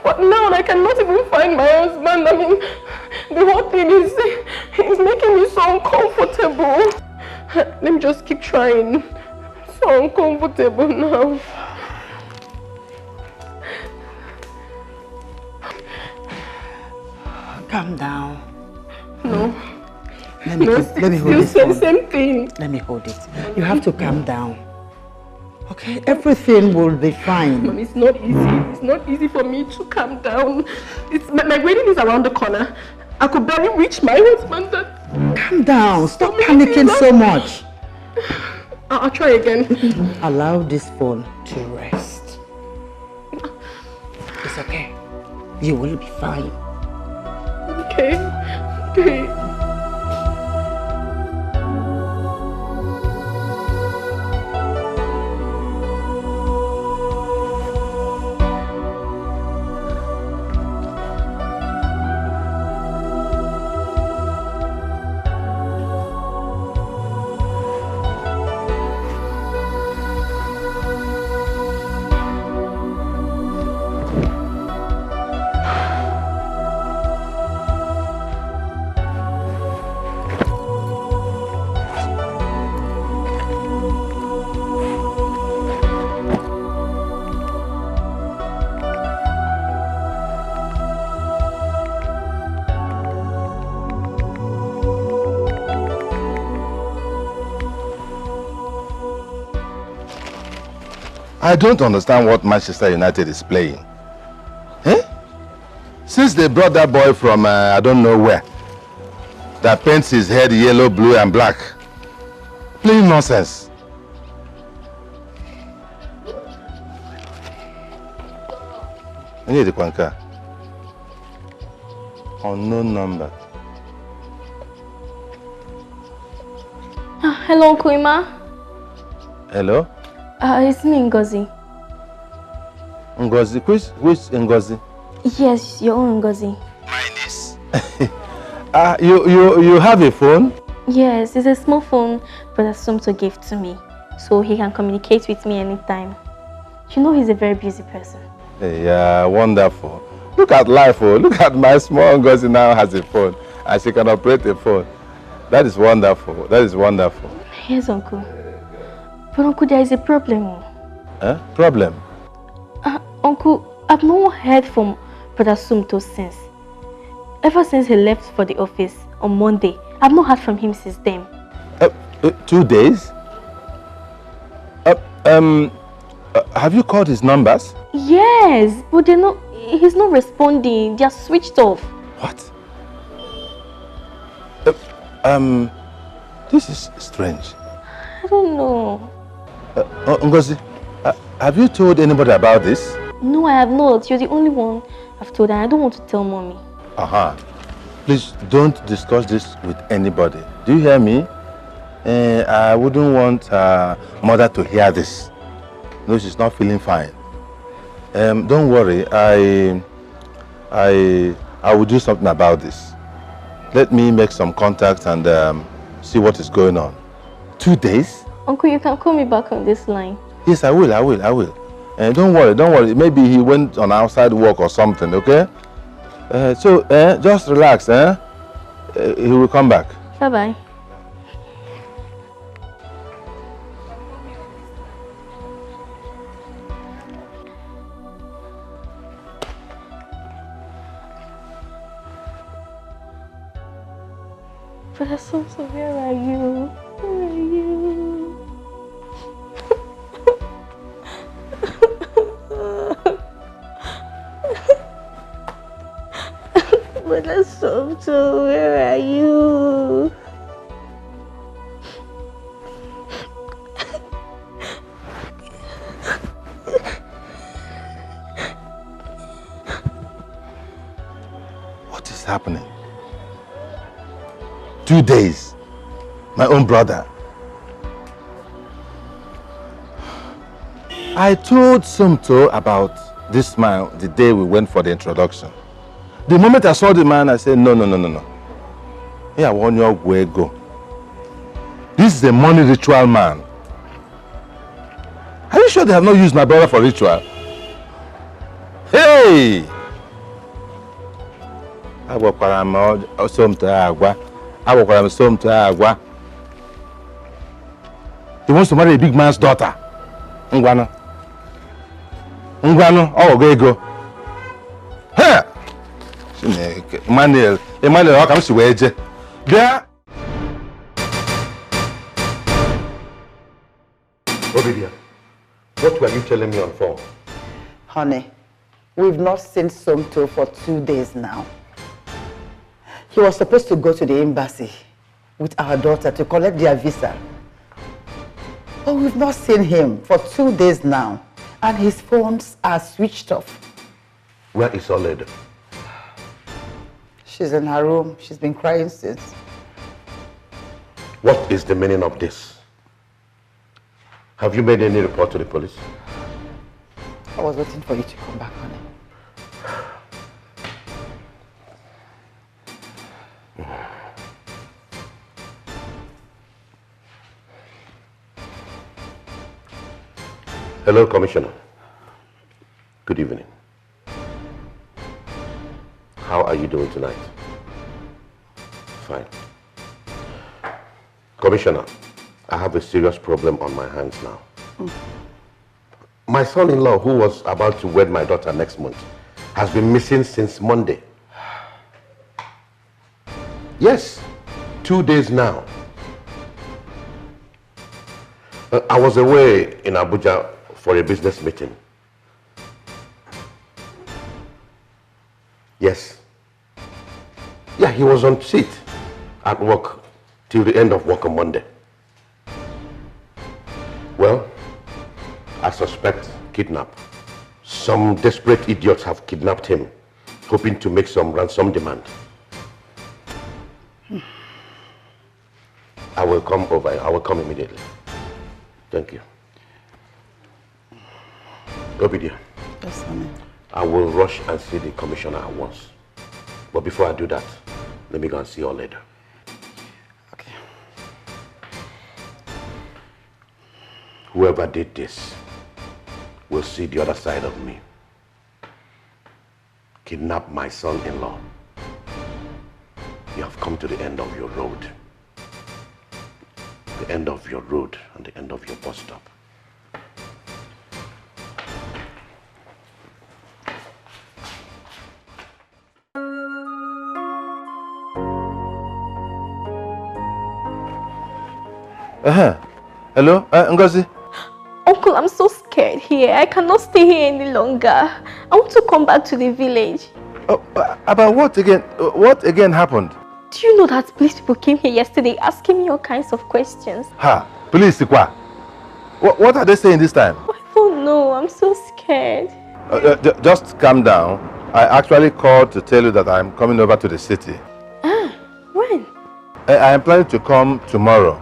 But now I cannot even find my husband. I mean, the whole thing is making me so uncomfortable. Let me just keep trying. So uncomfortable now. Calm down. No. Let me hold this phone. Same thing. Let me hold it. You have to calm down. Okay, everything will be fine. Mom, it's not easy. It's not easy for me to calm down. My wedding is around the corner. I could barely reach my husband. Calm down. Stop panicking so much. I'll try again. Allow this phone to rest. It's okay. You will be fine. Okay. Okay. I don't understand what Manchester United is playing. Eh? Since they brought that boy from I don't know where, that paints his head yellow, blue and black. Plain nonsense. I need the Kwanka. Unknown number. Hello, Uncle Ima. Hello? It's me, Ngozi. Ngozi? Which Ngozi? Yes, your own Ngozi. You have a phone? Yes, it's a small phone Brother Sumto gave to me, so he can communicate with me anytime. You know he's a very busy person. Yeah, wonderful. Look at life, oh. Look at my small Ngozi now has a phone, and she can operate a phone. That is wonderful. That is wonderful. Yes, Uncle. But Uncle, there is a problem. Eh? Problem? Uncle, I've not heard from Brother Sumto since. Ever since he left for the office on Monday, I've not heard from him since then. 2 days? Have you called his numbers? Yes, but he's not responding. They are switched off. What? This is strange. I don't know. Ngozi, have you told anybody about this? No, I have not. You're the only one I've told, and I don't want to tell Mommy. Please don't discuss this with anybody. Do you hear me? I wouldn't want mother to hear this. No, she's not feeling fine. Don't worry. I will do something about this. Let me make some contacts and see what is going on. 2 days? Uncle, you can call me back on this line. Yes, I will. Don't worry. Maybe he went on outside work or something, okay? Just relax, he will come back. Bye-bye. Brother Sumto, where are you? Where are you? Brother Sumto, where are you? What is happening? 2 days. My own brother. I told Sumto about this man the day we went for the introduction. The moment I saw the man, I said, no. Here, I want your way go. This is a money ritual man. Are you sure they have not used my brother for ritual? Hey! He wants to marry a big man's daughter. Ngwano, go. Hey! Emmanuel, how come she wear je? There. Obidia, what were you telling me on phone? Honey, we've not seen Sumto for 2 days now. He was supposed to go to the embassy with our daughter to collect their visa. But we've not seen him for 2 days now, and his phones are switched off. Where is Oled? She's in her room. She's been crying since. What is the meaning of this? Have you made any report to the police? I was waiting for you to come back, honey. Hello, Commissioner. Good evening. How are you doing tonight? Fine. Commissioner, I have a serious problem on my hands now. My son-in-law, who was about to wed my daughter next month, has been missing since Monday. Yes, 2 days now. I was away in Abuja for a business meeting. Yes. Yeah, he was on seat at work till the end of work on Monday. Well, I suspect kidnap. Some desperate idiots have kidnapped him, hoping to make some ransom demand. I will come over. I will come immediately. Thank you. Obidia. Yes, honey. I will rush and see the commissioner at once. But before I do that, let me go and see you all later. Okay. Whoever did this will see the other side of me. Kidnap my son-in-law. You have come to the end of your road. The end of your road and the end of your bus stop. Hello, Ngozi? Uncle, I'm so scared here. I cannot stay here any longer. I want to come back to the village. Oh, about what again? What again happened? Do you know that police people came here yesterday asking me all kinds of questions? Ha! Police, what are they saying this time? I don't know. I'm so scared. Just calm down. I actually called to tell you that I'm coming over to the city. When? I am planning to come tomorrow.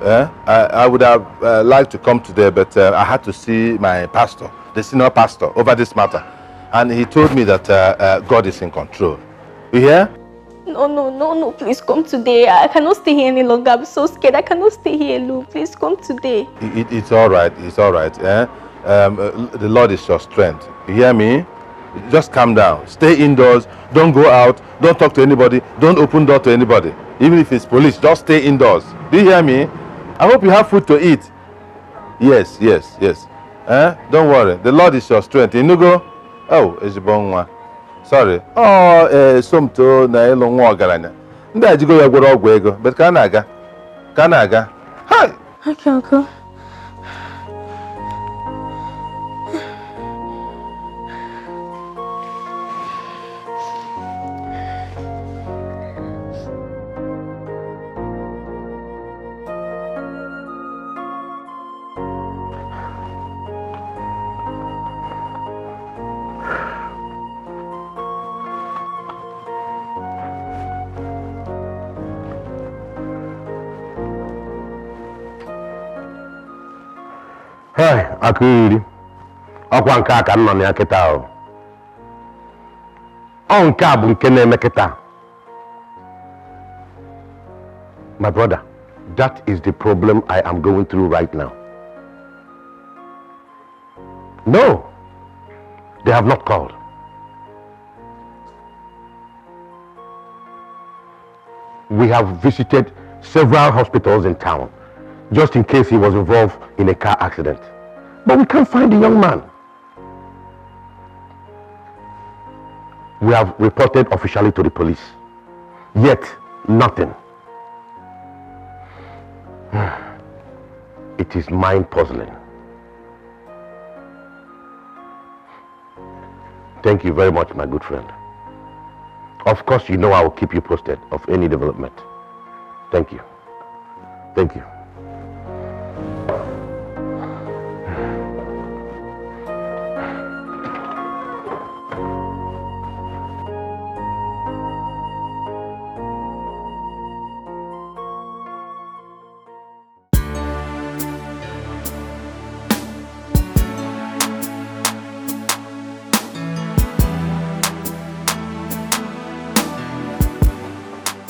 I would have liked to come today, but I had to see my pastor, the senior pastor, over this matter. And he told me that God is in control. You hear? No, please come today. I cannot stay here any longer. I'm so scared. I cannot stay here alone. Please come today. It's all right. It's all right. The Lord is your strength. You hear me? Just calm down. Stay indoors. Don't go out. Don't talk to anybody. Don't open door to anybody. Even if it's police, just stay indoors. Do you hear me? I hope you have food to eat. Yes. Don't worry. The Lord is your strength. Inugo? Oh, Ejibonwa. Sorry. Oh, somto na elo nwa ogaranya. Ndị ajigo ya gworo ọgwụ ego. But ka na-aga. Hi. Okay, uncle. Hey, Akiri. Ọkwa nke aka nọ na kịta ahụ. Ọ nke a bụ nke na-eme kịta. My brother, that is the problem I am going through right now. No, they have not called. We have visited several hospitals in town, just in case he was involved in a car accident. But we can't find the young man. We have reported officially to the police. Yet, nothing. It is mind-puzzling. Thank you very much, my good friend. Of course, you know I will keep you posted of any development. Thank you. Thank you.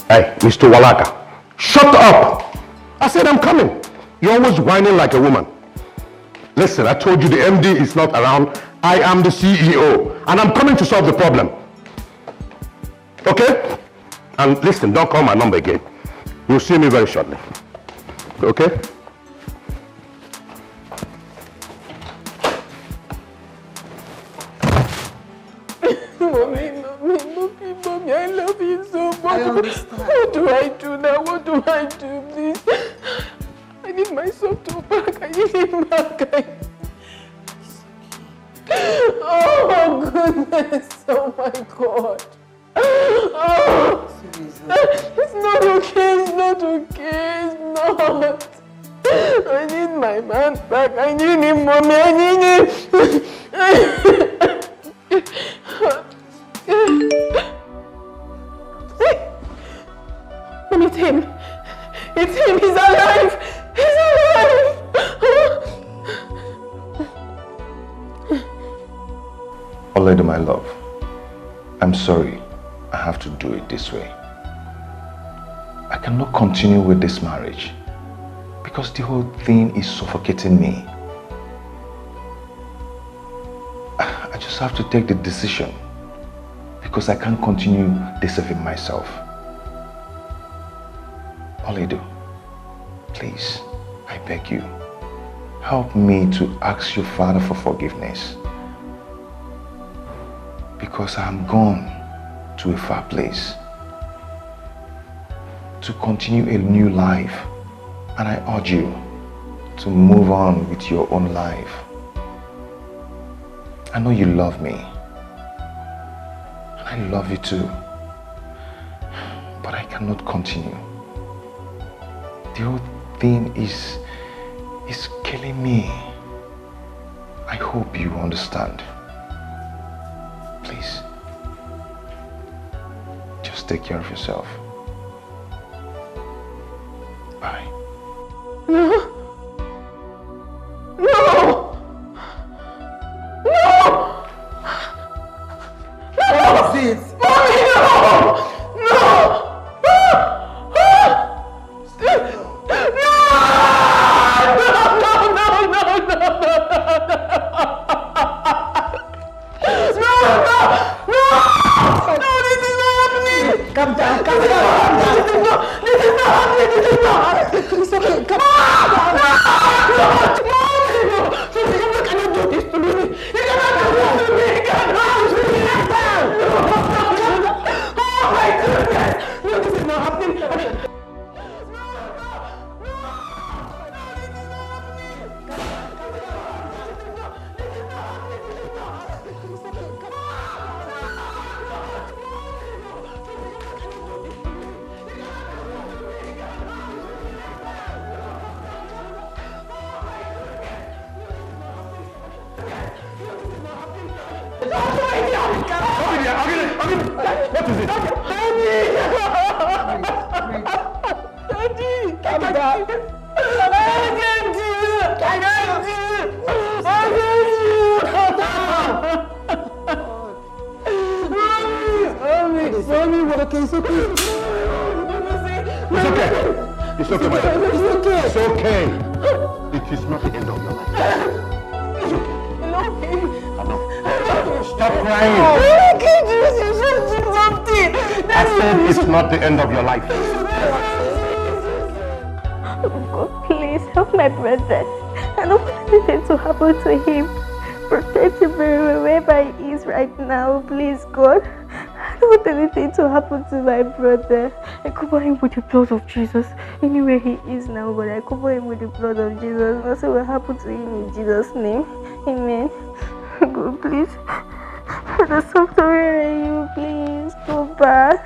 Hey, Mr. Walaka, shut up! I said I'm coming. You're always whining like a woman. Listen, I told you the MD is not around. I am the CEO, and I'm coming to solve the problem. Okay? And listen, don't call my number again. You'll see me very shortly. Okay? Mommy, I love you so much. I understand. What do I do now? What do I do, please? I need my son to back. I need him back. Oh goodness, oh my God. Oh, it's not okay, it's not okay, it's not. I need my man back, I need him, mommy, I need him. Mommy, it's him. It's him, he's alive. He's alive. Olede, my love, I'm sorry I have to do it this way. I cannot continue with this marriage because the whole thing is suffocating me. I just have to take the decision because I can't continue deceiving myself. Olede, please, I beg you, help me to ask your father for forgiveness. Because I'm gone to a far place to continue a new life, and I urge you to move on with your own life. I know you love me, and I love you too, but I cannot continue. The whole thing is killing me. I hope you understand. Please, just take care of yourself. Bye. No! No! No! What is it? Mommy, no! No! Calm down. This is not happening. It's okay. Come on. You cannot do this to me. You cannot do this to me. You cannot do this. Oh my goodness. No, this is not happening. What is it? Daddy! Calm down. I can't do it. I can't do it. Mommy, okay, it's okay. It's okay. It's okay, my dear. It's okay. It's okay. It is not the end of your life. It's okay. Stop crying. I can't do this. You should do something. I said it's not the end of your life. Oh God, please help my brother. I don't want anything to happen to him. Protect him wherever he is right now, please, God. I don't want anything to happen to my brother. I cover him with the blood of Jesus. Anywhere he is now, but I cover him with the blood of Jesus. Nothing will happen to him in Jesus' name. Amen. God, please. For the software in you, please go back.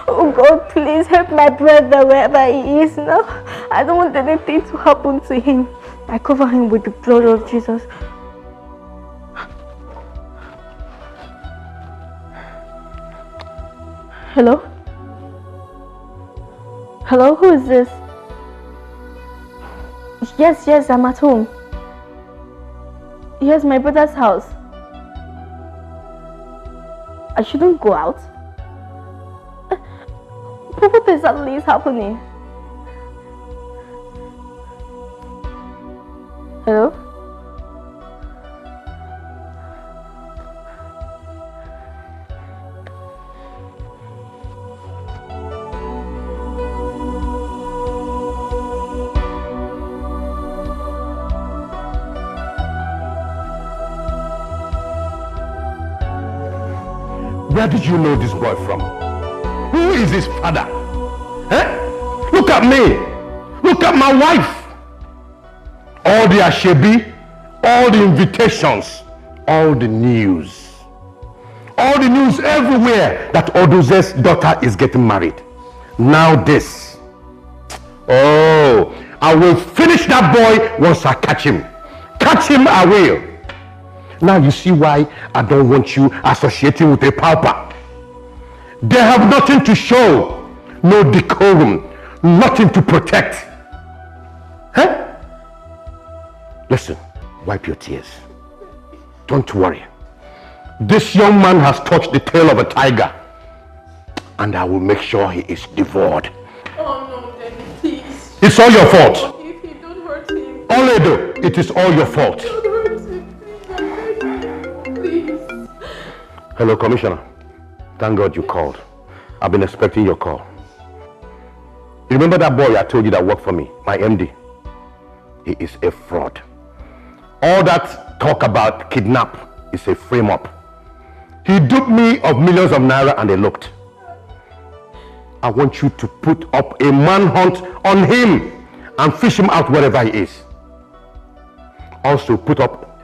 Oh God, please help my brother wherever he is now. I don't want anything to happen to him. I cover him with the blood of Jesus. Hello? Hello, who is this? Yes, I'm at home. Here's my brother's house. I shouldn't go out. What exactly is happening? Hello? Where did you know this boy from? Who is his father? Eh? Look at me. Look at my wife. All the ashebi, all the invitations, all the news everywhere that Odoze's daughter is getting married. Now this. Oh, I will finish that boy once I catch him. Catch him, I will. Now you see why I don't want you associating with a pauper. They have nothing to show, no decorum, nothing to protect. Huh? Listen, wipe your tears. Don't worry. This young man has touched the tail of a tiger, and I will make sure he is devoured. Oh no, Daddy, please. It's all your fault. If you don't hurt him. Oledo, it is all your fault. Don't hurt him, please. Please. Hello, Commissioner. Thank God you called. I've been expecting your call. You remember that boy I told you that worked for me, my MD? He is a fraud. All that talk about kidnap is a frame-up. He duped me of millions of naira and they looked. I want you to put up a manhunt on him and fish him out wherever he is. Also put up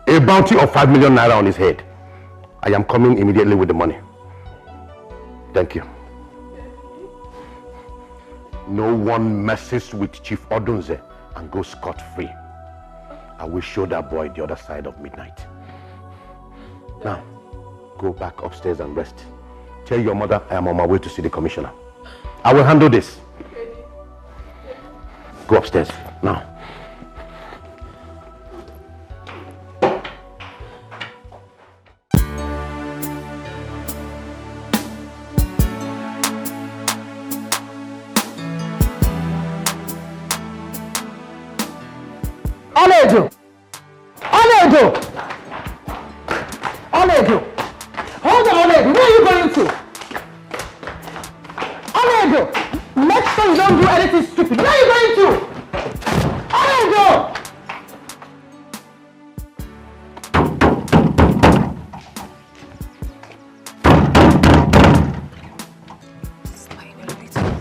a bounty of 5 million naira on his head. I am coming immediately with the money. Thank you. No one messes with Chief Odunze and goes scot-free. I will show that boy the other side of midnight. Now, go back upstairs and rest. Tell your mother I am on my way to see the commissioner. I will handle this. Go upstairs now. Oledo! Oledo! Oledo! Hold on, Oledo! Where are you going to? Oledo! Make sure you don't do anything stupid. Where are you going to? Oledo!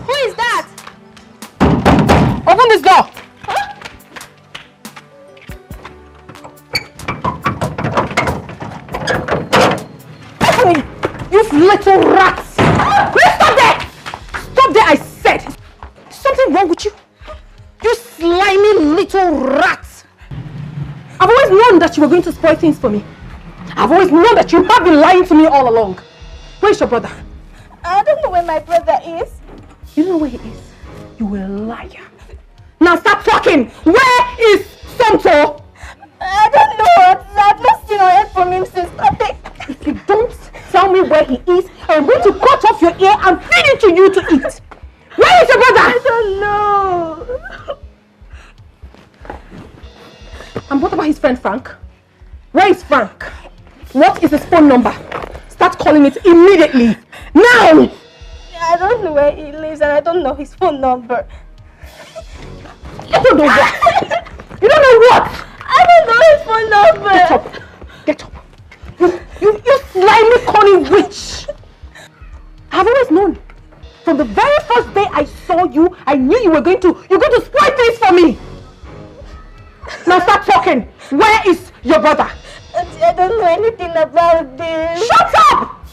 Who is that? Open this door! Little rats! Please stop there! Stop there, I said! Something wrong with you? You slimy little rats! I've always known that you were going to spoil things for me. I've always known that you have been lying to me all along. Where's your brother? I don't know where my brother is. You don't know where he is? You a liar. Now stop talking! Where is Somto? I don't know. I've not seen or heard from him since nothing. If you don't tell me where he is, I'm going to cut off your ear and feed it to you to eat. Where is your brother? I don't know. And what about his friend Frank? Where is Frank? What is his phone number? Start calling it immediately. Now! I don't know where he lives and I don't know his phone number. You don't know what? You don't know what? I don't know his phone number. Get up. Get up. You slimy, cunning witch! I've always known. From the very first day I saw you, I knew you're going to spoil things for me. Now start talking. Where is your brother? I don't know anything about this. Shut up!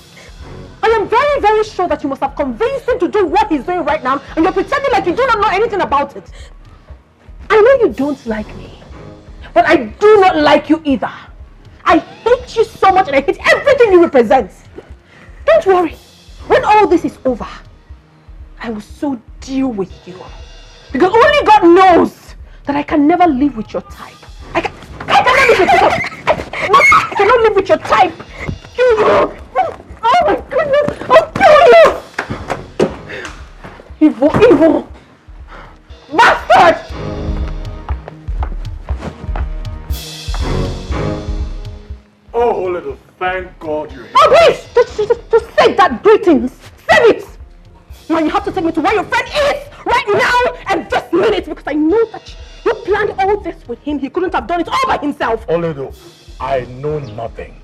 I am very, very sure that you must have convinced him to do what he's doing right now, and you're pretending like you do not know anything about it. I know you don't like me, but I do not like you either. I hate you so much and I hate everything you represent. Don't worry. When all this is over, I will so deal with you. Because only God knows that I can never live with your type. I cannot live with your type. I cannot live with your type. Kill you. Oh my goodness. I'll kill you. Evil, evil. Bastard! Oh, Oledo, thank God you're here. Oh, please! Just say that greetings. Say it! Now you have to take me to where your friend is right now and this minute because I know that you planned all this with him. He couldn't have done it all by himself. Oledo, I know nothing.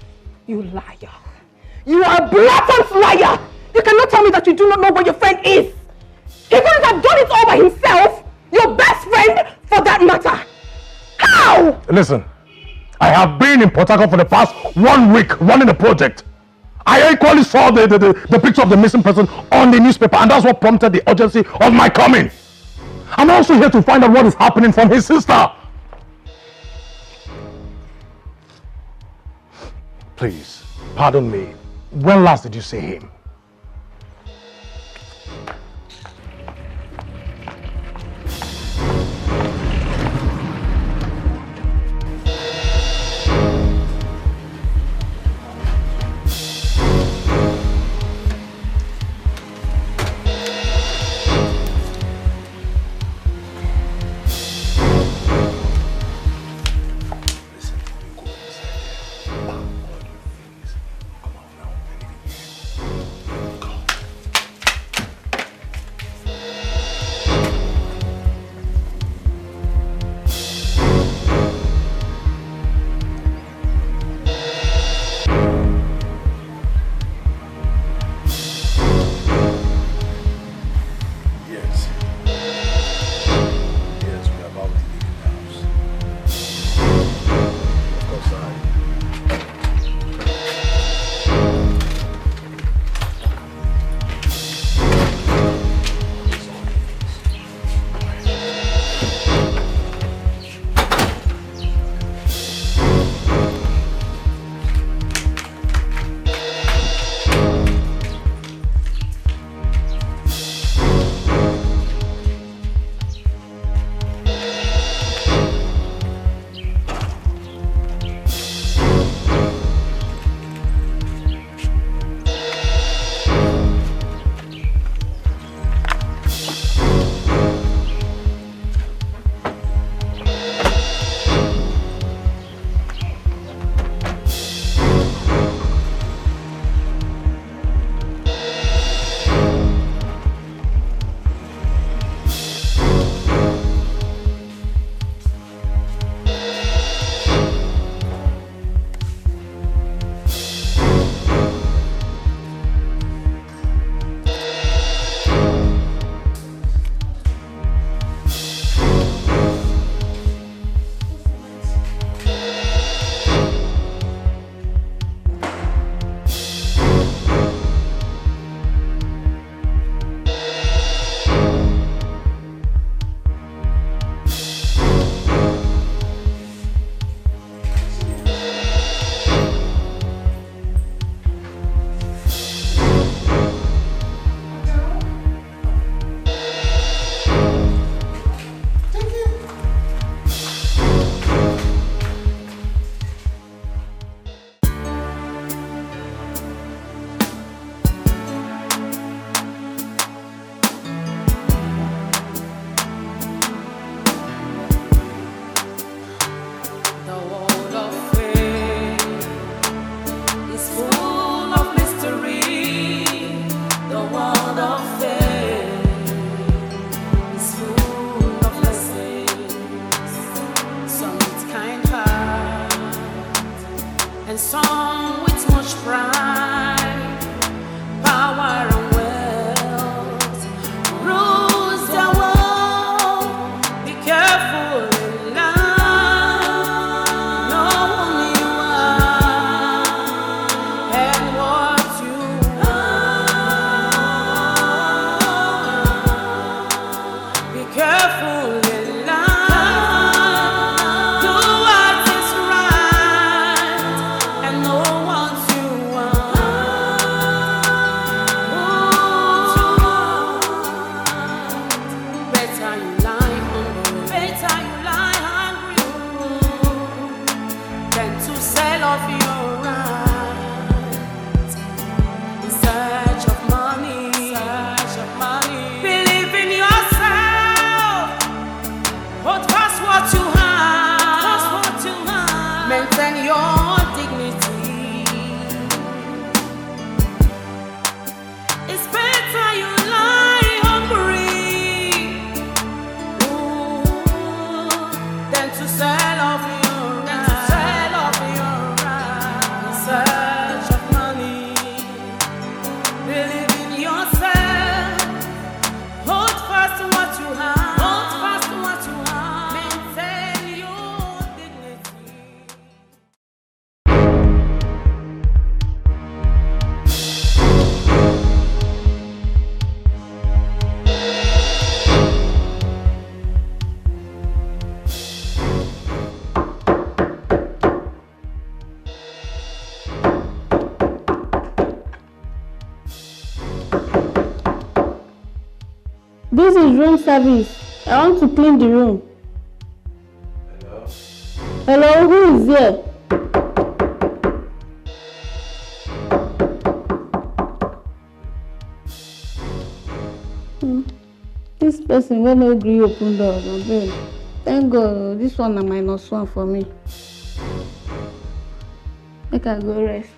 You liar. You are a blatant liar. You cannot tell me that you do not know where your friend is. He couldn't have done it all by himself. Your best friend, for that matter. How? Listen, I have been in Port Harcourt for the past 1 week running a project. I equally saw the picture of the missing person on the newspaper, and that's what prompted the urgency of my coming. I'm also here to find out what is happening from his sister. Please, pardon me. When last did you see him? service. I want to clean the room. Hello, who is there? This person will not agree open doors. Thank God, this one is -1 for me. Make I go rest.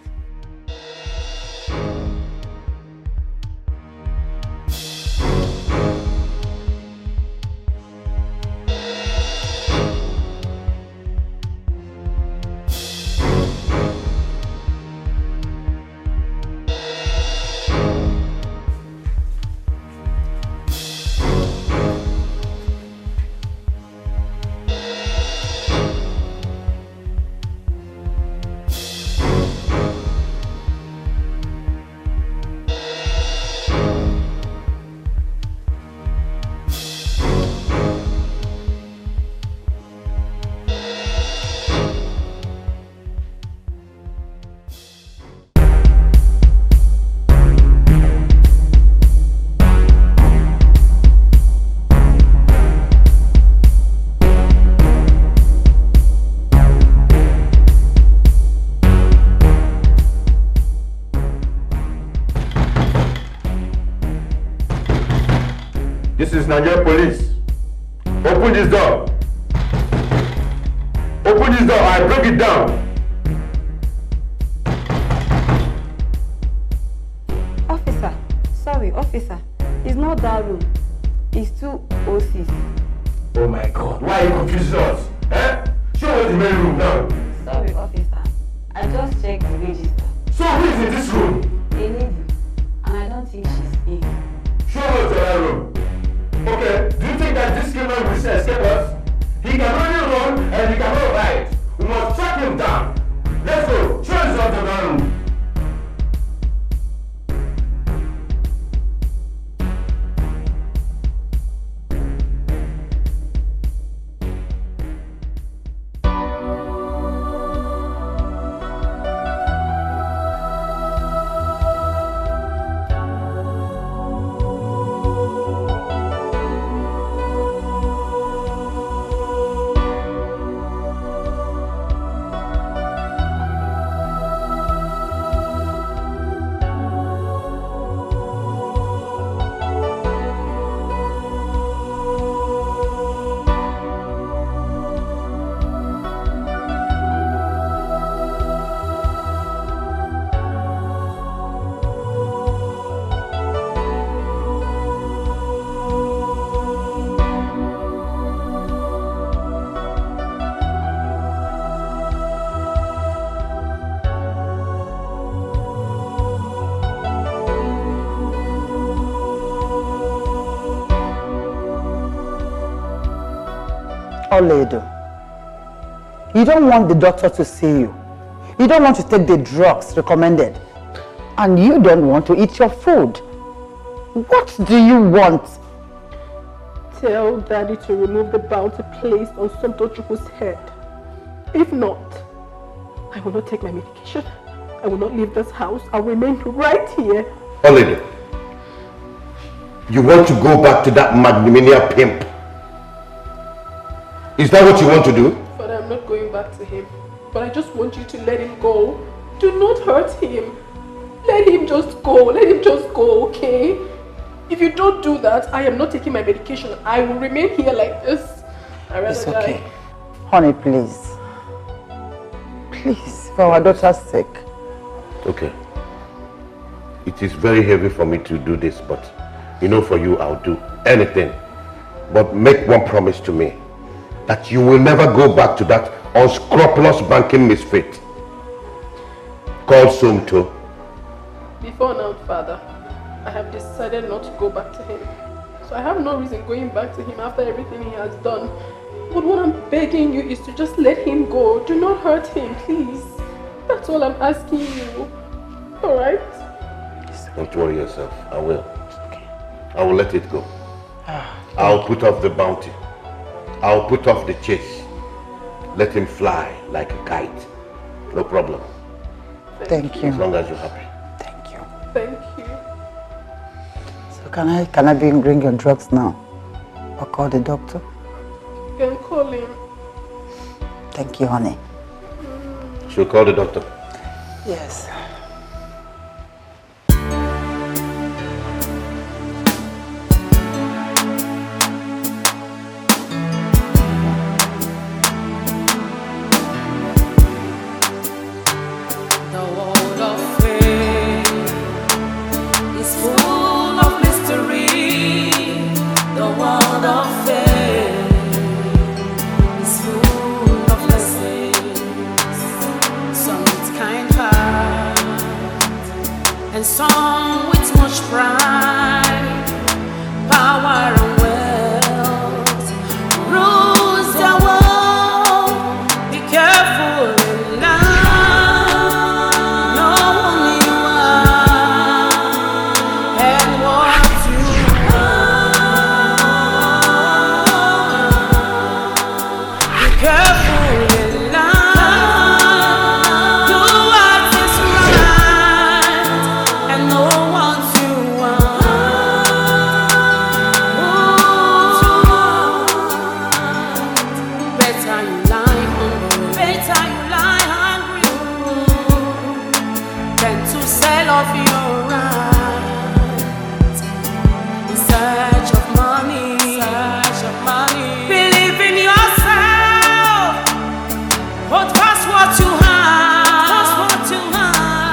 This is Nigerian police. Open this door. Open this door, I break it down. Officer, sorry, officer. It's not that room. It's 2 OCs. Oh my God, why are you confusing us? Eh? Show us the main room now. Sorry, officer. I just checked the register. So who is in this room? A lady. And I don't think she's in. Show us the other room. Okay, do you think that this criminal will escape us? He can only run and he cannot hide. We must track him down. Let's go. Show us the other room. Oledo, you don't want the doctor to see you. You don't want to take the drugs recommended. And you don't want to eat your food. What do you want? Tell Daddy to remove the bounty placed on Somtochukwu's head. If not, I will not take my medication. I will not leave this house. I'll remain right here. Oledo, you want to go back to that Magnumania pimp? Is that what you want to do? Father, I'm not going back to him. But I just want you to let him go. Do not hurt him. Let him just go. Let him just go, okay? If you don't do that, I am not taking my medication. I will remain here like this. I'd rather It's okay. die. Honey, please. Please, for our daughter's sake. Okay. It is very heavy for me to do this, but you know, for you, I'll do anything. But make one promise to me, that you will never go back to that unscrupulous banking misfit called Somto. Before now, Father, I have decided not to go back to him. So I have no reason going back to him after everything he has done. But what I'm begging you is to just let him go. Do not hurt him, please. That's all I'm asking you. Alright? Don't worry yourself. I will. I will let it go. I'll put off the bounty. I'll put off the chase. Let him fly like a kite. No problem. Thank you. As long as you're happy. Thank you. Thank you. So can I bring your drugs now? I'll call the doctor. You can call him. Thank you, honey. She'll call the doctor. Yes. And some with much pride, power and wealth rules the world. Be careful in life, know who you are and what you are. Be careful in life, do what is right and know what you want. Better you lie hungry than to sell off your right in search of money. Believe in yourself, hold fast what you have,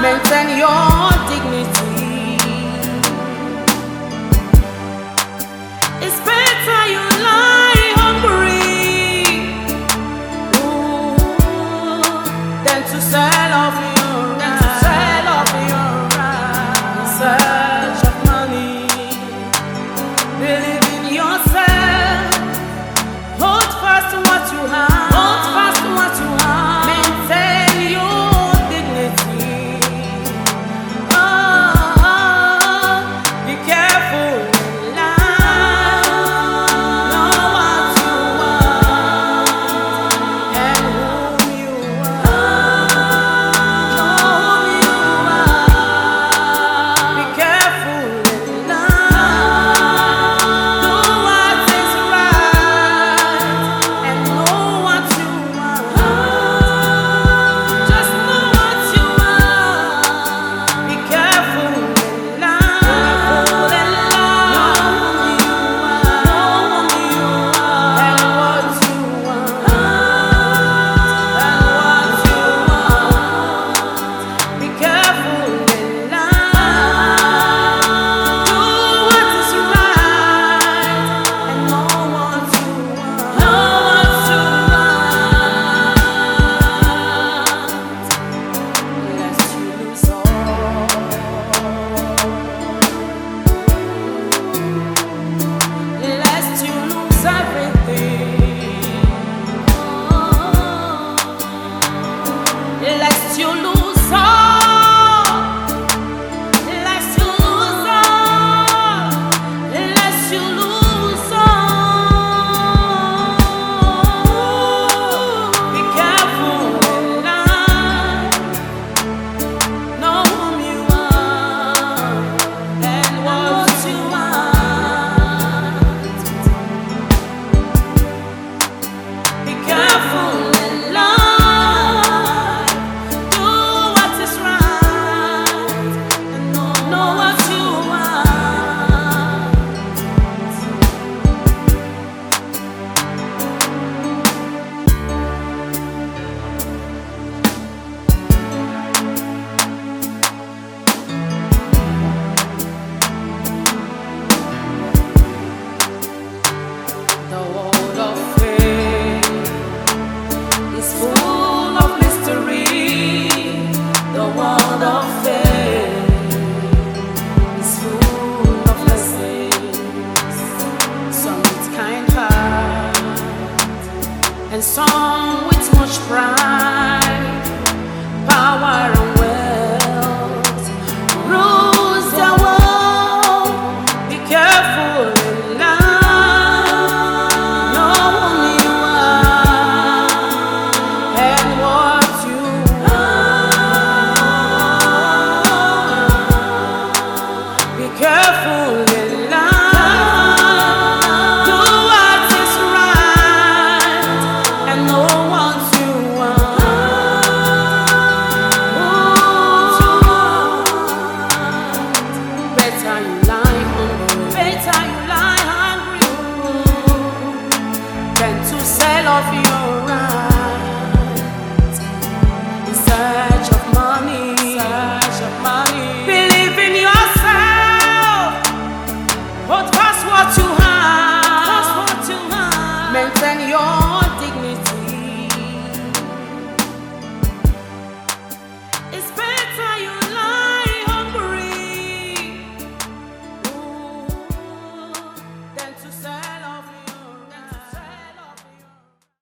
maintain your dignity. It's better you lie hungry than to sell off